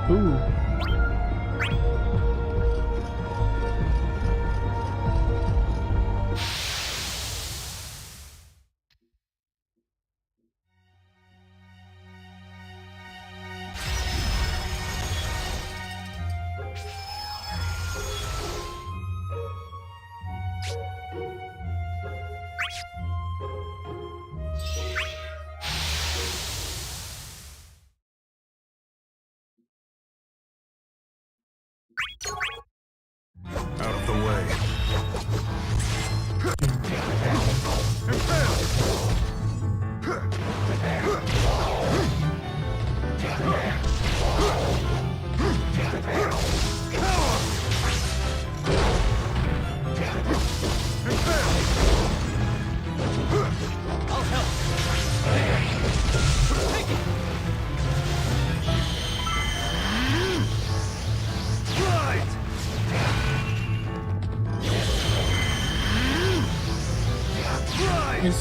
Ooh. Out of the way.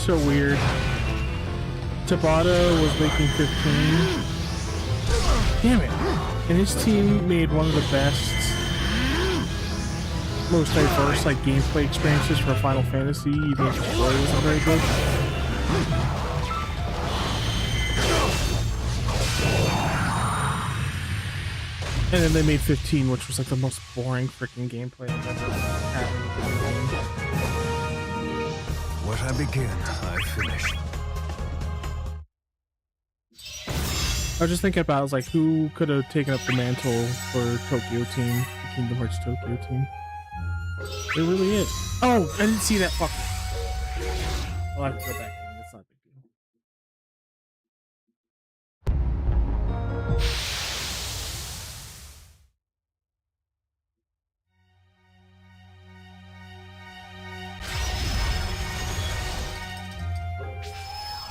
so weird. Tabata was making 15. Damn it. And his team made one of the best, most diverse like gameplay experiences for Final Fantasy, even if the story wasn't very good. And then they made 15, which was like the most boring freaking gameplay I've ever had in a video game. What I begin, I finish. I was just thinking about, I was like, who could have taken up the mantle for Tokyo Team, the Kingdom Hearts Tokyo Team? They're really it. Oh, I didn't see that. Fuck. I'll have to go back in. That's not a big deal.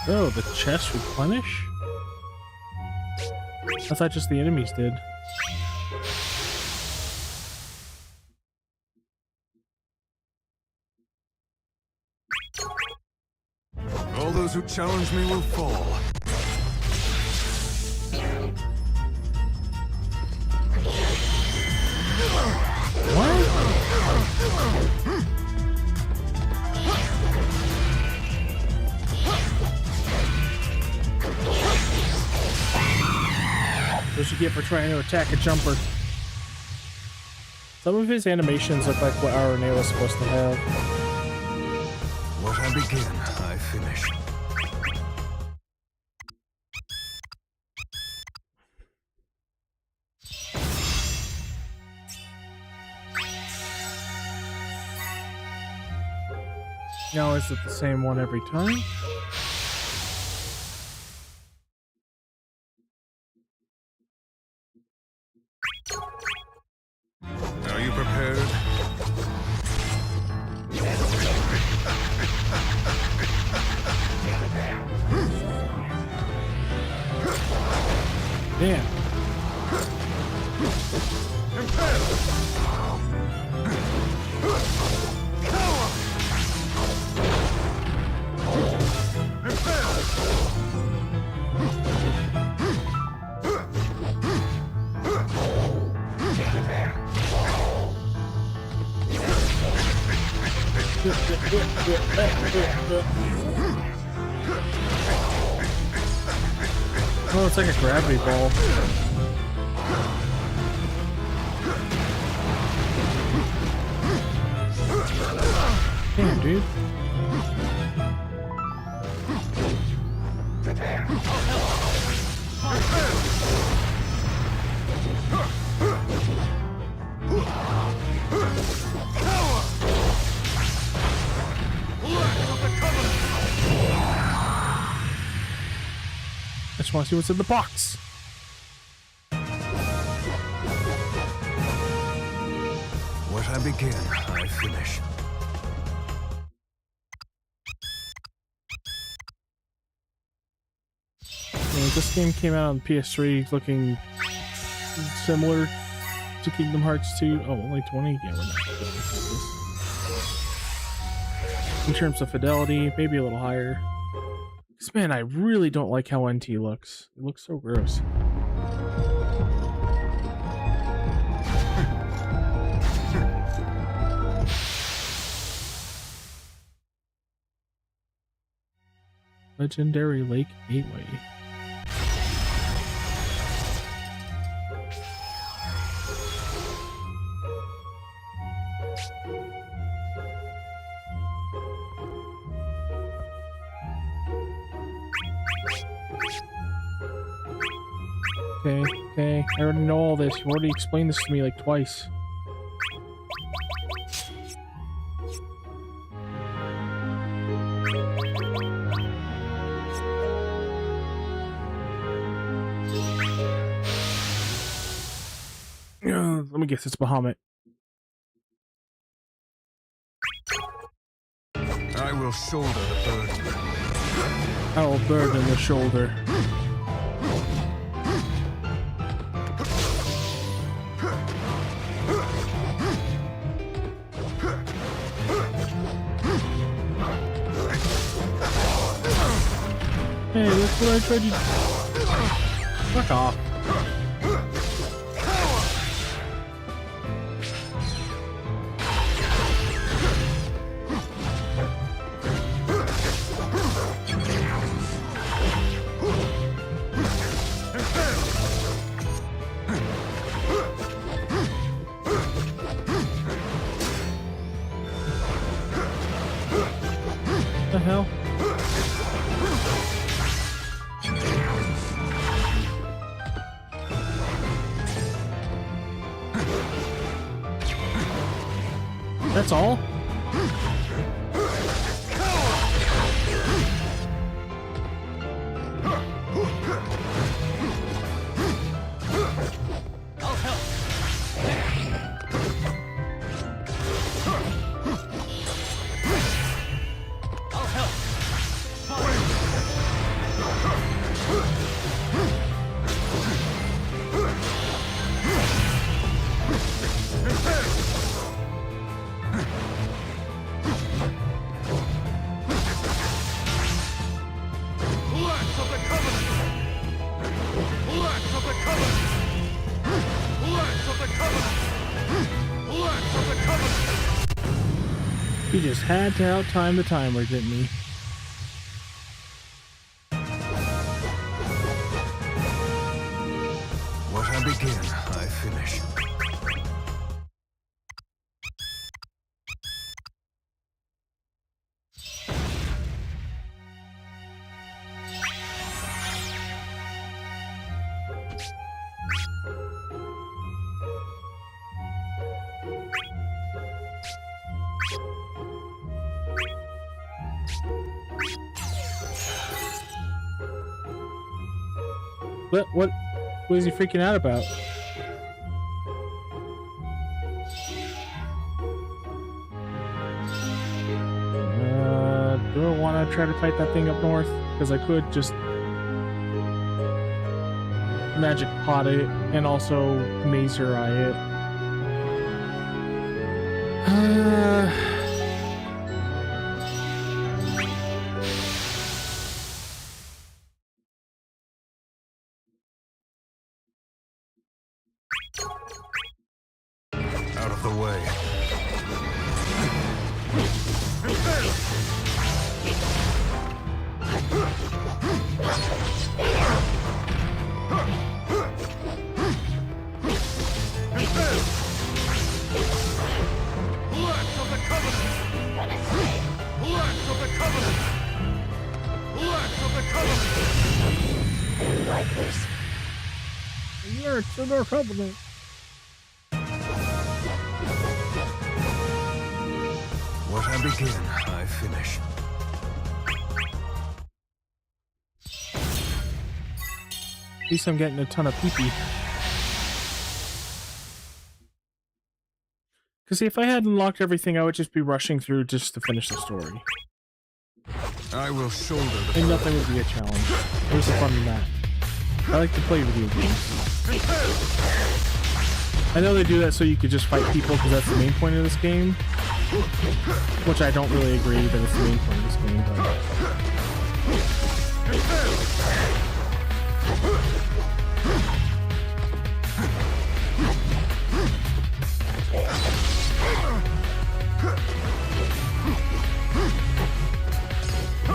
Oh, the chest replenish? I thought just the enemies did. All those who challenge me will fall. What you get for trying to attack a jumper. Some of his animations look like what Aranea was supposed to have. What I begin, I finish. Now, is it the same one every time? Are you prepared? Damn. Oh, it's like a gravity ball. Damn, dude. I just want to see what's in the box. What I begin, I finish. Yeah, this game came out on PS3 looking similar to Kingdom Hearts 2. Oh, only 20? Yeah, we're not doing this. In terms of fidelity, maybe a little higher. Because, man, I really don't like how NT looks. It looks so gross. Legendary Lake Gateway. Okay, I already know all this. You already explained this to me like twice. Let me guess, it's Bahamut. I will shoulder the burden. I will burden the shoulder. What I tried to... Fuck off. The hell? That's all? He just had to outtime the timer, didn't he? What I begin, I finish. What is he freaking out about? Do I want to try to fight that thing up north? Because I could just magic pot it and also mazer eye it. Out of the way. You're to their covenant. What I begin, I finish. At least I'm getting a ton of pee-pee. Because if I hadn't unlocked everything, I would just be rushing through just to finish the story. I will shoulder the And nothing would be a challenge. Where's the fun in that? I like to play video games. I know they do that so you could just fight people because that's the main point of this game. Which I don't really agree that it's the main point of this game, but...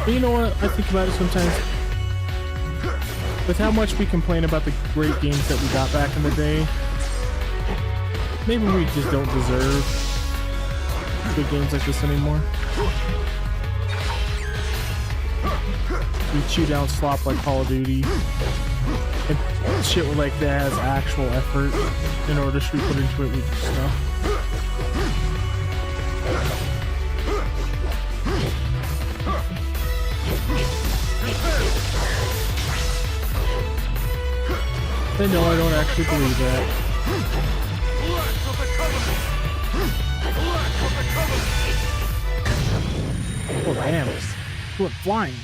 But you know what? I think about it sometimes. With how much we complain about the great games that we got back in the day, maybe we just don't deserve good games like this anymore. We chew down slop like Call of Duty, and shit like that has actual effort in order to be put into it with stuff. I know I don't actually believe that. Oh damn, he went flying.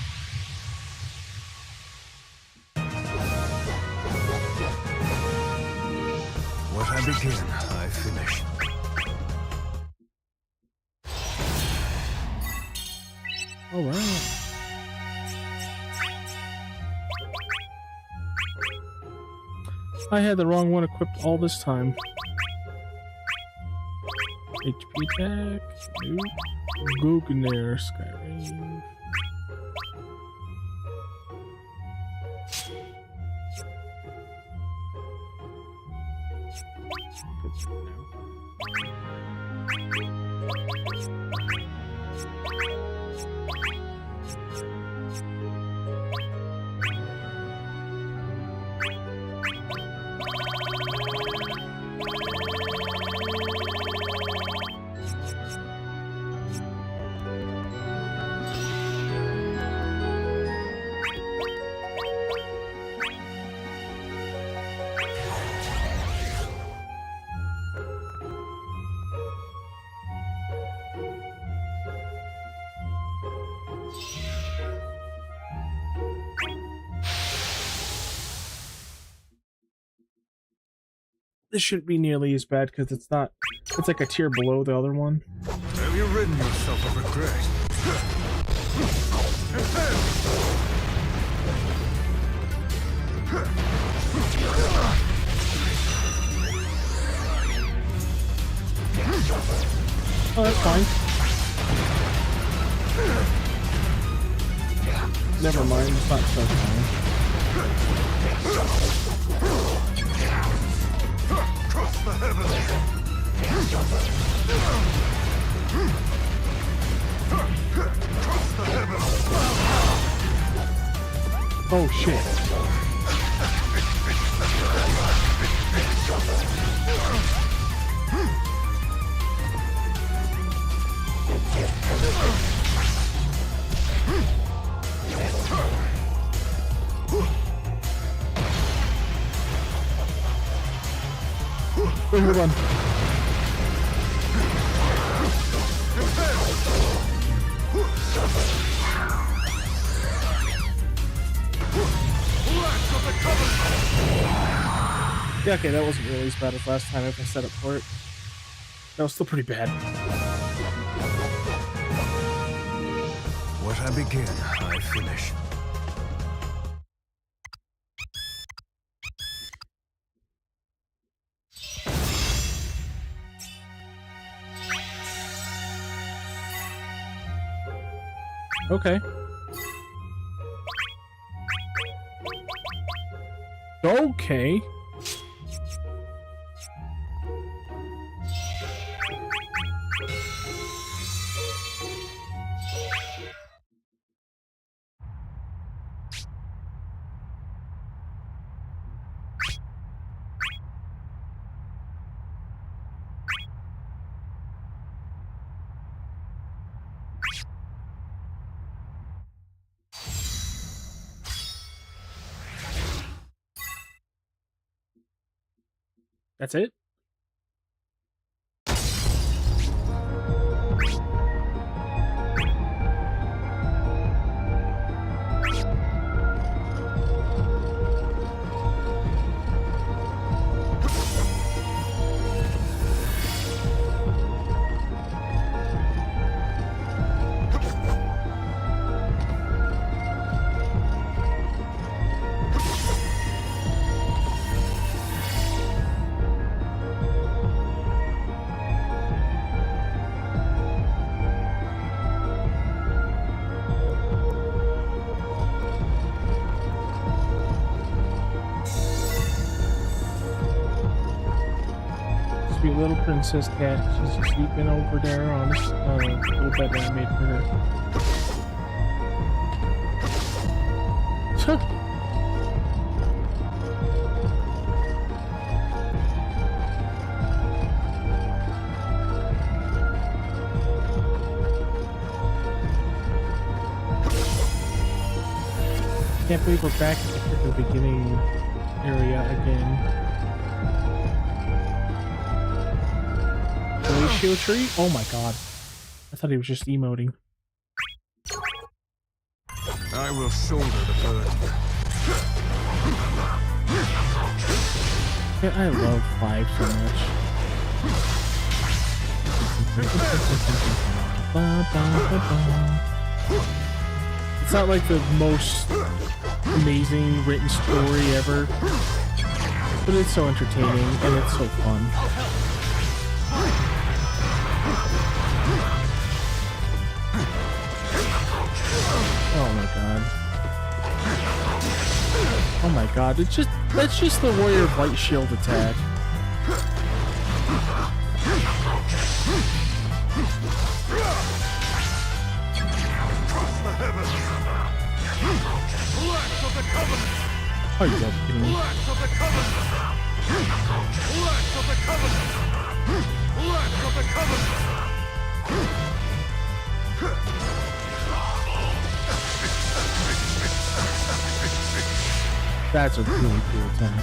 What I begin, I finish. Alright. I had the wrong one equipped all this time. HP attack. Nope. Gugner Skyrim. Good for now. This shouldn't be nearly as bad because it's not. It's like a tier below the other one. Have you ridden yourself of regret? Oh, that's fine. Never mind, it's not so fine. Cross the heavens! Cross the heavens! Oh shit. Wait, hold on. Yeah, okay, that wasn't really as bad as last time if I set up for it. That was still pretty bad. What I begin, I finish. Okay. Okay. That's it? Sweet little princess cat. She's sleeping over there on this little bed that I made for her. Can't believe we're back at the beginning area again. Ratio tree? Oh my god. I thought he was just emoting. I will shoulder the burden. Yeah, I love 5 so much. It's not like the most amazing written story ever, But it's so entertaining and it's so fun. Oh my god. Oh my god, that's just the Warrior of Light Shield attack. Are you kidding me? That's a really cool attack.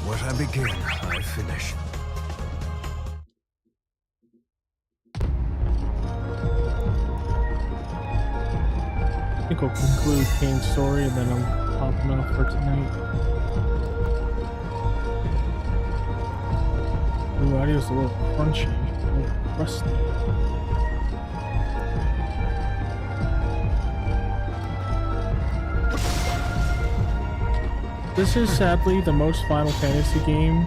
What I begin, I finish. I think we'll conclude Kane's story and then I'm popping off for tonight. Ooh, audio's a little crunchy, a little crusty. This is sadly the most Final Fantasy game,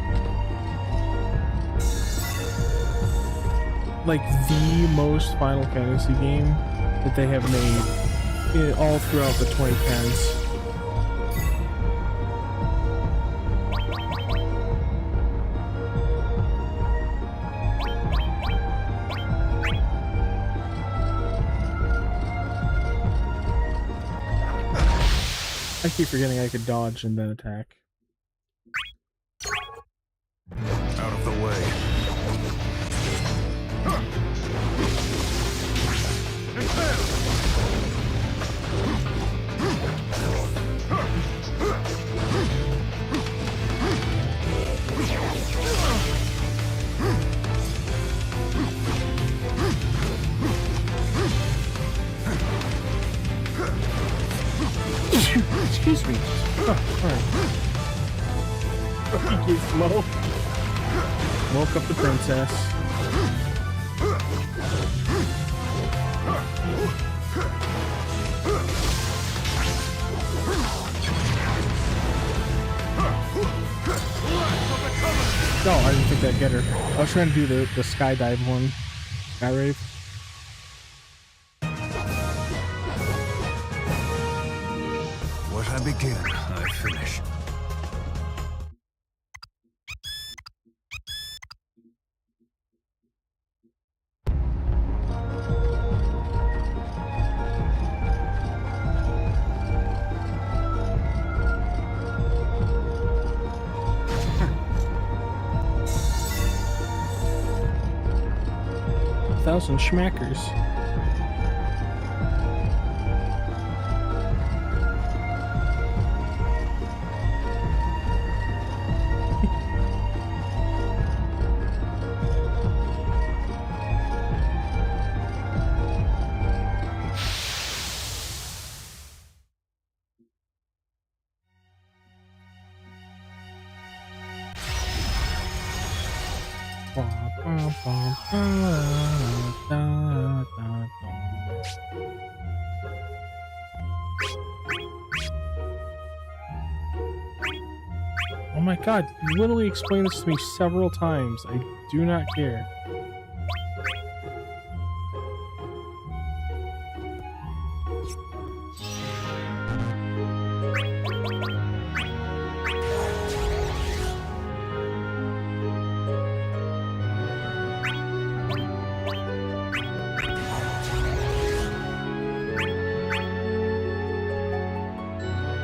like the most Final Fantasy game that they have made all throughout the 2010s. I keep forgetting I could dodge and then attack. Out of the way. Excuse me. Oh, alright. Thank you, Flo. Woke up the princess. No, I didn't think that'd get her. I was trying to do the skydive one. Skyrave. What I begin, I finish. Thousand schmackers. Oh my god, you literally explained this to me several times. I do not care.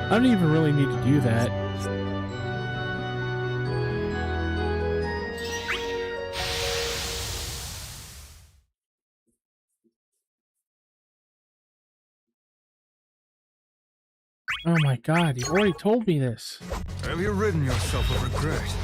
I don't even really need to do that. Oh my god, you've already told me this. Have you ridden yourself of regret?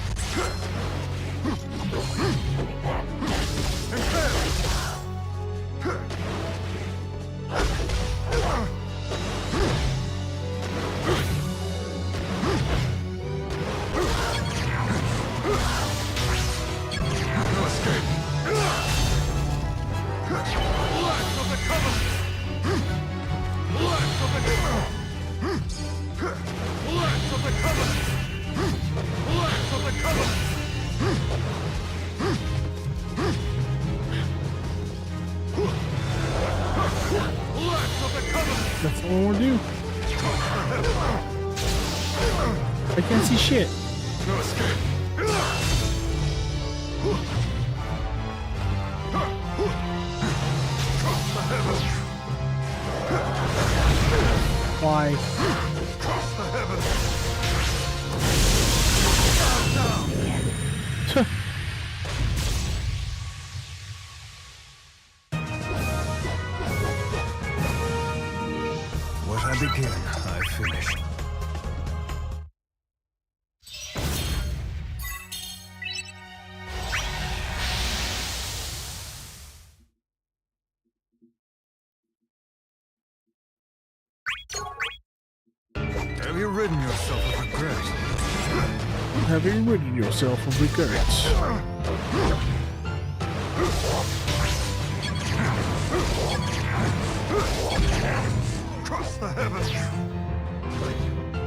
One more do. I can't see shit. No escape. Why? What I begin, I finish. Have you ridden yourself of regret? Have you ridden yourself of regrets? Cross the heavens!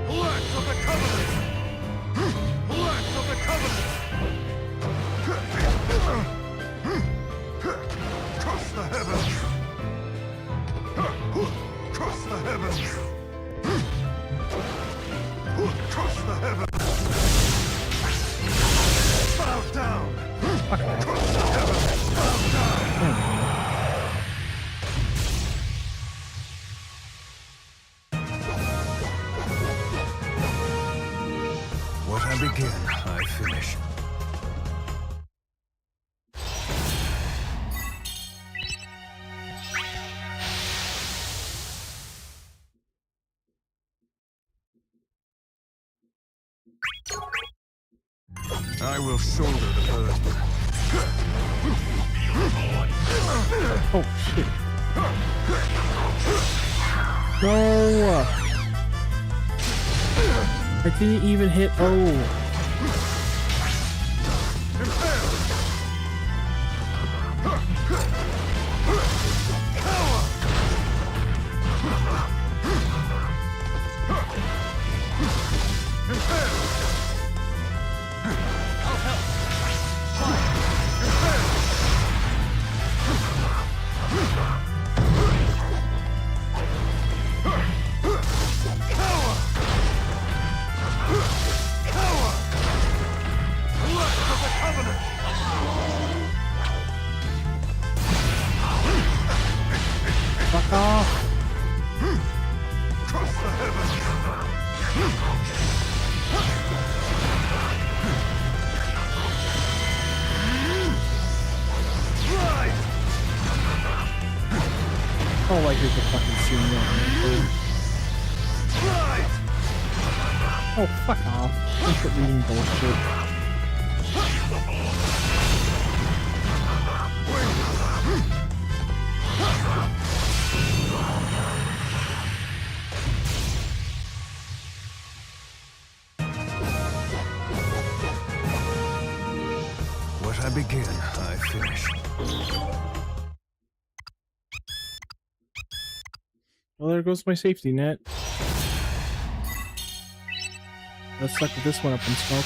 Lance of the Covenant! Lance of the Covenant! Cross the heavens! Cross the heavens! Cross the heavens! Bow down! Cross the heavens! Bow down! What I begin, I finish. I will shoulder the burden. Oh shit. No! I didn't even hit O. Fuck off. Cross the heavens! Right! Oh, like here's the fucking scene. Right! Oh, fuck off. Don't quit reading bullshit. What I begin, I finish. Well, there goes my safety net. Let's suck this one up in smoke.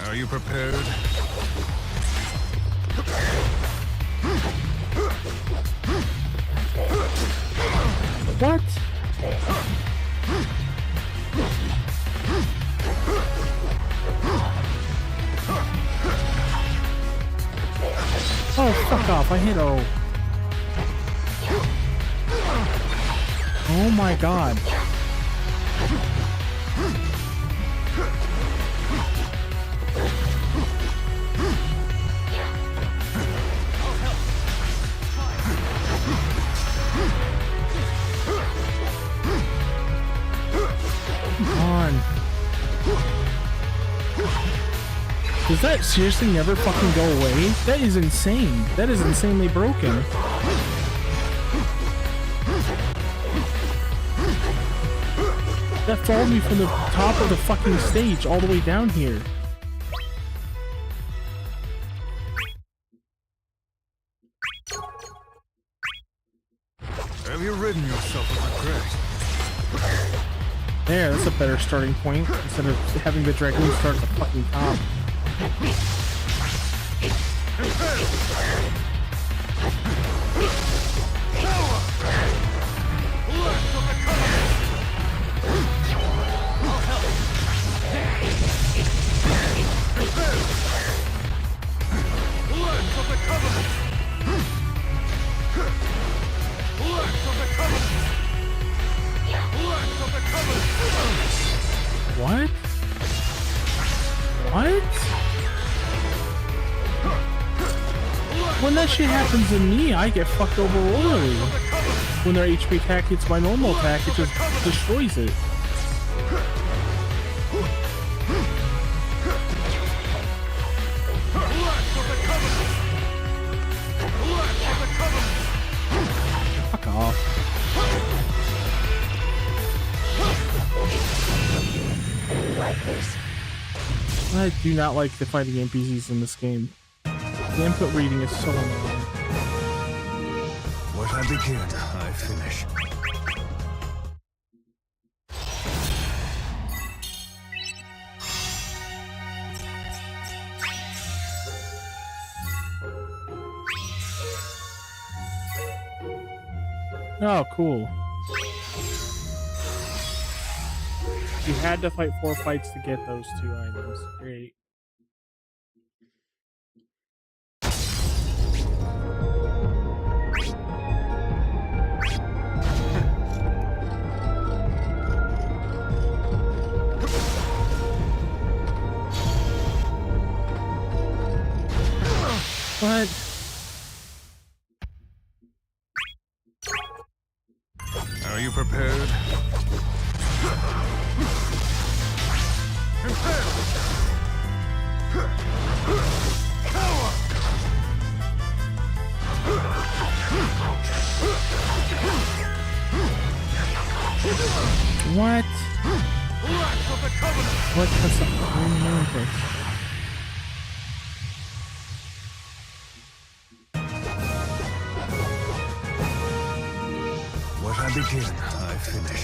Are you prepared? What? Oh, fuck off. I hit O. Oh my god. Come on. Does that seriously never fucking go away? That is insane. That is insanely broken. That followed me from the top of the fucking stage all the way down here. Have you ridden yourself of regret? There, that's a better starting point instead of having the dragoon start at the fucking top. What? What? When that shit happens to me, I get fucked over royally. When their HP attack hits my normal attack, it just destroys it. Fuck off. I do not like the fighting NPCs in this game. The input reading is so annoying. What I begin, I finish. Oh, cool. You had to fight 4 fights to get those 2 items. Great. What? Are you prepared? What? What? That's okay. What I begin, I finish.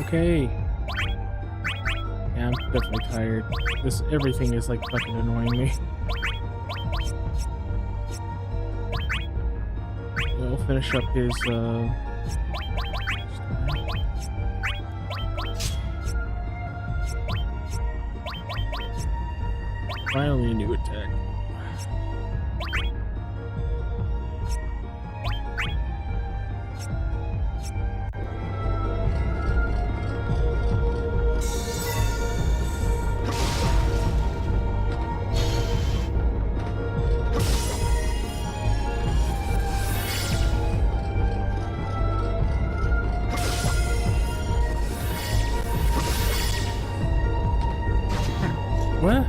Okay. Yeah, I'm definitely tired. Everything is like fucking annoying me. We'll finish up his finally a new attack. What?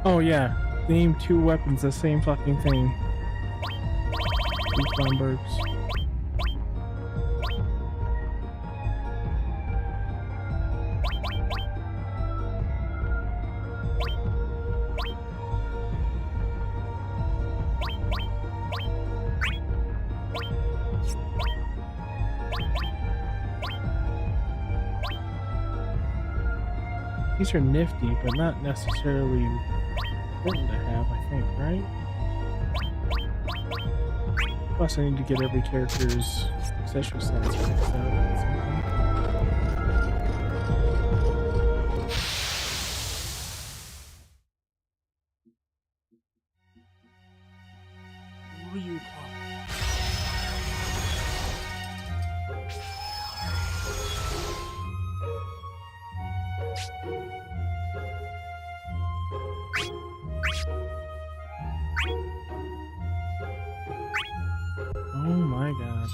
Oh yeah, name 2 weapons, the same fucking thing. 2 Thunbergs. These are nifty, but not necessarily important to have, I think, right? Plus, I need to get every character's accessory slots maxed out at some point. Who are you talking? Oh my god.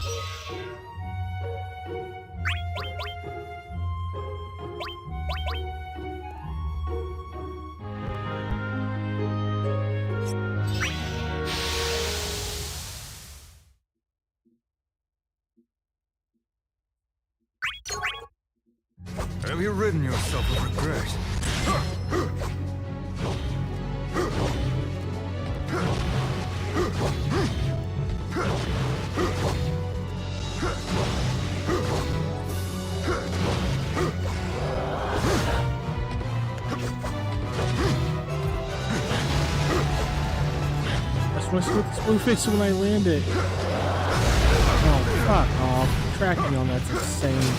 Have you ridden yourself of regret? That's what's with this blue face when I land it. Oh, fuck off. Tracking on that's insane.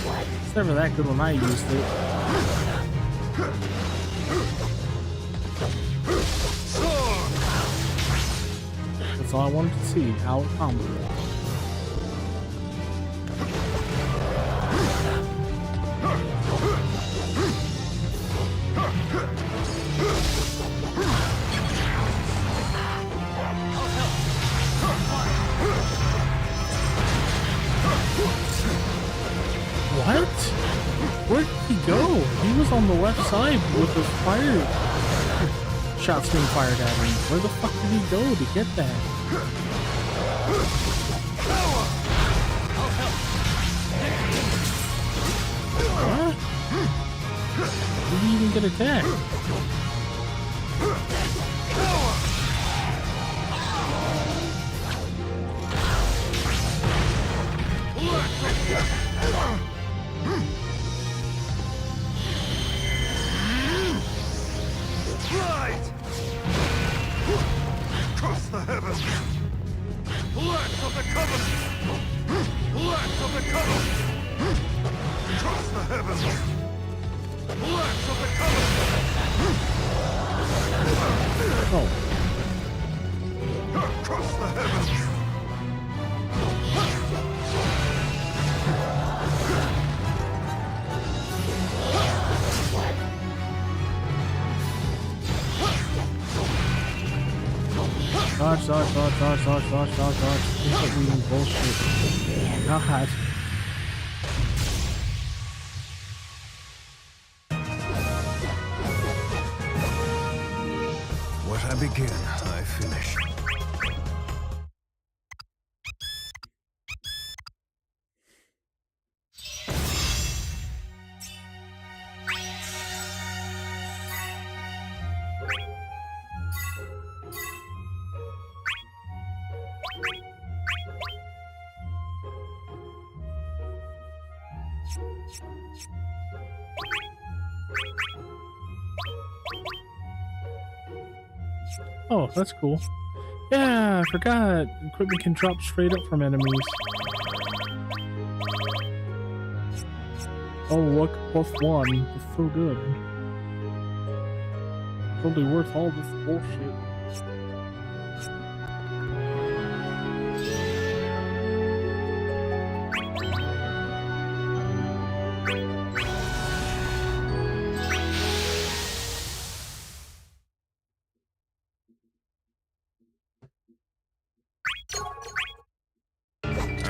It's never that good when I used it. That's all I wanted to see, how it combos. What? Where did he go? He was on the left side with the fire shots being fired at him. Where the fuck did he go to get that? What? Did he even get attacked? Right! Cross the heavens! Lance of the Covenant! Lance of the Covenant! Cross the heavens! Lance of the Covenant! Oh. Cross the heavens! Dodge. Input bullshit. God. What I begin, I finish. Oh, that's cool. Yeah, I forgot. Equipment can drop straight up from enemies. Oh, look, +1. That's so good. Totally worth all this bullshit.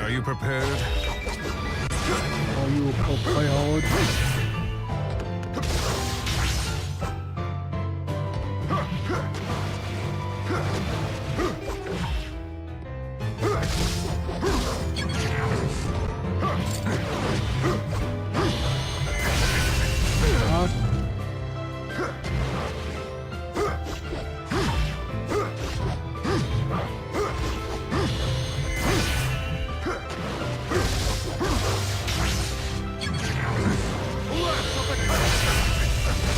Are you prepared? Oh, you will play hard.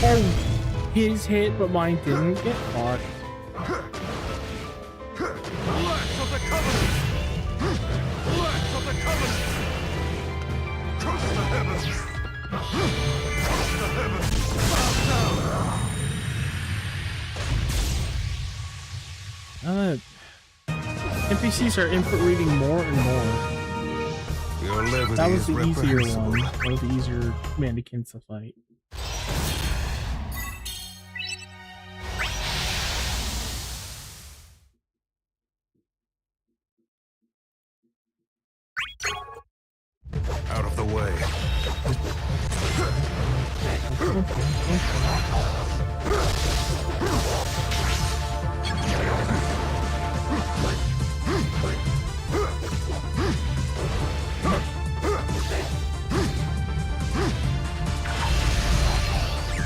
Oh, his hit, but mine didn't get fucked. Lance of the Covenant! Lance of the Covenant! Cross the heavens! Cross the heavens! Bow down! NPCs are input reading more and more. Your levity That was is the easier reprehensible. one. That was the easier mannequins to fight. Out of the way.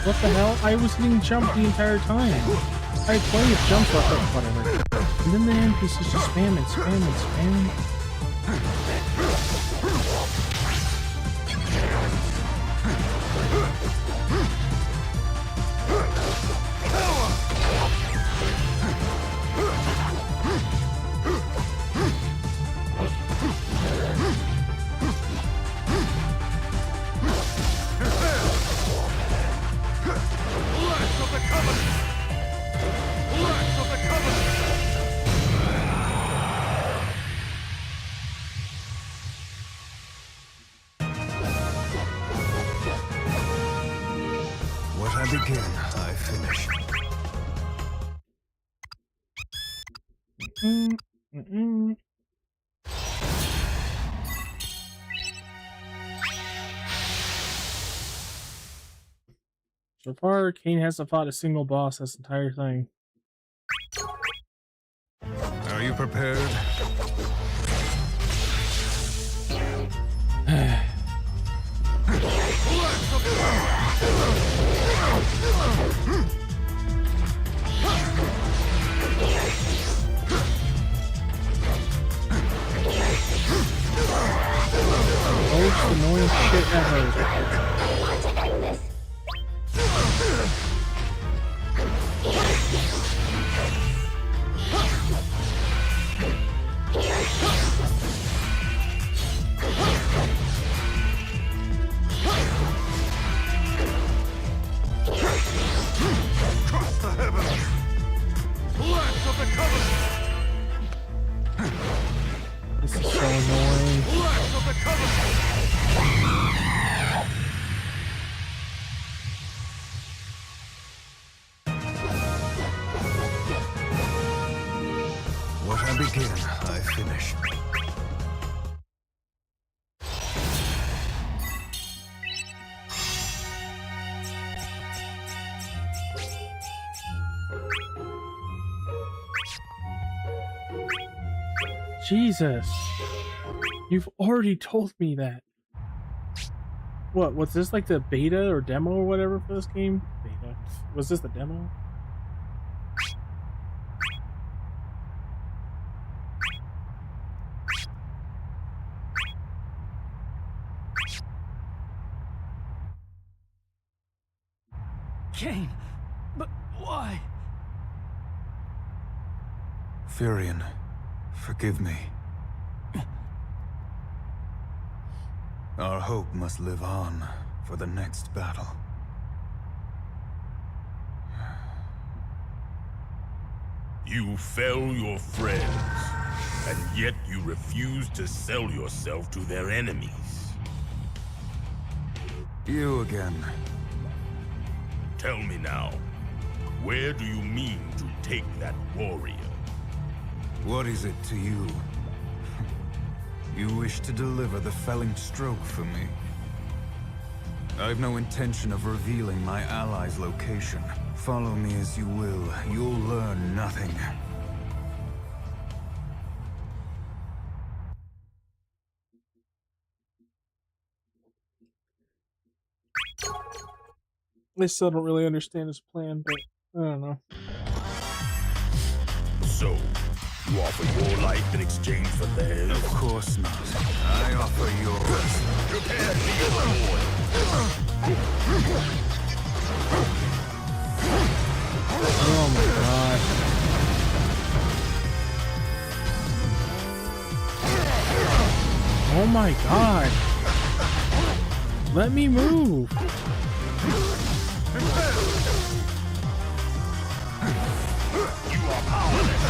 What the hell? I was hitting jump the entire time. I had plenty of jump left, whatever. And then the NPCs just spam and spam and spam. I begin, I finish. So far, Kane hasn't fought a single boss this entire thing. Are you prepared? Most annoying shit ever. This is so annoying. What I begin, I finish. Jesus. You've already told me that. What, was this like the beta or demo or whatever for this game? Beta. Was this the demo? Kane, but why? Furion, forgive me. Our hope must live on for the next battle. You fell your friends, and yet you refuse to sell yourself to their enemies. You again. Tell me now, where do you mean to take that warrior? What is it to you? You wish to deliver the felling stroke for me. I've no intention of revealing my ally's location. Follow me as you will, you'll learn nothing. I still don't really understand his plan, but I don't know. So, you offer your life in exchange for theirs? Of course not. I offer yours. Prepare me as a boy. Oh my god. Oh my god. Let me move. You are powerless.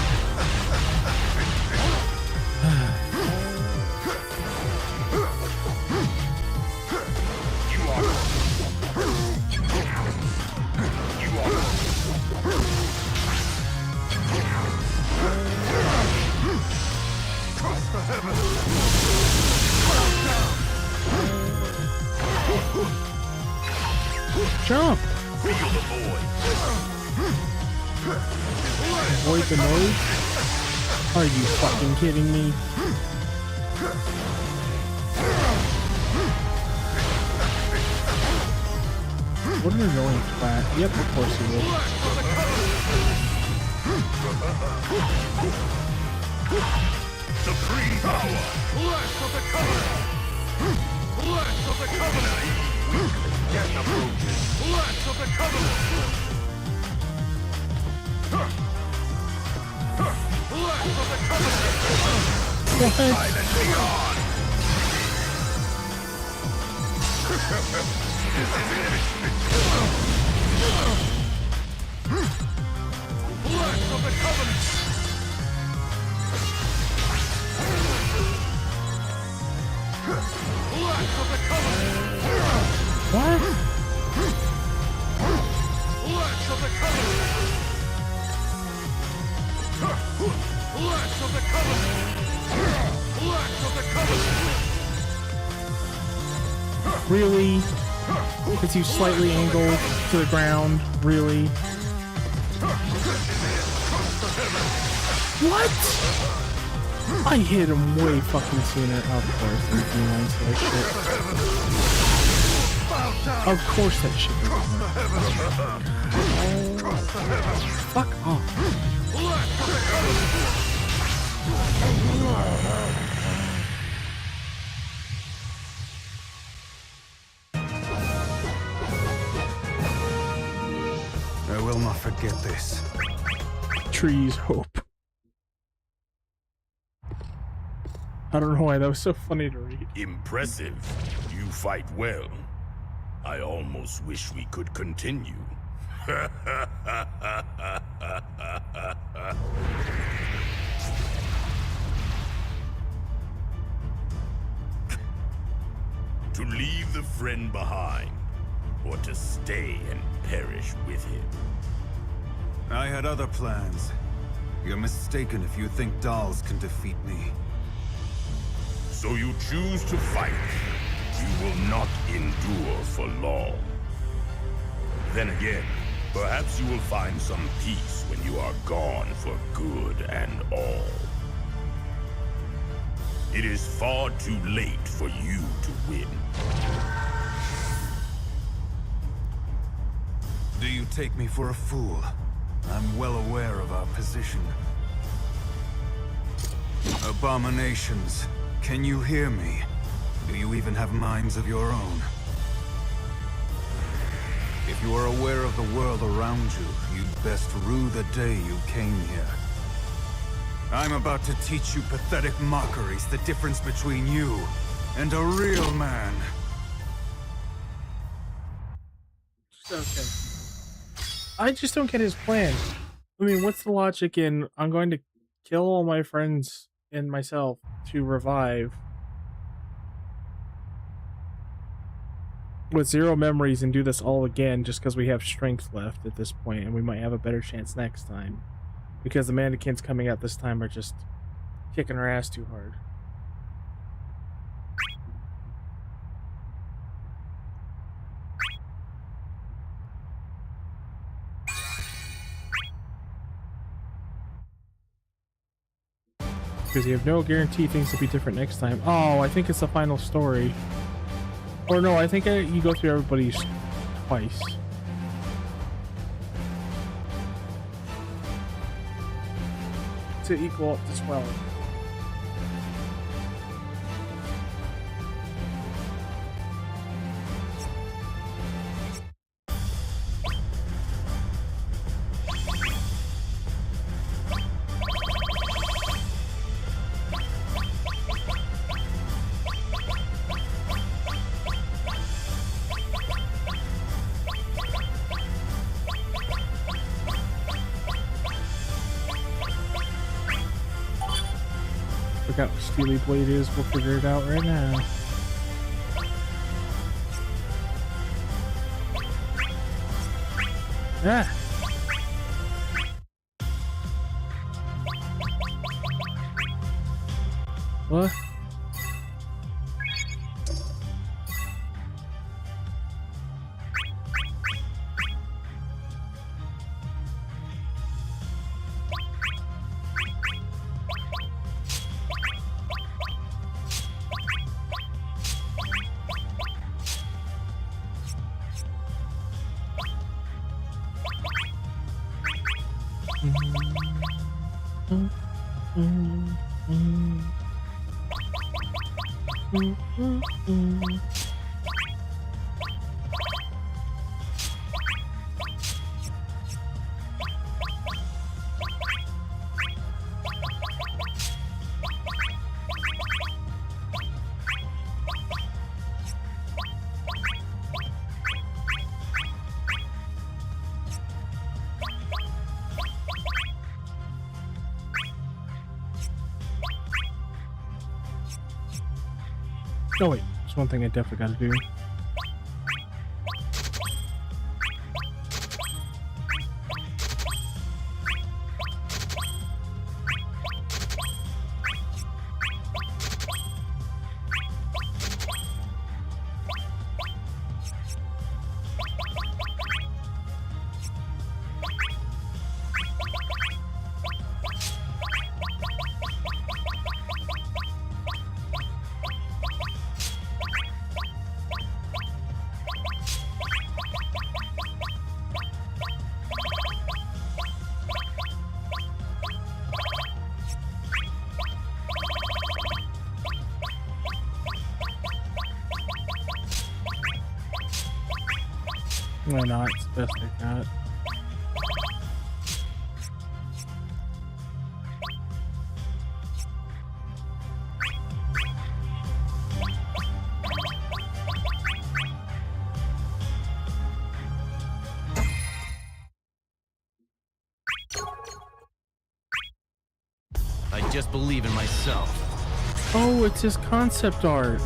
Jump! Feel the void. Avoid the noise? Are you fucking kidding me? What an annoying twat. Yep, of course he will. Supreme power! Blast of the Covenant! Blast of the Covenant! Death approaches! Blast of the Covenant! Blast of the Covenant! Silent beyond! Blast of the Covenant! Blast of the Covenant! What? Blast of the Covenant! Blast of the Covenant! Blast of the Covenant! Really? Because you slightly angled to the ground? Really? What? I hit him way fucking sooner. Of course, there's D9 to that shit. Of course that shit. Oh, fuck off. I will not forget this. Trees hope. I don't know why that was so funny to read. Impressive. You fight well. I almost wish we could continue. To leave the friend behind, or to stay and perish with him. I had other plans. You're mistaken if you think dolls can defeat me. So you choose to fight. You will not endure for long. Then again, perhaps you will find some peace when you are gone for good and all. It is far too late for you to win. Do you take me for a fool? I'm well aware of our position. Abominations, can you hear me? Do you even have minds of your own? If you are aware of the world around you, you'd best rue the day you came here. I'm about to teach you pathetic mockeries the difference between you and a real man. Okay. I just don't get his plan. I mean, what's the logic in I'm going to kill all my friends and myself to revive with 0 memories and do this all again just because we have strength left at this point and we might have a better chance next time because the mannequins coming out this time are just kicking our ass too hard. Because you have no guarantee things will be different next time. Oh, I think it's the final story. Or no, I think you go through everybody's twice. To equal up to 12. Forgot what Steely Blade is, we'll figure it out right now. Ah! What? Oh wait, there's one thing I definitely gotta do. Why not? It's the best I got. I just believe in myself. Oh, it's his concept art.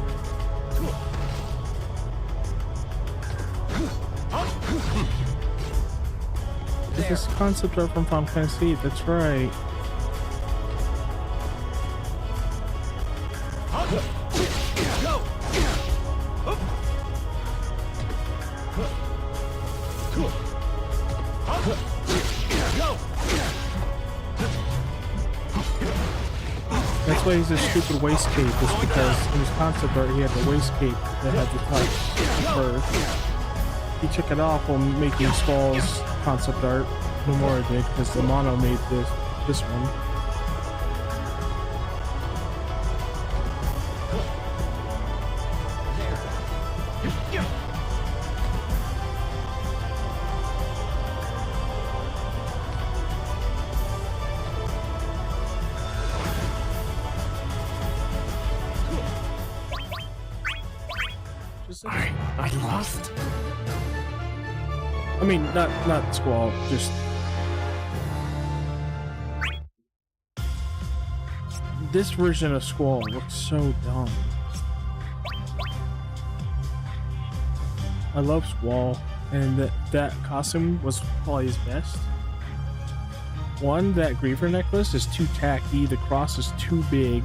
It's his concept art from Final Fantasy VIII, that's right. That's why he's a stupid waist cape, is because in his concept art he had the waist cape that had the touch first. He took it off while making Squall's concept art. Nomura did, because the mono made this one. I lost? I mean, not Squall, just... This version of Squall looks so dumb. I love Squall, and that costume was probably his best. One, that Griever necklace is too tacky, the cross is too big.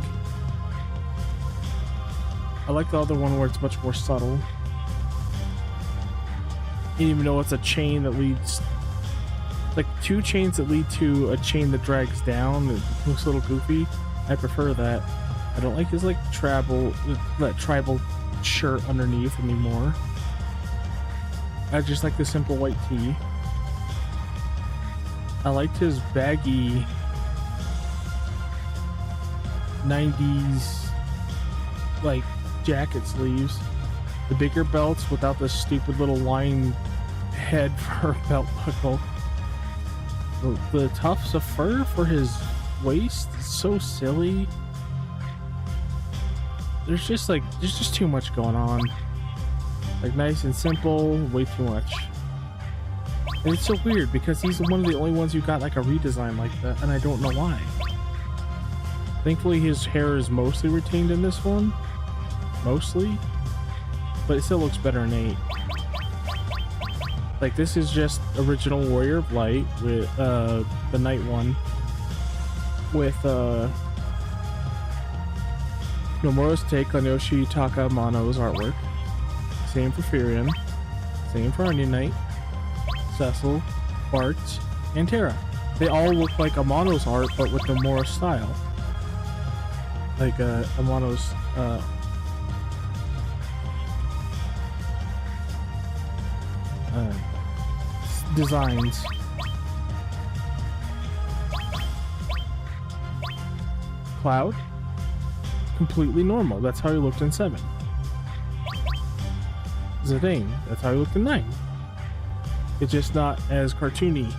I like the other one where it's much more subtle. Even though it's a chain that leads, like two chains that lead to a chain that drags down, it looks a little goofy. I prefer that. I don't like his like that tribal shirt underneath anymore. I just like the simple white tee. I liked his baggy 90s like jacket sleeves. The bigger belts without the stupid little line head for a belt buckle. The tufts of fur for his waist is so silly. There's just too much going on. Like nice and simple, way too much. And it's so weird because he's one of the only ones who got like a redesign like that, and I don't know why. Thankfully his hair is mostly retained in this one. Mostly. But it still looks better in 8. Like this is just original Warrior of Light with the night one with Nomura's take on Yoshitaka Amano's artwork. Same for Furion, same for Onion Knight, Cecil, Bart, and Terra. They all look like Amano's art but with Nomura's style. Like Amano's designs. Cloud, completely normal. That's how he looked in 7. Zidane, that's how he looked in 9. It's just not as cartoony.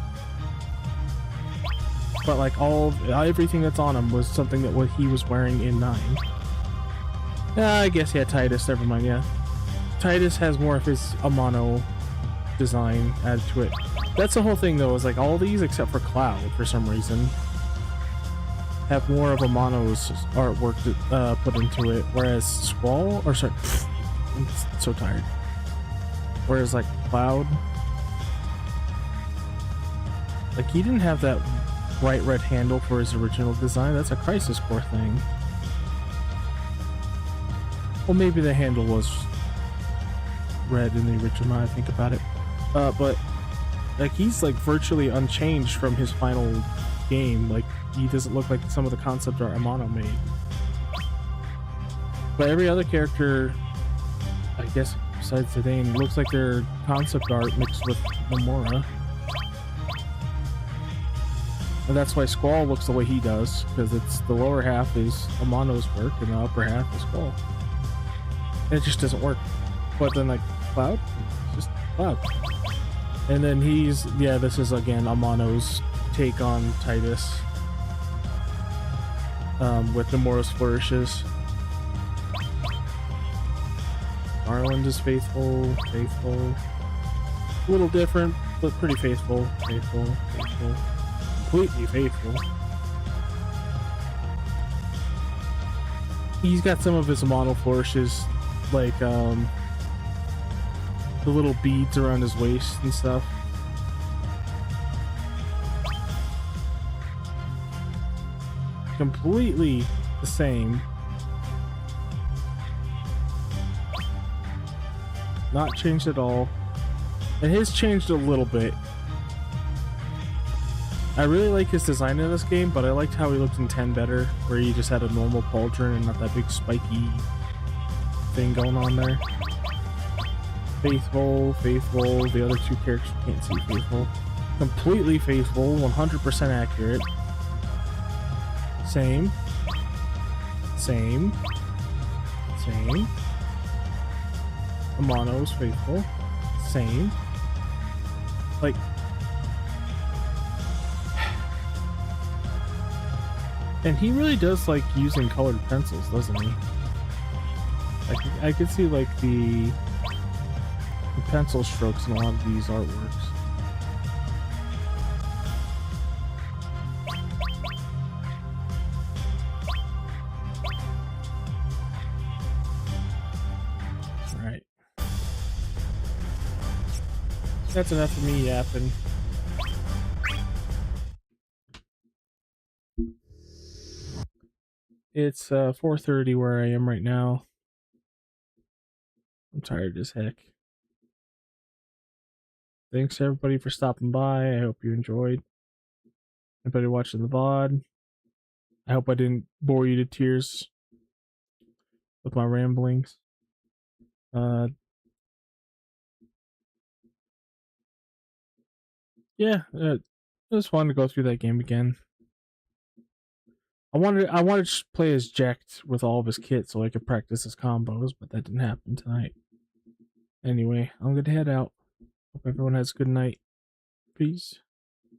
But like everything that's on him was something that what he was wearing in 9. I guess, yeah, Titus, never mind, yeah. Titus has more of his Amano design added to it. That's the whole thing though, is like all these except for Cloud, for some reason, have more of Amano's artwork put into it, whereas Squall, or sorry, I'm so tired. Whereas like Cloud, like he didn't have that bright red handle for his original design. That's a Crisis Core thing. Well, maybe the handle was red in the original, now I think about it. But like he's like virtually unchanged from his final game. Like he doesn't look like some of the concept art Amano made. But every other character, I guess besides Zidane, looks like their concept art mixed with Nomura. And that's why Squall looks the way he does, because it's the lower half is Amano's work and the upper half is Squall. And it just doesn't work. But then like Cloud, it's just Cloud. And then he's, yeah, this is again Amano's take on Titus, with Nomura's flourishes. Garland is faithful. A little different, but pretty faithful. Completely faithful. He's got some of his Amano flourishes, like the little beads around his waist and stuff. Completely the same. Not changed at all. And his changed a little bit. I really like his design in this game, but I liked how he looked in 10 better, where he just had a normal pauldron and not that big spiky thing going on there. Faithful. The other two characters can't see Faithful. Completely faithful, 100% accurate. Same. Amano's faithful. Same. Like, and he really does like using colored pencils, doesn't he? Like, I could see like the pencil strokes in a lot of these artworks. Alright. That's enough of me yapping. It's 4:30 where I am right now. I'm tired as heck. Thanks everybody for stopping by. I hope you enjoyed. Everybody watching the VOD. I hope I didn't bore you to tears with my ramblings. Yeah, it was fun to go through that game again. I wanted to play as Jacked with all of his kit so I could practice his combos, but that didn't happen tonight. Anyway, I'm gonna head out. Hope everyone has a good night. Peace.